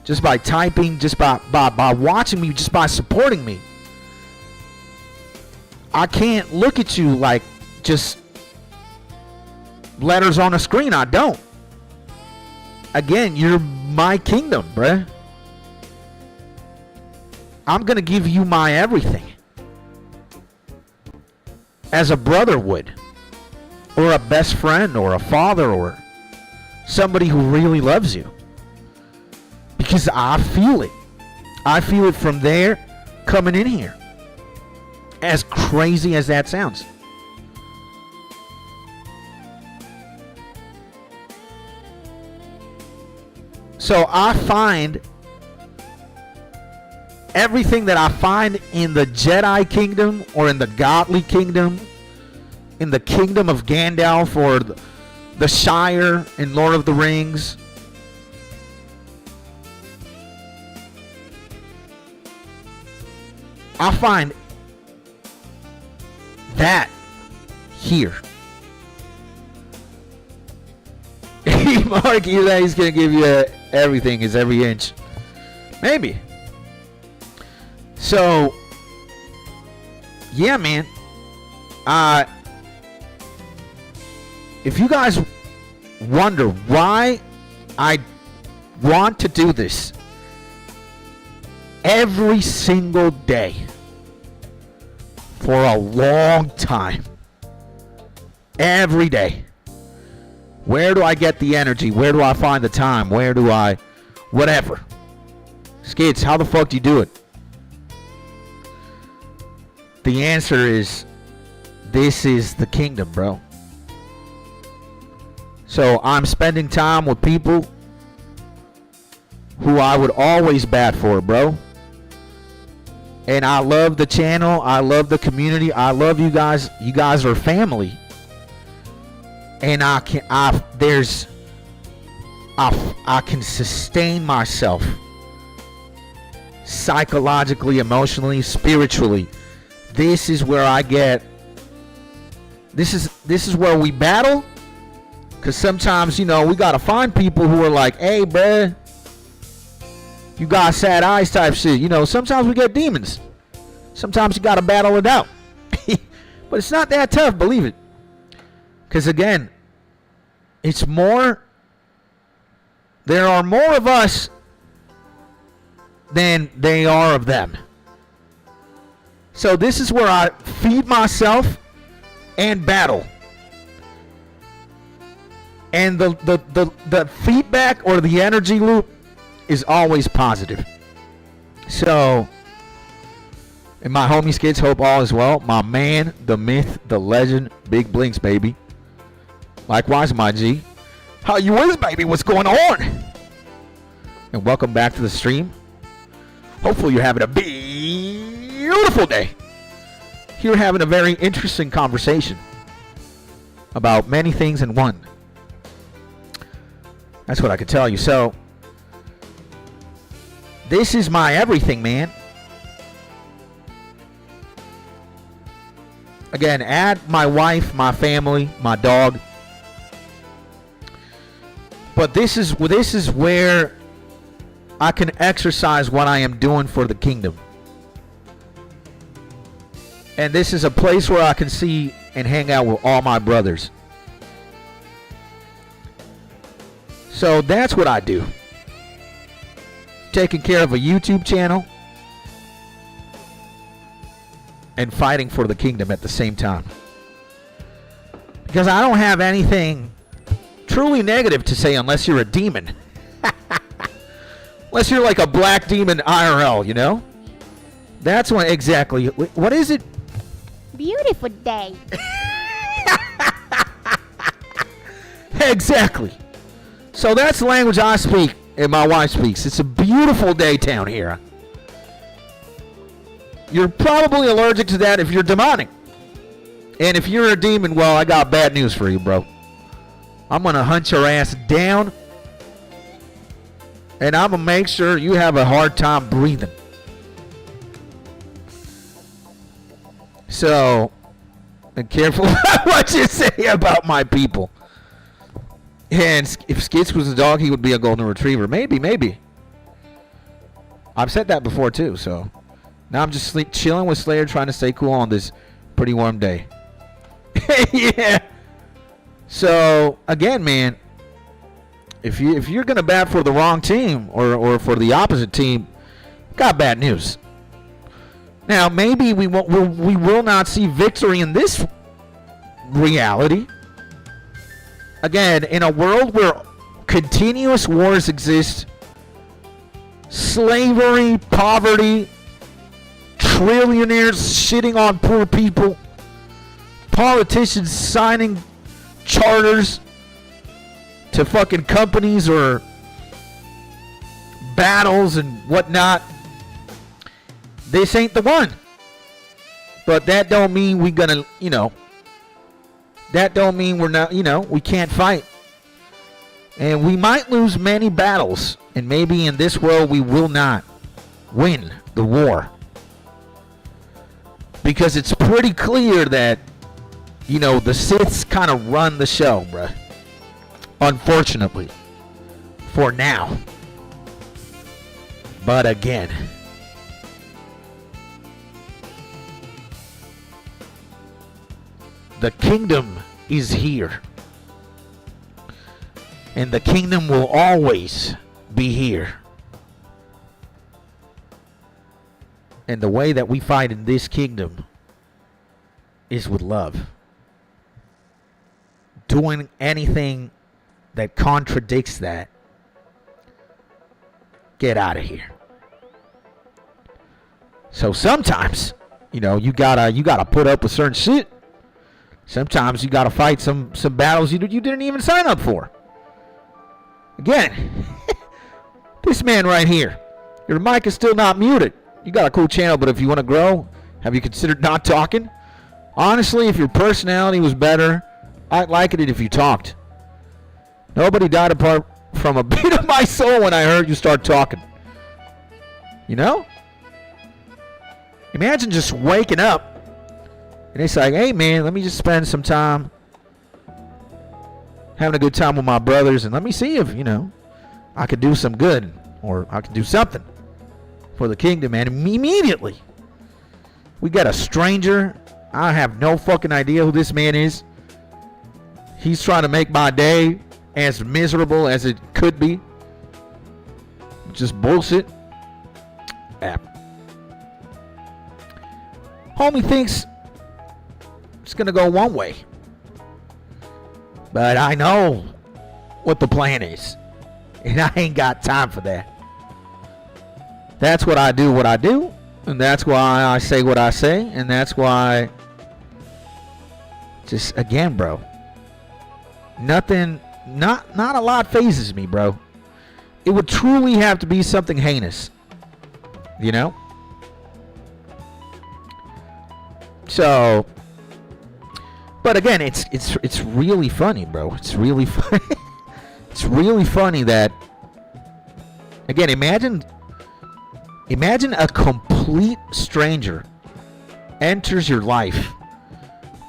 just by typing, just by watching me, just by supporting me. I can't look at you like just letters on a screen. I don't. Again, you're my kingdom, bruh. I'm going to give you my everything. As a brother would. Or a best friend, or a father, or somebody who really loves you. Because I feel it. I feel it from there coming in here. As crazy as that sounds. So I find everything that I find in the Jedi kingdom or in the godly kingdom, in the kingdom of Gandalf or the Shire in Lord of the Rings, I find that here. Mark, you think he's going to give you everything, is every inch. Maybe. So, yeah, man. If you guys wonder why I want to do this every single day for a long time, every day, where do I get the energy? Where do I find the time? Where do I... whatever. Skids, how the fuck do you do it? The answer is, this is the kingdom, bro. So I'm spending time with people who I would always bat for, bro. And I love the channel. I love the community. I love you guys. You guys are family. And I can sustain myself psychologically, emotionally, spiritually. This is where I get. This is where we battle. Because sometimes, you know, we got to find people who are like, hey, bruh, you got sad eyes type shit. You know, sometimes we get demons. Sometimes you got to battle it out. But it's not that tough, believe it. Because, again, it's more, there are more of us than they are of them. So this is where I feed myself and battle. And the feedback or the energy loop is always positive. So, and my homies, kids, hope all is well. My man, the myth, the legend, Big Blinks, baby. Likewise, my G. How you is, baby? What's going on? And welcome back to the stream. Hopefully you're having a beautiful day. You're having a very interesting conversation about many things in one. That's what I could tell you. So, This is my everything, man. Again, add my wife, my family, my dog. But this is where I can exercise what I am doing for the kingdom. And this is a place where I can see and hang out with all my brothers. So that's what I do. Taking care of a YouTube channel and fighting for the kingdom at the same time. Because I don't have anything truly negative to say unless you're a demon. Unless you're like a black demon IRL, you know? That's what exactly. What is it? Beautiful day. Exactly. So that's the language I speak and my wife speaks. It's a beautiful day down here. You're probably allergic to that if you're demonic. And if you're a demon, well, I got bad news for you, bro. I'm going to hunt your ass down. And I'm going to make sure you have a hard time breathing. So, be careful what you say about my people. And if Skits was a dog, he would be a golden retriever. Maybe. I've said that before, too, so. Now I'm just chilling with Slayer, trying to stay cool on this pretty warm day. Yeah. So, again, man, if you're going to bat for the wrong team or for the opposite team, got bad news. Now, maybe we will not see victory in this reality. Again, in a world where continuous wars exist, slavery, poverty, trillionaires shitting on poor people, politicians signing charters to fucking companies or battles and whatnot. This ain't the one. But that don't mean we gonna, that don't mean we're not, we can't fight. And we might lose many battles. And maybe in this world we will not win the war. Because it's pretty clear that, the Siths kind of run the show, bruh. Unfortunately. For now. But again, the kingdom is here. And the kingdom will always be here. And the way that we fight in this kingdom is with love. Doing anything that contradicts that, get out of here. So sometimes, you gotta put up with certain shit. Sometimes you gotta fight some battles you didn't even sign up for. Again, this man right here, your mic is still not muted. You got a cool channel, but if you want to grow, have you considered not talking? Honestly, if your personality was better, I'd like it if you talked. Nobody died apart from a beat of my soul when I heard you start talking. Imagine just waking up and it's like, hey man, let me just spend some time having a good time with my brothers, and let me see if, I could do some good or I could do something for the kingdom. And immediately we got a stranger. I have no fucking idea who this man is. He's trying to make my day as miserable as it could be. Just bullshit. Homie thinks it's gonna go one way, but I know what the plan is, and I ain't got time for that. That's what I do, and that's why I say what I say, and that's why, just again, bro, nothing, not a lot phases me, bro. It would truly have to be something heinous, So, but again, it's really funny, bro. It's really funny. It's really funny that, again, imagine Imagine a complete stranger enters your life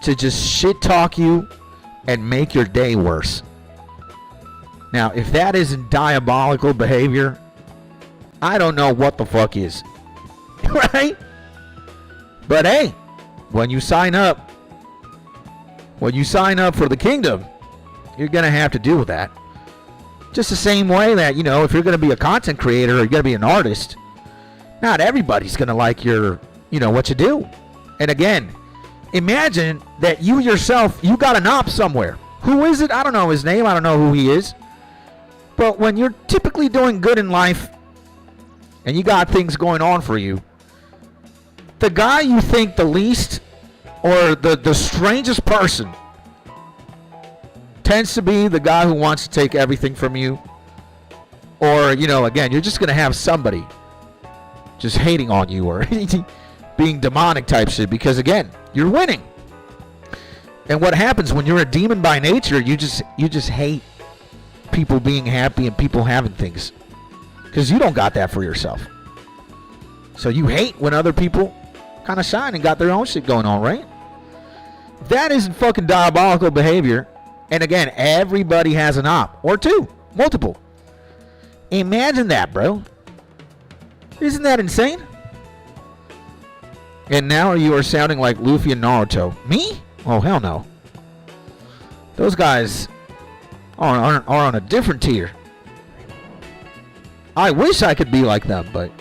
to just shit talk you and make your day worse. Now, if that isn't diabolical behavior, I don't know what the fuck is. Right? But hey, when you sign up for the kingdom, you're going to have to deal with that. Just the same way that, you know, if you're going to be a content creator or you're going to be an artist, not everybody's going to like your, you know, what you do. And again, imagine that you yourself, you got an op somewhere. Who is it? I don't know his name. I don't know who he is. But when you're typically doing good in life and you got things going on for you, the guy you think the least or the strangest person tends to be the guy who wants to take everything from you. Or, you know, again, you're just going to have somebody just hating on you or being demonic type shit because, again, you're winning. And what happens when you're a demon by nature, you just hate people being happy and people having things because you don't got that for yourself. So you hate when other people kind of shine and got their own shit going on, right? That isn't fucking diabolical behavior. And again, everybody has an op or two, multiple. Imagine that, bro. Isn't that insane? And now you are sounding like Luffy and Naruto. Me? Oh, hell no. Those guys are on a different tier. I wish I could be like them, but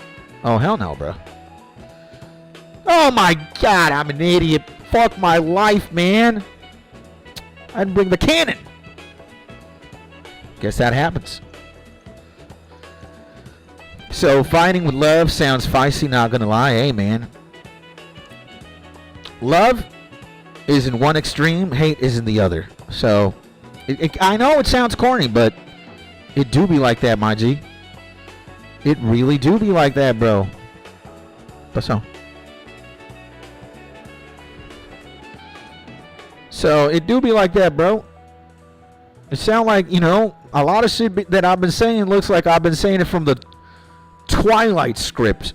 oh, hell no, bro. Oh my god, I'm an idiot. Fuck my life, man. I'd bring the cannon. Guess that happens. So, fighting with love sounds feisty, not gonna lie. Hey, man. Love is in one extreme, hate is in the other. So, I know it sounds corny, but it do be like that, my G. It really do be like that, bro. But so it do be like that, bro. It sound like, you know, a lot of shit that I've been saying looks like I've been saying it from the Twilight script.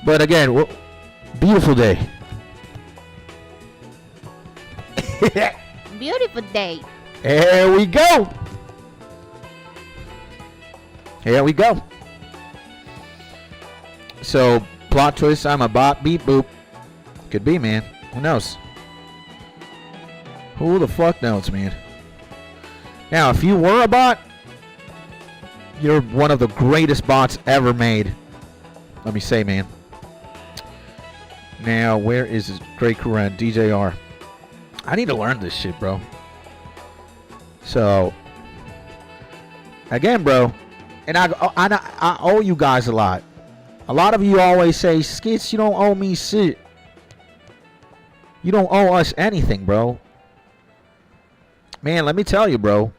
But again, beautiful day. Beautiful day. There we go. Here we go. So, plot twist, I'm a bot, beep boop. Could be, man. Who knows? Who the fuck knows, man? Now, if you were a bot, you're one of the greatest bots ever made. Let me say, man. Now, where is his great Quran? DJR. I need to learn this shit, bro. So, again, bro, and I owe you guys a lot. A lot of you always say, Skits, you don't owe me shit. You don't owe us anything, bro. Man, let me tell you, bro.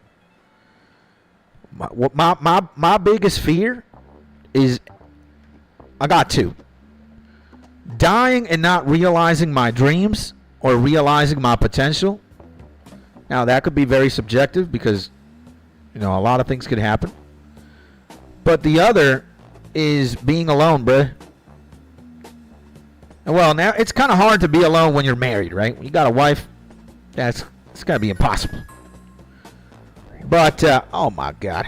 My biggest fear is I got two. Dying and not realizing my dreams or realizing my potential. Now, that could be very subjective because, you know, a lot of things could happen. But the other is being alone, bruh. And well, now it's kind of hard to be alone when you're married, right? When you got a wife, it's gotta be impossible. But oh my god.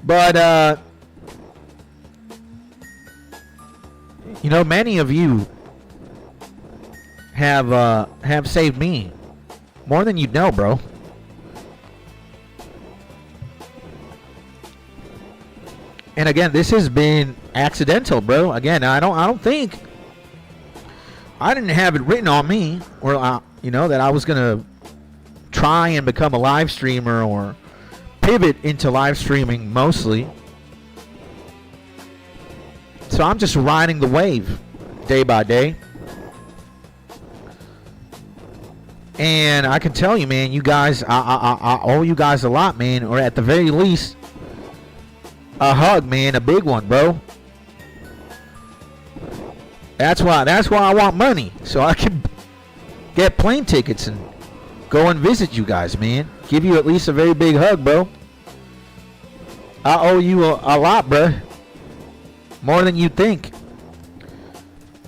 But you know, many of you have saved me more than you'd know, bro. And again, this has been accidental, bro. Again, I don't think I didn't have it written on me, or you know, that I was gonna try and become a live streamer or pivot into live streaming mostly. So I'm just riding the wave day by day. And I can tell you, man, you guys, I owe you guys a lot, man, or at the very least, a hug, man, a big one, bro. That's why I want money, so I can get plane tickets and go and visit you guys, man. Give you at least a very big hug, bro. I owe you a lot, bro. More than you think.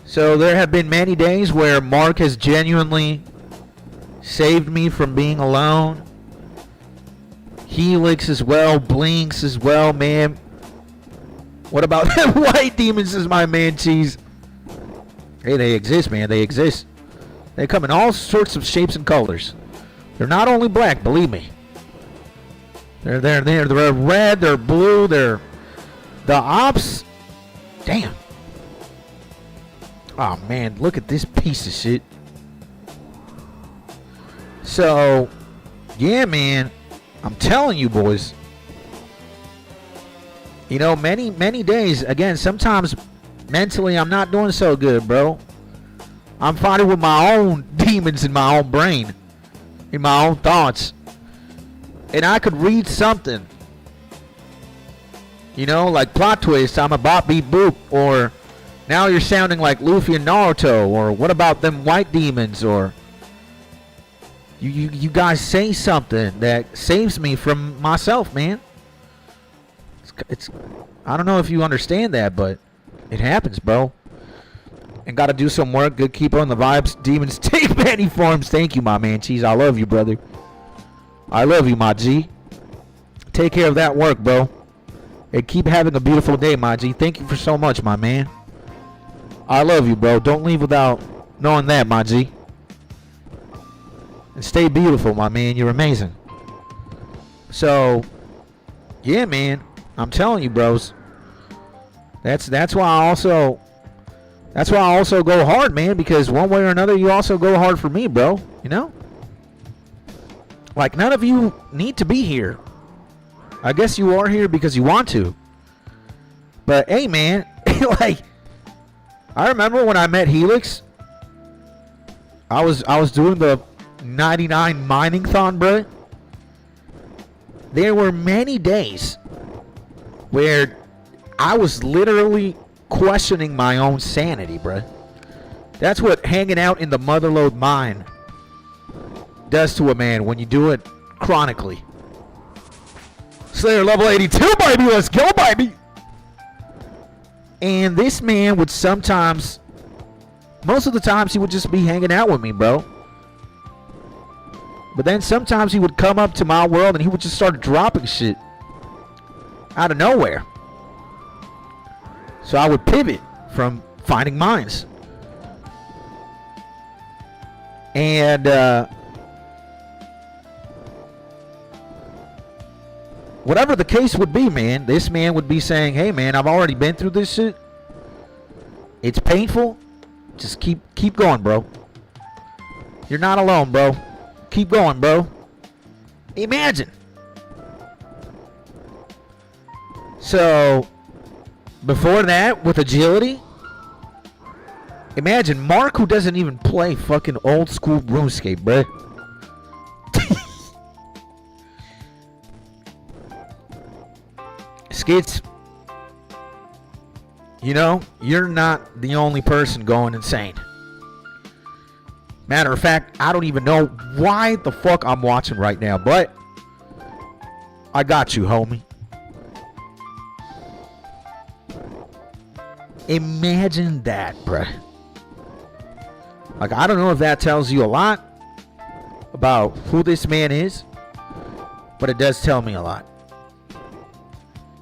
So there have been many days where Mark has genuinely saved me from being alone. Helix as well, Blinks as well, man. What about them white demons, is my man Cheese? Hey, they exist, man. They exist. They come in all sorts of shapes and colors. They're not only black, believe me. They're red, they're blue, they're the ops. Damn. Oh man, look at this piece of shit. So, yeah, man. I'm telling you, boys. You know, many days, again, sometimes mentally I'm not doing so good, bro. I'm fighting with my own demons in my own brain, in my own thoughts. And I could read something, you know, like plot twist, I'm a bop beep boop, or now you're sounding like Luffy and Naruto, or what about them white demons, or you guys say something that saves me from myself, man. It's I don't know if you understand that, but it happens, bro. And gotta do some work. Good keep on the vibes. Demons take many forms. Thank you, my man. Cheese, I love you, brother. I love you, my G. Take care of that work, bro. And keep having a beautiful day, my G. Thank you for so much, my man. I love you, bro. Don't leave without knowing that, my G. And stay beautiful, my man. You're amazing. So, yeah, man. I'm telling you, bros. That's why I also go hard, man, because one way or another you also go hard for me, bro. You know? Like, none of you need to be here. I guess you are here because you want to. But hey, man, like, I remember when I met Helix, I was doing the 99 mining thon, bro. There were many days where I was literally questioning my own sanity, bruh. That's what hanging out in the motherlode mine does to a man when you do it chronically. Slayer level 82, baby. Let's go, baby. And this man would sometimes, most of the times, he would just be hanging out with me, bro. But then sometimes he would come up to my world and he would just start dropping shit out of nowhere. So I would pivot from finding mines. And whatever the case would be, man, this man would be saying, hey, man, I've already been through this shit. It's painful. Just keep going, bro. You're not alone, bro. Keep going, bro. Imagine. So, before that, with agility, imagine Mark, who doesn't even play fucking old school RuneScape, bro. Skits, you know, you're not the only person going insane. Matter of fact, I don't even know why the fuck I'm watching right now, but I got you, homie. Imagine that, bruh. Like, I don't know if that tells you a lot about who this man is, but it does tell me a lot.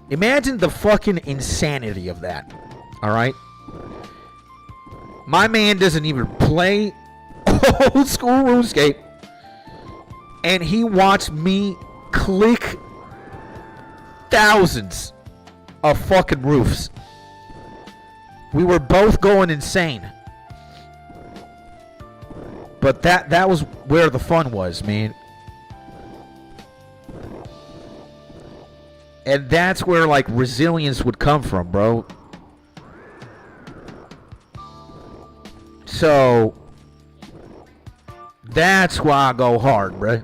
Imagine the fucking insanity of that. Alright? My man doesn't even play old school RuneScape, and he watched me click thousands of fucking roofs. We were both going insane. But that was where the fun was, man. And that's where, like, resilience would come from, bro. So, that's why I go hard, bro.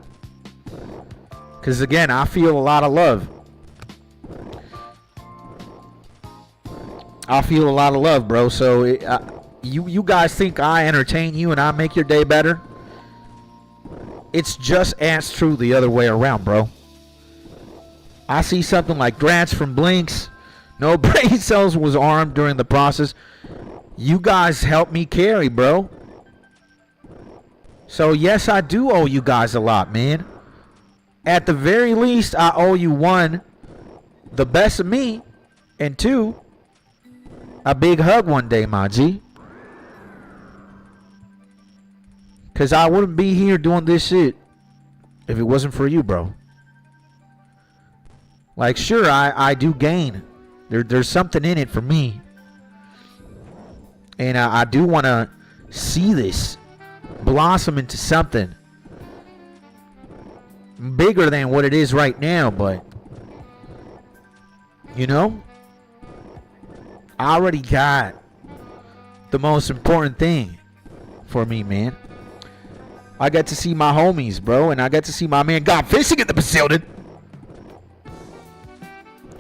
Because, again, I feel a lot of love. I feel a lot of love, bro. So, you guys think I entertain you and I make your day better? It's just as true the other way around, bro. I see something like Grants from Blinks, No brain cells was armed during the process. You guys helped me carry, bro. So, yes, I do owe you guys a lot, man. At the very least, I owe you, one, the best of me, and two, a big hug one day, my G. Because I wouldn't be here doing this shit if it wasn't for you, bro. Like, sure, I do gain. There's something in it for me. And I do want to see this blossom into something bigger than what it is right now, but you know, I already got the most important thing for me, man. I got to see my homies, bro, and I got to see my man God Fishing in the facility.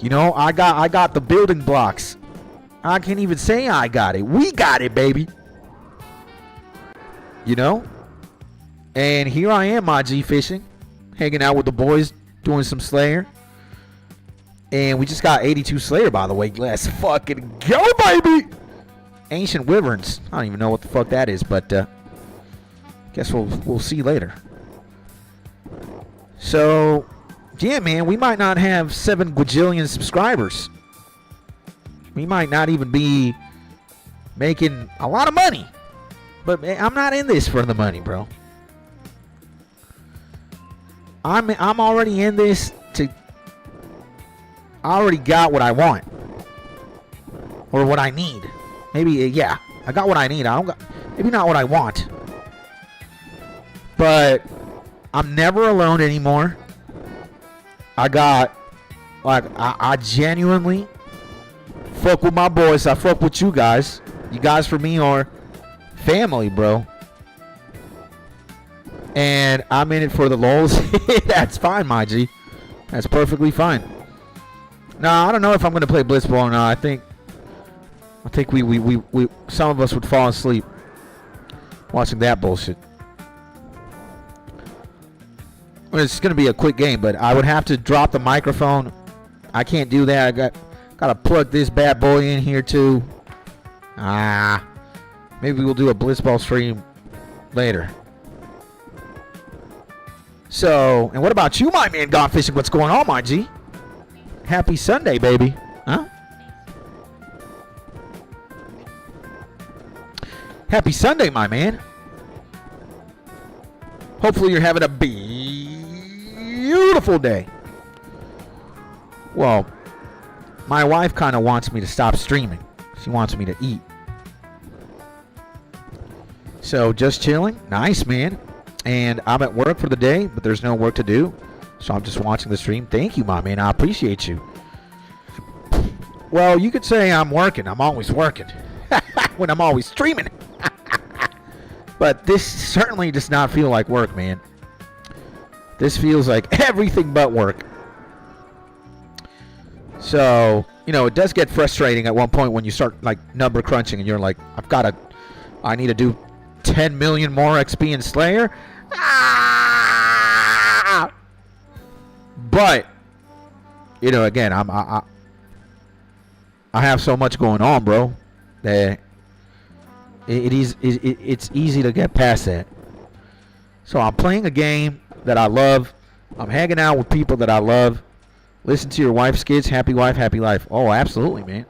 You know, I got the building blocks. I can't even say I got it. We got it, baby. You know? And here I am, my G Fishing, hanging out with the boys, doing some Slayer. And we just got 82 Slayer, by the way. Let's fucking go, baby! Ancient Wyverns. I don't even know what the fuck that is, but guess we'll see later. So, yeah, man, we might not have 7 gajillion subscribers. We might not even be making a lot of money. But man, I'm not in this for the money, bro. I'm already in this to... I already got what I want. Or what I need. Maybe, yeah. I got what I need. I don't got... Maybe not what I want. But I'm never alone anymore. I got... Like, I genuinely fuck with my boys. I fuck with you guys. You guys for me are family, bro. And I'm in it for the lulz. That's fine, my G. That's perfectly fine. Now, I don't know if I'm going to play Blitzball or not. I think we some of us would fall asleep watching that bullshit. Well, it's going to be a quick game, but I would have to drop the microphone. I can't do that. I got to plug this bad boy in here too. Maybe we'll do a Blitzball stream later. So, and what about you, my man, God Fishing? What's going on, my G? Happy Sunday, baby. Huh? Happy Sunday, my man. Hopefully you're having a beautiful day. Well, my wife kind of wants me to stop streaming. She wants me to eat. So, just chilling. Nice, man. And I'm at work for the day, but there's no work to do. So I'm just watching the stream. Thank you, my man. I appreciate you. Well, you could say I'm working. I'm always working. When I'm always streaming. But this certainly does not feel like work, man. This feels like everything but work. So, you know, it does get frustrating at one point when you start, like, number crunching and you're like, I need to do 10 million more XP in Slayer. But, you know, again, I have so much going on, bro, that it's easy to get past that. So I'm playing a game that I love. I'm hanging out with people that I love. Listen to your wife's kids. Happy wife, happy life. Oh, absolutely, man.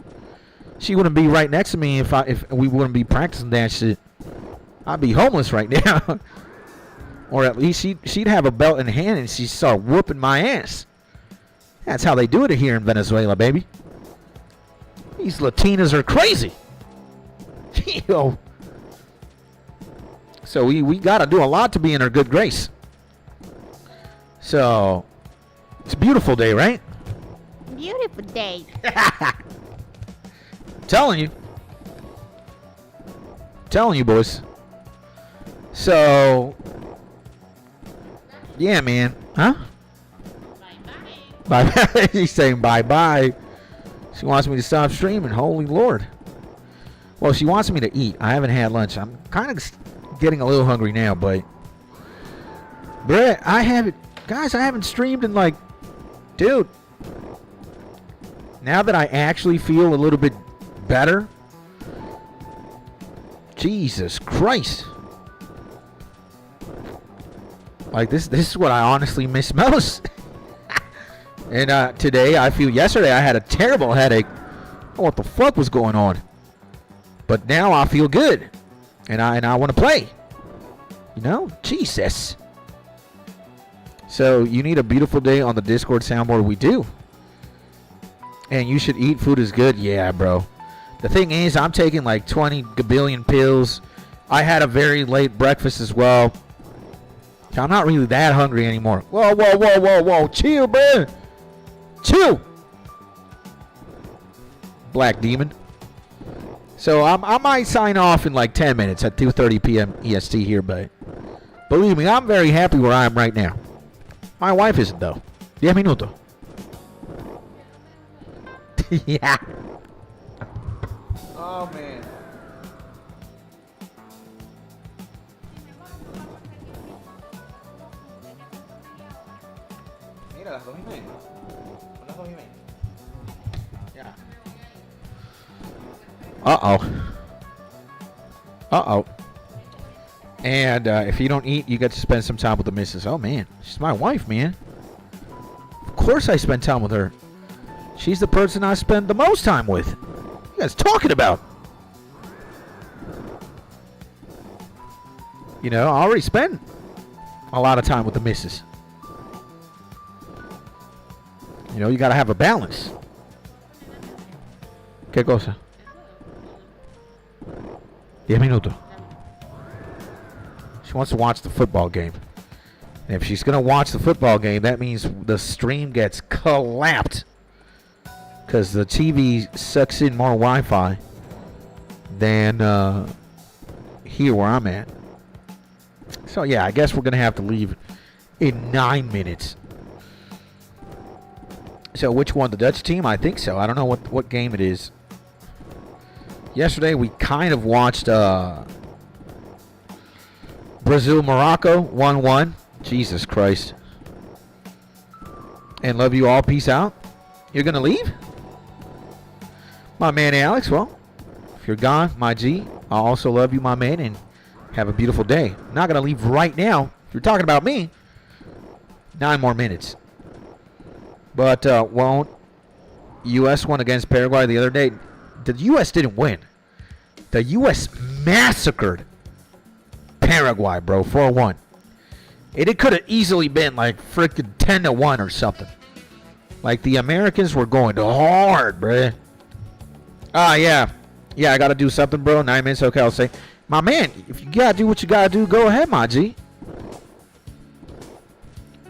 She wouldn't be right next to me if we wouldn't be practicing that shit. I'd be homeless right now. Or at least she'd have a belt in hand and she'd start whooping my ass. That's how they do it here in Venezuela, baby. These Latinas are crazy. Yo. So we got to do a lot to be in her good grace. So, it's a beautiful day, right? Beautiful day. Telling you, boys. So, yeah, man. Huh? Bye-bye. Bye-bye. She's saying bye-bye. She wants me to stop streaming. Holy Lord. Well, she wants me to eat. I haven't had lunch. I'm kind of getting a little hungry now, but... Brett, I haven't streamed in, like... Dude. Now that I actually feel a little bit better. Jesus Christ. Like, this is what I honestly miss most. And today, yesterday I had a terrible headache. What the fuck was going on? But now I feel good. And I want to play. You know? Jesus. So, you need a beautiful day on the Discord soundboard. We do. And you should eat. Food is good. Yeah, bro. The thing is, I'm taking like 20 gabillion pills. I had a very late breakfast as well. I'm not really that hungry anymore. Whoa, whoa, whoa, whoa, whoa. Chill, bro. Chill. Black Demon. So I might sign off in like 10 minutes at 2:30 p.m. EST here, but believe me, I'm very happy where I am right now. My wife isn't, though. 10 minutos. Yeah. Oh, man. Mira, las 2:30. Las 2:30. Yeah. Uh-oh. And if you don't eat, you get to spend some time with the missus. Oh, man. She's my wife, man. Of course I spend time with her. She's the person I spend the most time with. What are you guys talking about? You know, I already spend a lot of time with the missus. You know, you gotta have a balance. ¿Qué cosa? 10 minutos. She wants to watch the football game. And if she's gonna watch the football game, that means the stream gets collapsed. Because the TV sucks in more Wi-Fi than here where I'm at. So, yeah, I guess we're going to have to leave in 9 minutes. So, which one? The Dutch team? I think so. I don't know what game it is. Yesterday, we kind of watched Brazil-Morocco 1-1. Jesus Christ. And love you all. Peace out. You're going to leave? My man Alex, well, if you're gone, my G, I also love you, my man, and have a beautiful day. I'm not going to leave right now. If you're talking about me, 9 more minutes. But won't U.S. won against Paraguay the other day. The U.S. didn't win. The U.S. massacred Paraguay, bro, 4-1. It could have easily been like freaking 10-1 or something. Like, the Americans were going hard, bruh. Yeah. Yeah, I got to do something, bro. 9 minutes. Okay, I'll say. My man, if you got to do what you got to do, go ahead, my G.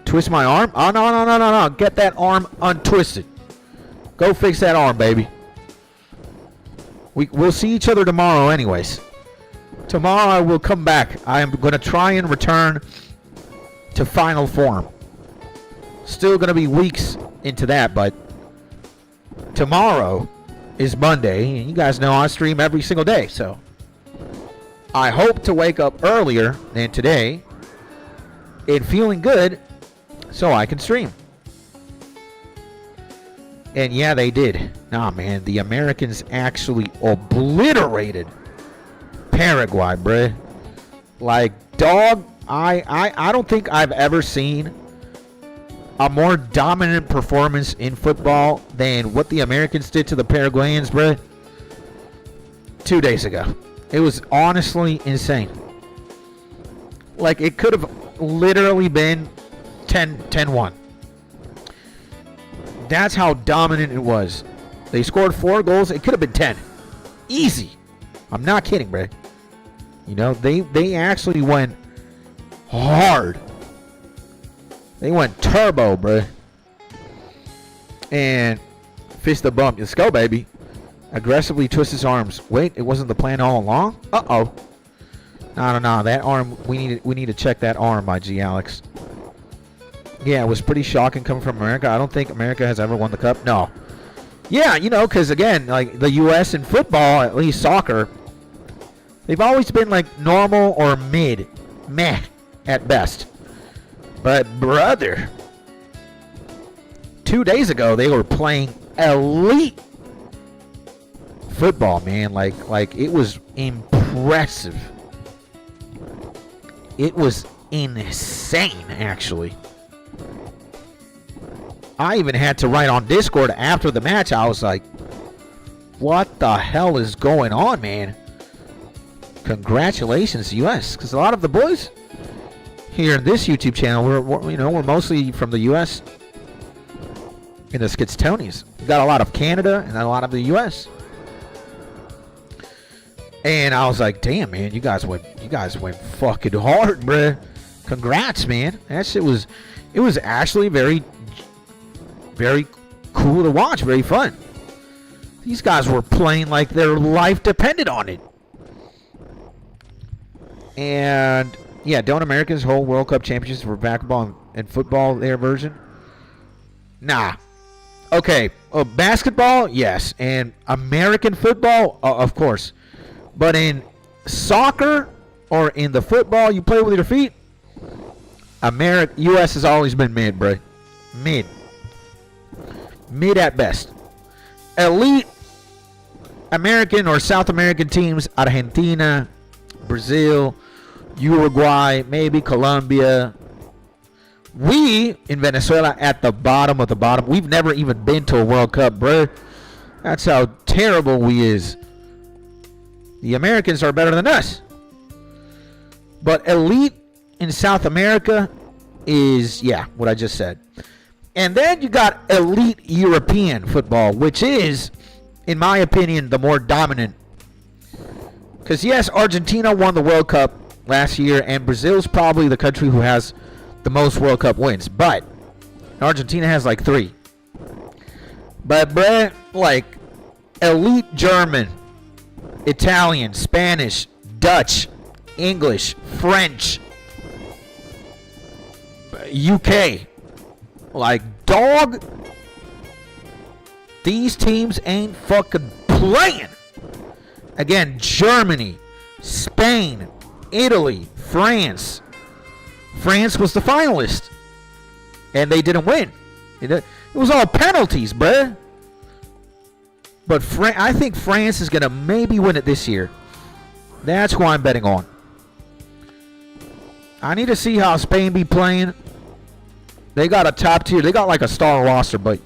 Twist my arm? Oh, no. Get that arm untwisted. Go fix that arm, baby. We'll see each other tomorrow anyways. Tomorrow I will come back. I am going to try and return to final form. Still going to be weeks into that, but tomorrow is Monday, and you guys know I stream every single day, so I hope to wake up earlier than today and feeling good so I can stream. And yeah, they did. Nah, man, the Americans actually obliterated Paraguay, bruh. Like, dog, I don't think I've ever seen a more dominant performance in football than what the Americans did to the Paraguayans, bruh. 2 days ago. It was honestly insane. Like, it could have literally been 10-1. That's how dominant it was. They scored 4 goals. It could have been 10. Easy. I'm not kidding, bruh. You know, they actually went hard. They went turbo, bruh. And fist the bump. Let's go, baby. Aggressively twist his arms. Wait, it wasn't the plan all along? Uh-oh. No. That arm, we need to check that arm, my G, Alex. Yeah, it was pretty shocking coming from America. I don't think America has ever won the cup. No. Yeah, you know, because, again, like, the U.S. in football, at least soccer, they've always been, like, normal or meh, at best. But, brother, 2 days ago, they were playing elite football, man. Like it was impressive. It was insane, actually. I even had to write on Discord after the match. I was like, what the hell is going on, man? Congratulations, US. Because a lot of the boys here in this YouTube channel, we're mostly from the US. In the Skitstonies. We got a lot of Canada and a lot of the US. And I was like, damn, man, you guys went fucking hard, bruh. Congrats, man. That shit was, it was actually very, very cool to watch. Very fun. These guys were playing like their life depended on it. And yeah, don't Americans hold World Cup championships for basketball and football, their version? Nah. Okay, basketball, yes. And American football, of course. But in soccer or in the football you play with your feet, U.S. has always been mid, bro. Mid. Mid at best. Elite American or South American teams, Argentina, Brazil, Uruguay, maybe Colombia. We, in Venezuela, at the bottom of the bottom. We've never even been to a World Cup, bro. That's how terrible we is. The Americans are better than us. But elite in South America is, yeah, what I just said. And then you got elite European football, which is, in my opinion, the more dominant. Because, yes, Argentina won the World Cup last year, and Brazil's probably the country who has the most World Cup wins. But Argentina has like 3. But, bruh, like, elite German, Italian, Spanish, Dutch, English, French, UK. Like, dog, these teams ain't fucking playing. Again, Germany, Spain, Italy, France. France was the finalist. And they didn't win. It was all penalties, bruh. But I think France is going to maybe win it this year. That's who I'm betting on. I need to see how Spain be playing. They got a top tier. They got like a star roster, but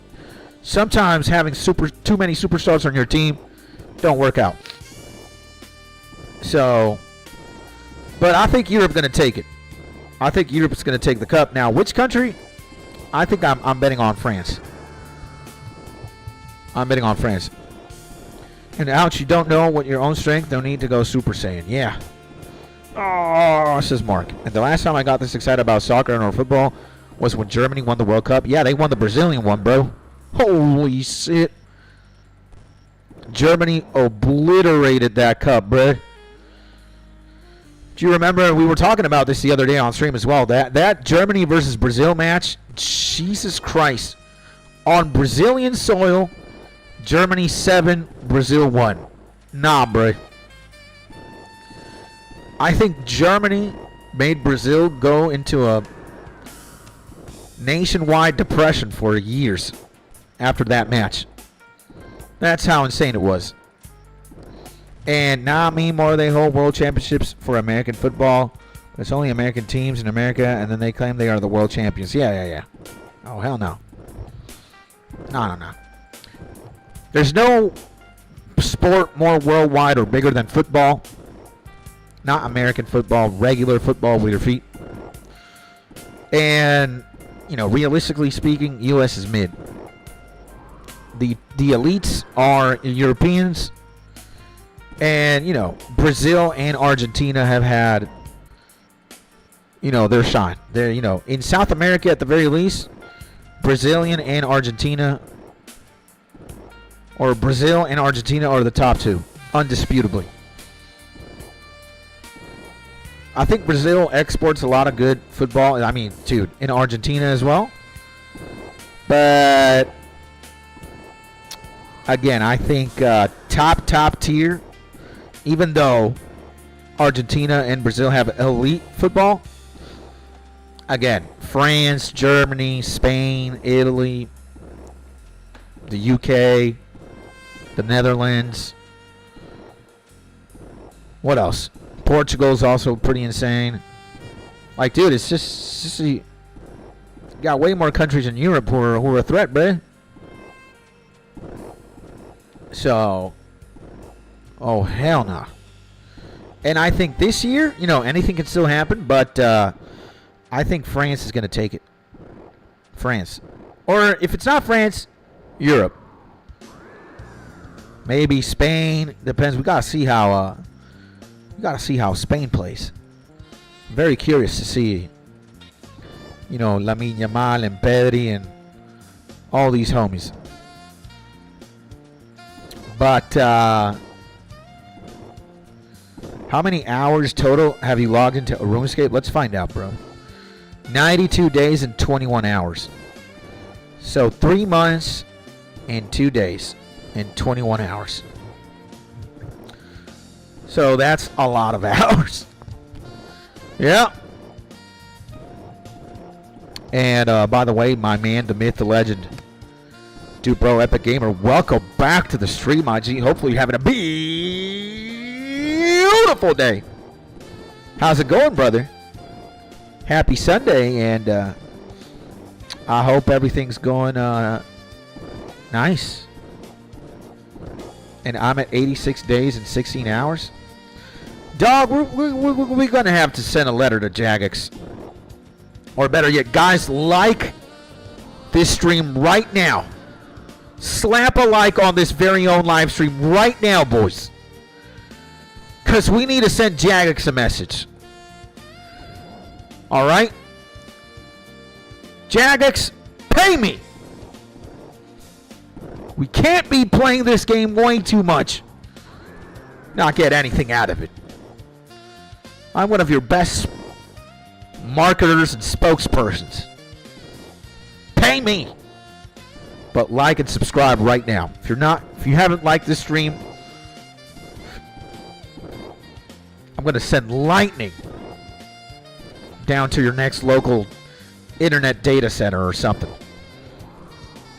sometimes having too many superstars on your team don't work out. So, but I think Europe's going to take it. I think Europe's going to take the cup. Now, which country? I think I'm betting on France. I'm betting on France. And ouch, you don't know what your own strength, don't need to go Super Saiyan. Yeah. Oh, says Mark. And the last time I got this excited about soccer or football was when Germany won the World Cup. Yeah, they won the Brazilian one, bro. Holy shit. Germany obliterated that cup, bro. Do you remember, we were talking about this the other day on stream as well, that Germany versus Brazil match, Jesus Christ. On Brazilian soil, Germany 7, Brazil 1. Nah, bro. I think Germany made Brazil go into a nationwide depression for years after that match. That's how insane it was. And now, meanwhile, they hold world championships for American football. It's only American teams in America, and then they claim they are the world champions. Yeah. Oh, hell no. No. There's no sport more worldwide or bigger than football. Not American football, regular football with your feet. And, realistically speaking, U.S. is mid. The elites are Europeans. And, Brazil and Argentina have had, their shine. They're, in South America at the very least, Brazilian and Argentina, or Brazil and Argentina are the top 2, undisputably. I think Brazil exports a lot of good football. I mean, dude, in Argentina as well. But, again, I think top tier, even though Argentina and Brazil have elite football, again, France, Germany, Spain, Italy, the UK, the Netherlands. What else? Portugal's also pretty insane. Like, dude, it's just you got way more countries in Europe who are a threat, bruh. So, oh hell no. And I think this year, you know, anything can still happen, but I think France is going to take it. France. Or if it's not France, Europe. Maybe Spain. Depends. We got to see how Spain plays. I'm very curious to see, you know, Lamine Yamal and Pedri and all these homies. But how many hours total have you logged into RuneScape? Let's find out, bro. 92 days and 21 hours. So 3 months and 2 days and 21 hours. So that's a lot of hours. Yeah. And by the way, my man, the myth, the legend, dude, bro, Epic Gamer, welcome back to the stream, my G. Hopefully you're having a beautiful day. How's it going, brother? Happy Sunday, and I hope everything's going nice. And I'm at 86 days and 16 hours. Dog, we're going to have to send a letter to Jagex. Or better yet, guys, like this stream right now. Slap a like on this very own live stream right now, boys. Because we need to send Jagex a message. All right? Jagex, pay me. We can't be playing this game way too much. Not get anything out of it. I'm one of your best marketers and spokespersons. Pay me. But like and subscribe right now. If you haven't liked this stream, I'm going to send lightning down to your next local internet data center or something.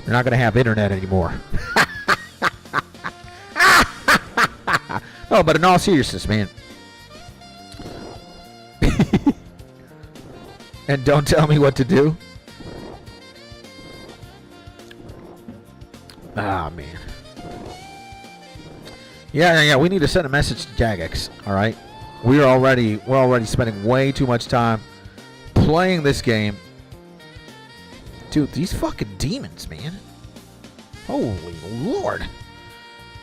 You're not going to have internet anymore. Oh, but in all seriousness, man. And don't tell me what to do. Ah, man. Yeah. We need to send a message to Jagex. All right. We're already spending way too much time playing this game. Dude, these fucking demons, man. Holy Lord.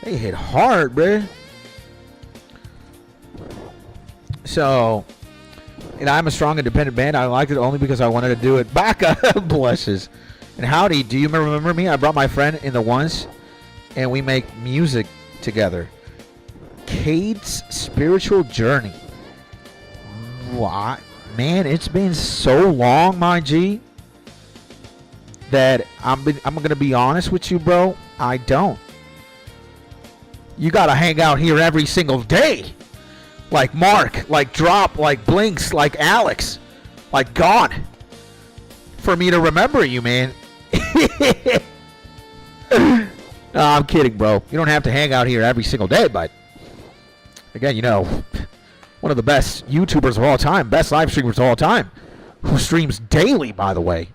They hit hard, bruh. So, and I'm a strong independent band. I liked it only because I wanted to do it. Baka blushes. And howdy, do you remember me? I brought my friend in the once, and we make music together. Cade's Spiritual Journey. What? Man, it's been so long, my G, that I'm going to be honest with you, bro. I don't. You got to hang out here every single day. Like Mark, like Drop, like Blinks, like Alex, like God. For me to remember you, man. No, I'm kidding, bro. You don't have to hang out here every single day, but again, you know, one of the best YouTubers of all time, best live streamers of all time, who streams daily, by the way.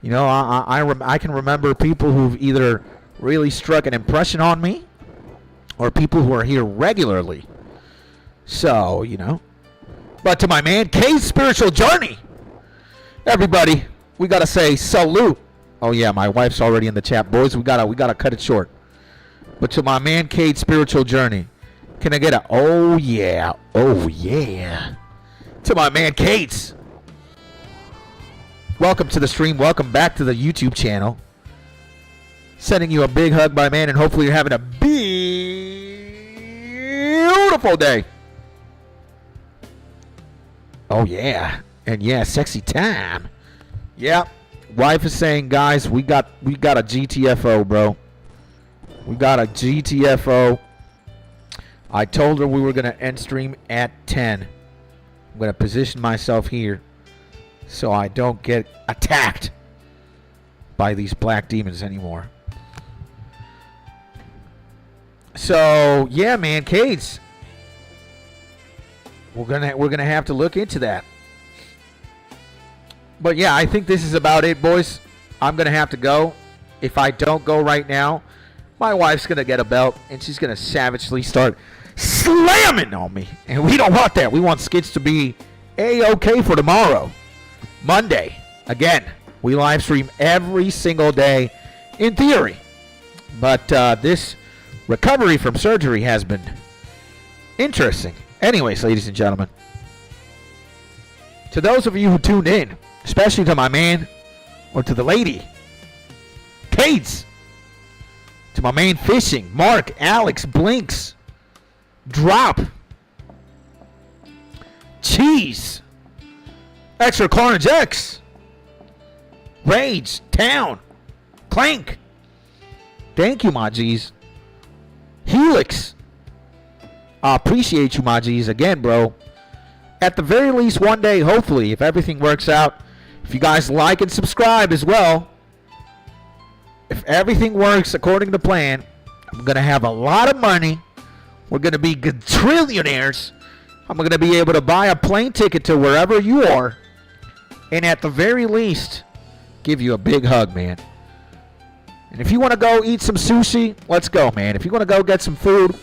You know, I can remember people who've either really struck an impression on me or people who are here regularly. So, you know. But to my man, K's Spiritual Journey. Everybody, we got to say salute. Oh, yeah, my wife's already in the chat. Boys, we gotta cut it short. But to my man, K's Spiritual Journey. Can I get a oh, yeah, oh, yeah. To my man, Kate's. Welcome to the stream. Welcome back to the YouTube channel. Sending you a big hug, my man, and hopefully you're having a beautiful day. Oh, yeah. And, yeah, sexy time. Yeah. Wife is saying, guys, we got a GTFO, bro. We got a GTFO. I told her we were going to end stream at 10. I'm going to position myself here so I don't get attacked by these black demons anymore. So yeah, man, Cades. We're gonna have to look into that. But yeah, I think this is about it, boys. I'm gonna have to go. If I don't go right now, my wife's gonna get a belt and she's gonna savagely start slamming on me. And we don't want that. We want Skits to be A-okay for tomorrow. Monday. Again, we live stream every single day in theory. But this recovery from surgery has been interesting. Anyways, ladies and gentlemen, to those of you who tuned in, especially to my man or to the lady, Cades, to my man Fishing, Mark, Alex, Blinks, Drop, Cheese, Extra Carnage X, Rage, Town, Clank, thank you, my G's, Helix, I appreciate you, my G's, again, bro. At the very least, one day, hopefully, if everything works out, if you guys like and subscribe as well, if everything works according to plan, I'm going to have a lot of money. We're going to be trillionaires. I'm going to be able to buy a plane ticket to wherever you are. And at the very least, give you a big hug, man. And if you want to go eat some sushi, let's go, man. If you want to go get some food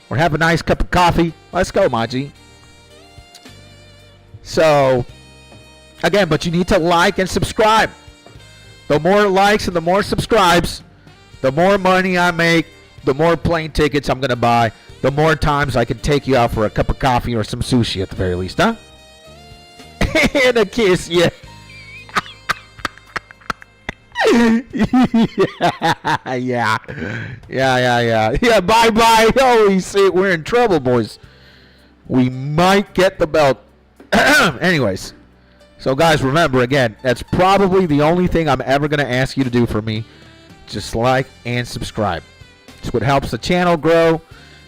or have a nice cup of coffee, let's go, Maji. So, again, but you need to like and subscribe. The more likes and the more subscribes, the more money I make, the more plane tickets I'm going to buy, the more times I can take you out for a cup of coffee or some sushi at the very least, huh? And a kiss, yeah. Yeah, bye. Holy shit, we're in trouble, boys. We might get the belt. Anyways, so guys, remember, again, that's probably the only thing I'm ever going to ask you to do for me. Just like and subscribe. It's what helps the channel grow.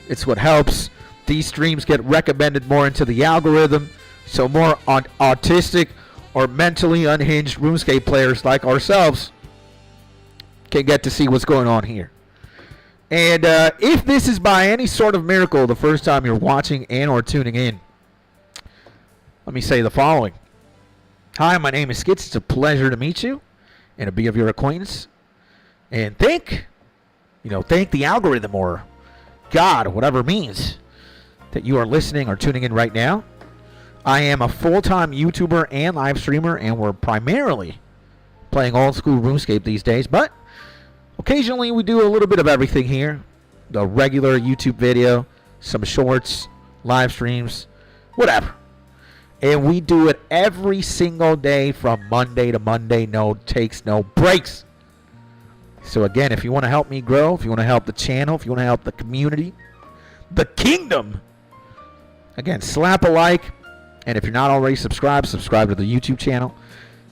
It's what helps these streams get recommended more into the algorithm, so more autistic or mentally unhinged RuneScape players like ourselves can get to see what's going on here. And if this is by any sort of miracle the first time you're watching and or tuning in, let me say the following. Hi, my name is Skits. It's a pleasure to meet you and to be of your acquaintance. And thank the algorithm or God, whatever it means, that you are listening or tuning in right now. I am a full-time YouTuber and live streamer, and we're primarily playing old school RuneScape these days, but occasionally we do a little bit of everything here. The regular YouTube video, some shorts, live streams, whatever. And we do it every single day from Monday to Monday. No takes, no breaks. So again, if you want to help me grow, if you want to help the channel, if you want to help the community, the kingdom, again, slap a like. And if you're not already subscribed, subscribe to the YouTube channel.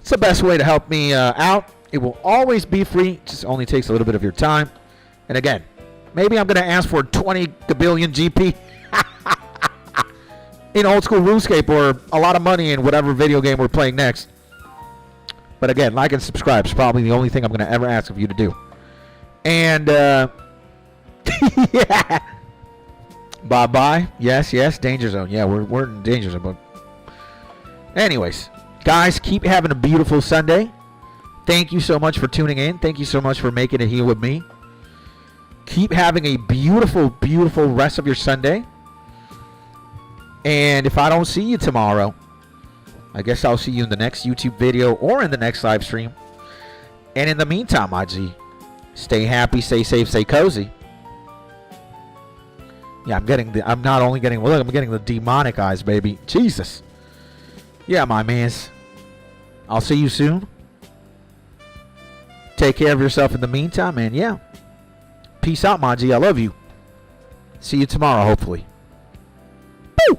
It's the best way to help me out. It will always be free. It just only takes a little bit of your time. And again, maybe I'm going to ask for 20 gabillion GP in old school RuneScape or a lot of money in whatever video game we're playing next. But again, like and subscribe is probably the only thing I'm going to ever ask of you to do. And, yeah. Bye-bye. Yes, danger zone. Yeah, we're in danger zone. But anyways, guys, keep having a beautiful Sunday. Thank you so much for tuning in. Thank you so much for making it here with me. Keep having a beautiful, beautiful rest of your Sunday. And if I don't see you tomorrow, I guess I'll see you in the next YouTube video or in the next live stream. And in the meantime, my G, stay happy, stay safe, stay cozy. Yeah, I'm getting the demonic eyes, baby. Jesus. Yeah, my mans. I'll see you soon. Take care of yourself in the meantime, and yeah. Peace out, my G. I love you. See you tomorrow, hopefully. Boo!